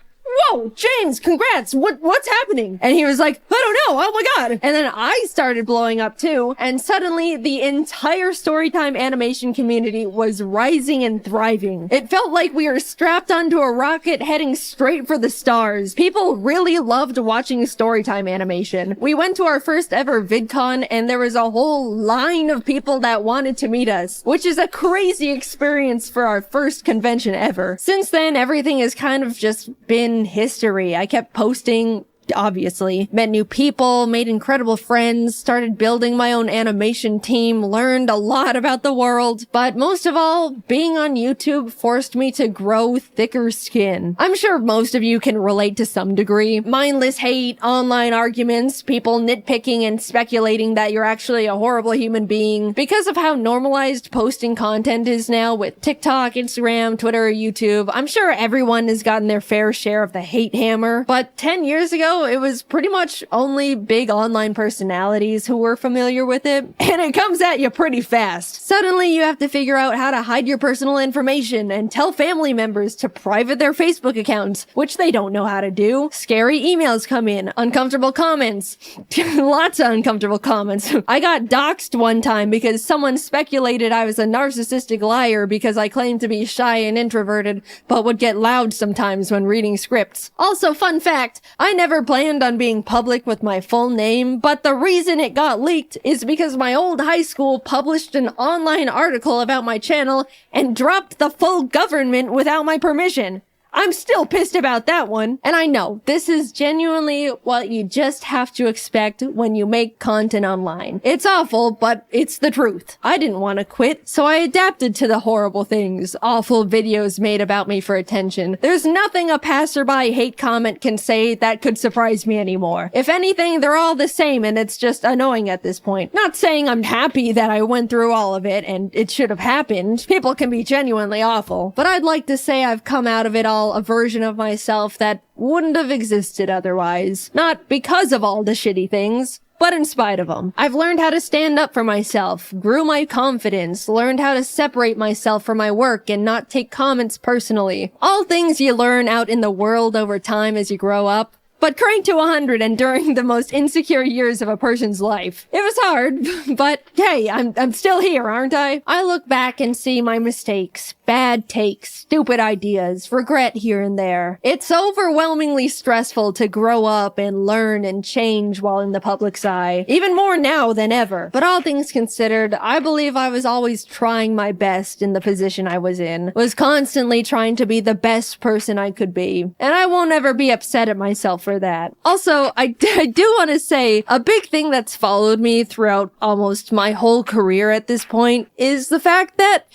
whoa, James, congrats. What's happening? And he was like, I don't know. Oh my God. And then I started blowing up too. And suddenly the entire Storytime animation community was rising and thriving. It felt like we were strapped onto a rocket heading straight for the stars. People really loved watching Storytime animation. We went to our first ever VidCon and there was a whole line of people that wanted to meet us, which is a crazy experience for our first convention ever. Since then, everything has kind of just been history. I kept posting, obviously, met new people, made incredible friends, started building my own animation team, learned a lot about the world, but most of all, being on YouTube forced me to grow thicker skin. I'm sure most of you can relate to some degree. Mindless hate, online arguments, people nitpicking and speculating that you're actually a horrible human being. Because of how normalized posting content is now with TikTok, Instagram, Twitter, YouTube, I'm sure everyone has gotten their fair share of the hate hammer, but 10 years ago, it was pretty much only big online personalities who were familiar with it, and it comes at you pretty fast. Suddenly, you have to figure out how to hide your personal information and tell family members to private their Facebook accounts, which they don't know how to do. Scary emails come in, uncomfortable comments, lots of uncomfortable comments. I got doxxed one time because someone speculated I was a narcissistic liar because I claimed to be shy and introverted, but would get loud sometimes when reading scripts. Also, fun fact, I never planned on being public with my full name, but the reason it got leaked is because my old high school published an online article about my channel and dropped the full government without my permission. I'm still pissed about that one. And I know, this is genuinely what you just have to expect when you make content online. It's awful, but it's the truth. I didn't want to quit, so I adapted to the horrible things, awful videos made about me for attention. There's nothing a passerby hate comment can say that could surprise me anymore. If anything, they're all the same and it's just annoying at this point. Not saying I'm happy that I went through all of it and it should have happened. People can be genuinely awful. But I'd like to say I've come out of it all a version of myself that wouldn't have existed otherwise. Not because of all the shitty things, but in spite of them. I've learned how to stand up for myself, grew my confidence, learned how to separate myself from my work and not take comments personally. All things you learn out in the world over time as you grow up. But cranked to 100 and during the most insecure years of a person's life. It was hard, but hey, I'm still here, aren't I? I look back and see my mistakes, bad takes, stupid ideas, regret here and there. It's overwhelmingly stressful to grow up and learn and change while in the public's eye. Even more now than ever. But all things considered, I believe I was always trying my best in the position I was in. Was constantly trying to be the best person I could be. And I won't ever be upset at myself for that. Also, I do want to say a big thing that's followed me throughout almost my whole career at this point is the fact that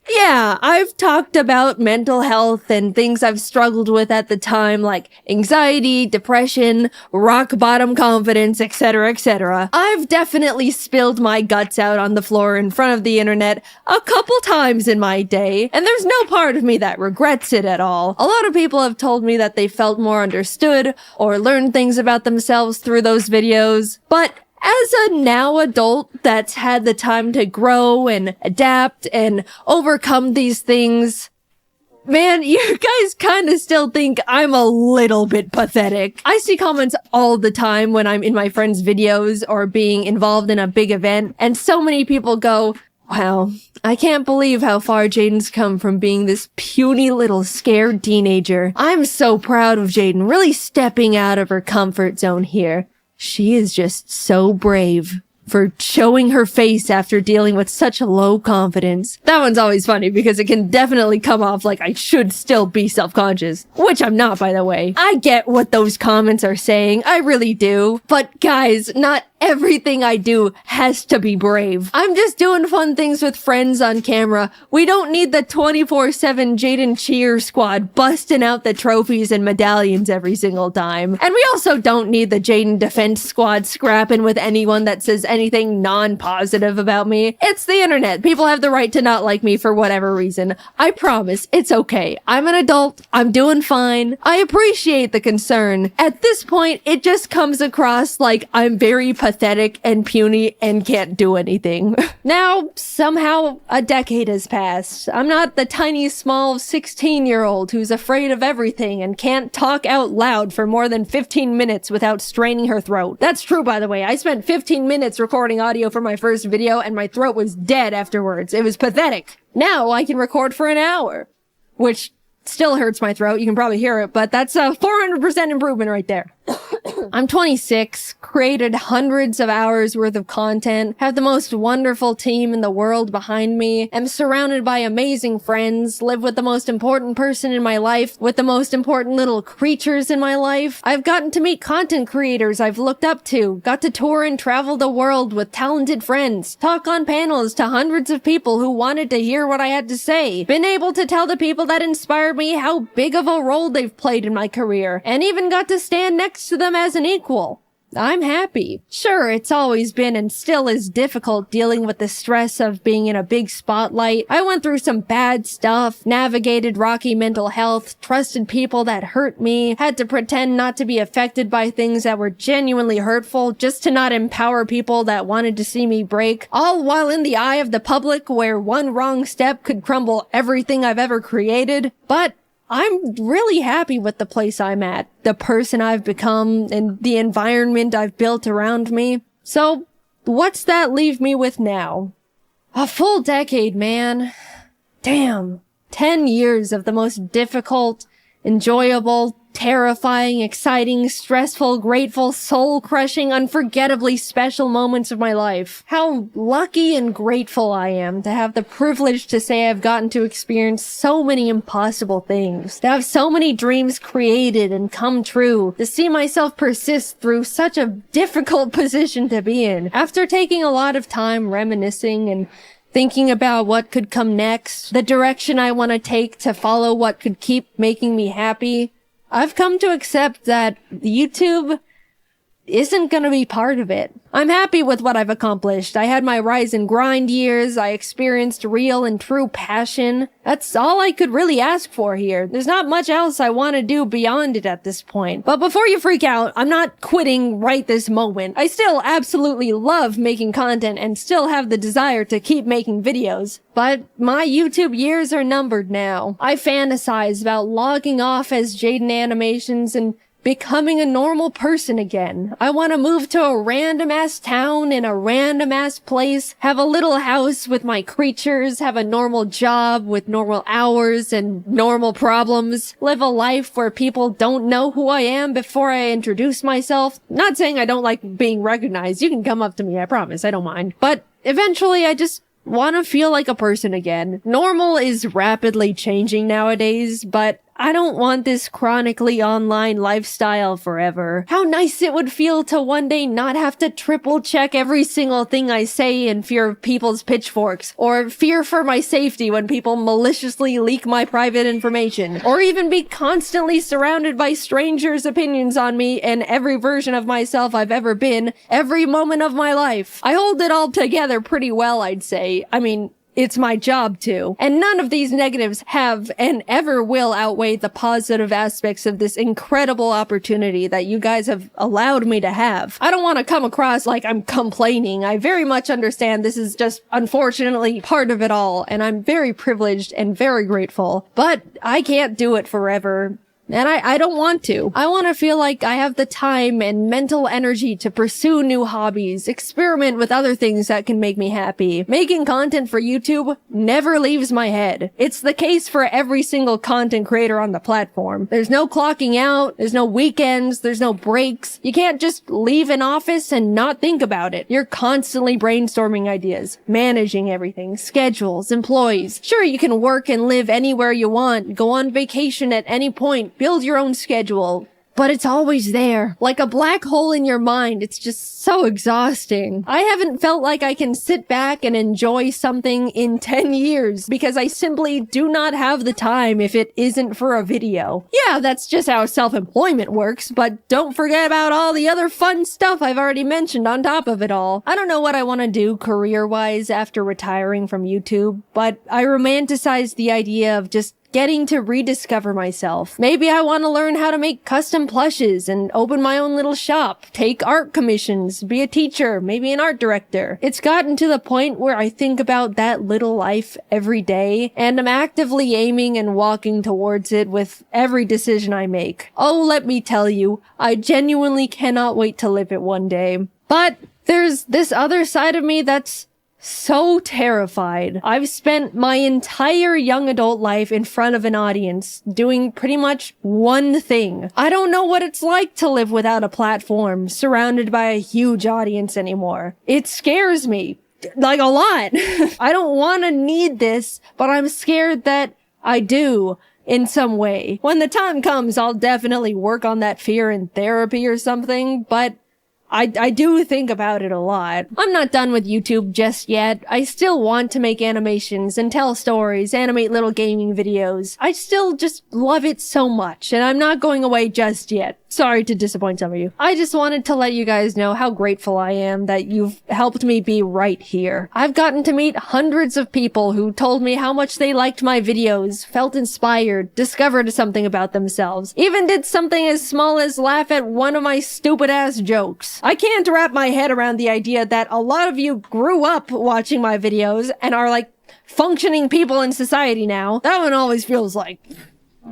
yeah, I've talked about mental health and things I've struggled with at the time, like anxiety, depression, rock bottom confidence, etc., etc. I've definitely spilled my guts out on the floor in front of the internet a couple times in my day, and there's no part of me that regrets it at all. A lot of people have told me that they felt more understood or learned things about themselves through those videos, but as a now adult that's had the time to grow and adapt and overcome these things, man, you guys kind of still think I'm a little bit pathetic. I see comments all the time when I'm in my friends' videos or being involved in a big event, and so many people go, Wow, I can't believe how far Jaiden's come from being this puny little scared teenager. I'm so proud of Jaiden, really stepping out of her comfort zone here. She is just so brave for showing her face after dealing with such low confidence. That one's always funny because it can definitely come off like I should still be self-conscious, which I'm not, by the way. I get what those comments are saying, I really do. But guys, not everything I do has to be brave. I'm just doing fun things with friends on camera. We don't need the 24/7 Jaiden cheer squad busting out the trophies and medallions every single time. And we also don't need the Jaiden defense squad scrapping with anyone that says anything non-positive about me. It's the internet. People have the right to not like me for whatever reason. I promise, it's okay. I'm an adult. I'm doing fine. I appreciate the concern. At this point, it just comes across like I'm very pathetic and puny and can't do anything. Now, somehow, a decade has passed. I'm not the tiny, small 16-year-old who's afraid of everything and can't talk out loud for more than 15 minutes without straining her throat. That's true, by the way. I spent 15 minutes recording audio for my first video and my throat was dead afterwards. It was pathetic. Now I can record for an hour, which still hurts my throat. You can probably hear it, but that's a 400% improvement right there. I'm 26, created hundreds of hours worth of content, have the most wonderful team in the world behind me, am surrounded by amazing friends, live with the most important person in my life, with the most important little creatures in my life. I've gotten to meet content creators I've looked up to, got to tour and travel the world with talented friends, talk on panels to hundreds of people who wanted to hear what I had to say, been able to tell the people that inspired me how big of a role they've played in my career, and even got to stand next to them as an equal. I'm happy. Sure, it's always been and still is difficult dealing with the stress of being in a big spotlight. I went through some bad stuff, navigated rocky mental health, trusted people that hurt me, had to pretend not to be affected by things that were genuinely hurtful just to not empower people that wanted to see me break, all while in the eye of the public where one wrong step could crumble everything I've ever created. But I'm really happy with the place I'm at, the person I've become, and the environment I've built around me. So, what's that leave me with now? A full decade, man. Damn. 10 years of the most difficult, enjoyable, terrifying, exciting, stressful, grateful, soul-crushing, unforgettably special moments of my life. How lucky and grateful I am to have the privilege to say I've gotten to experience so many impossible things, to have so many dreams created and come true, to see myself persist through such a difficult position to be in. After taking a lot of time reminiscing and thinking about what could come next, the direction I want to take to follow what could keep making me happy, I've come to accept that YouTube isn't gonna be part of it. I'm happy with what I've accomplished. I had my rise and grind years. I experienced real and true passion. That's all I could really ask for here. There's not much else I want to do beyond it at this point. But before you freak out, I'm not quitting right this moment. I still absolutely love making content and still have the desire to keep making videos. But my YouTube years are numbered now. I fantasize about logging off as Jaiden Animations and becoming a normal person again. I want to move to a random-ass town in a random-ass place, have a little house with my creatures, have a normal job with normal hours and normal problems, live a life where people don't know who I am before I introduce myself. Not saying I don't like being recognized. You can come up to me, I promise, I don't mind. But eventually I just want to feel like a person again. Normal is rapidly changing nowadays, but I don't want this chronically online lifestyle forever. How nice it would feel to one day not have to triple check every single thing I say in fear of people's pitchforks, or fear for my safety when people maliciously leak my private information, or even be constantly surrounded by strangers' opinions on me and every version of myself I've ever been, every moment of my life. I hold it all together pretty well, I'd say. I mean, it's my job to. And none of these negatives have and ever will outweigh the positive aspects of this incredible opportunity that you guys have allowed me to have. I don't want to come across like I'm complaining. I very much understand this is just unfortunately part of it all, and I'm very privileged and very grateful. But I can't do it forever. And I don't want to. I want to feel like I have the time and mental energy to pursue new hobbies, experiment with other things that can make me happy. Making content for YouTube never leaves my head. It's the case for every single content creator on the platform. There's no clocking out, there's no weekends, there's no breaks. You can't just leave an office and not think about it. You're constantly brainstorming ideas, managing everything, schedules, employees. Sure, you can work and live anywhere you want, go on vacation at any point, build your own schedule, but it's always there. Like a black hole in your mind. It's just so exhausting. I haven't felt like I can sit back and enjoy something in 10 years because I simply do not have the time if it isn't for a video. Yeah, that's just how self-employment works, but don't forget about all the other fun stuff I've already mentioned on top of it all. I don't know what I want to do career-wise after retiring from YouTube, but I romanticize the idea of just getting to rediscover myself. Maybe I want to learn how to make custom plushes and open my own little shop, take art commissions, be a teacher, maybe an art director. It's gotten to the point where I think about that little life every day, and I'm actively aiming and walking towards it with every decision I make. Oh, let me tell you, I genuinely cannot wait to live it one day. But there's this other side of me that's so terrified. I've spent my entire young adult life in front of an audience doing pretty much one thing. I don't know what it's like to live without a platform, surrounded by a huge audience anymore. It scares me. Like a lot. I don't want to need this, but I'm scared that I do in some way. When the time comes, I'll definitely work on that fear in therapy or something, but I do think about it a lot. I'm not done with YouTube just yet. I still want to make animations and tell stories, animate little gaming videos. I still just love it so much, and I'm not going away just yet. Sorry to disappoint some of you. I just wanted to let you guys know how grateful I am that you've helped me be right here. I've gotten to meet hundreds of people who told me how much they liked my videos, felt inspired, discovered something about themselves, even did something as small as laugh at one of my stupid ass jokes. I can't wrap my head around the idea that a lot of you grew up watching my videos and are like functioning people in society now. That one always feels like,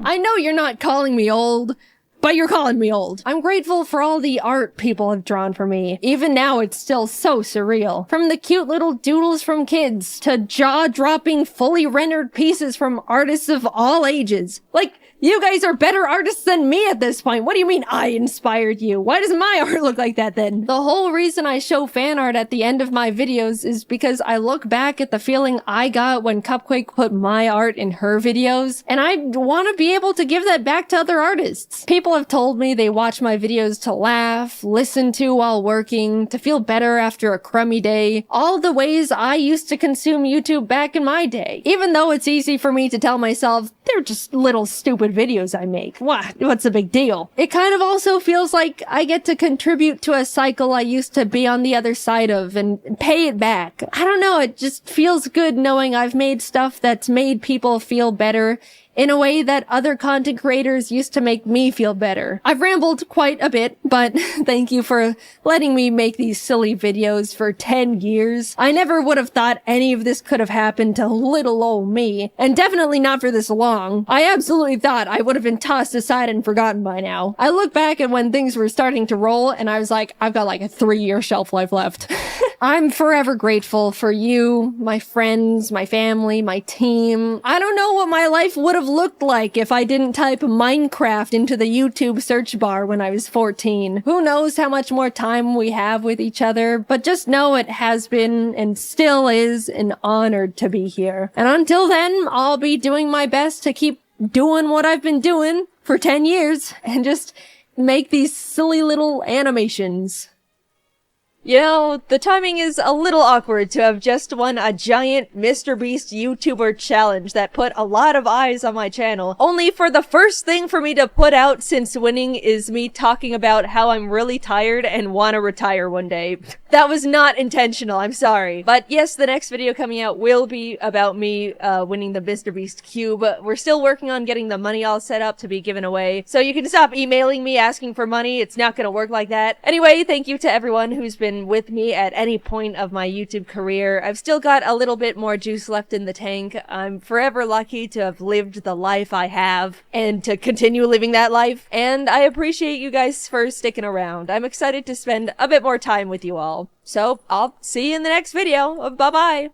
I know you're not calling me old, but you're calling me old. I'm grateful for all the art people have drawn for me. Even now, it's still so surreal. From the cute little doodles from kids to jaw-dropping, fully rendered pieces from artists of all ages. Like, you guys are better artists than me at this point. What do you mean I inspired you? Why does my art look like that then? The whole reason I show fan art at the end of my videos is because I look back at the feeling I got when Cupquake put my art in her videos, and I want to be able to give that back to other artists. People have told me they watch my videos to laugh, listen to while working, to feel better after a crummy day. All the ways I used to consume YouTube back in my day. Even though it's easy for me to tell myself, they're just little stupid videos I make. What's the big deal? It kind of also feels like I get to contribute to a cycle I used to be on the other side of and pay it back. I don't know, it just feels good knowing I've made stuff that's made people feel better in a way that other content creators used to make me feel better. I've rambled quite a bit, but thank you for letting me make these silly videos for 10 years. I never would have thought any of this could have happened to little old me, and definitely not for this long. I absolutely thought I would have been tossed aside and forgotten by now. I look back at when things were starting to roll, and I was like, I've got like a 3-year shelf life left. I'm forever grateful for you, my friends, my family, my team. I don't know what my life would have looked like if I didn't type Minecraft into the YouTube search bar when I was 14. Who knows how much more time we have with each other, but just know it has been and still is an honor to be here. And until then, I'll be doing my best to keep doing what I've been doing for 10 years and just make these silly little animations. You know, the timing is a little awkward to have just won a giant MrBeast YouTuber challenge that put a lot of eyes on my channel, only for the first thing for me to put out since winning is me talking about how I'm really tired and want to retire one day. That was not intentional, I'm sorry. But yes, the next video coming out will be about me winning the MrBeast Cube. We're still working on getting the money all set up to be given away, so you can stop emailing me asking for money. It's not gonna work like that. Anyway, thank you to everyone who's been been with me at any point of my YouTube career. I've still got a little bit more juice left in the tank. I'm forever lucky to have lived the life I have and to continue living that life. And I appreciate you guys for sticking around. I'm excited to spend a bit more time with you all. So I'll see you in the next video. Bye bye.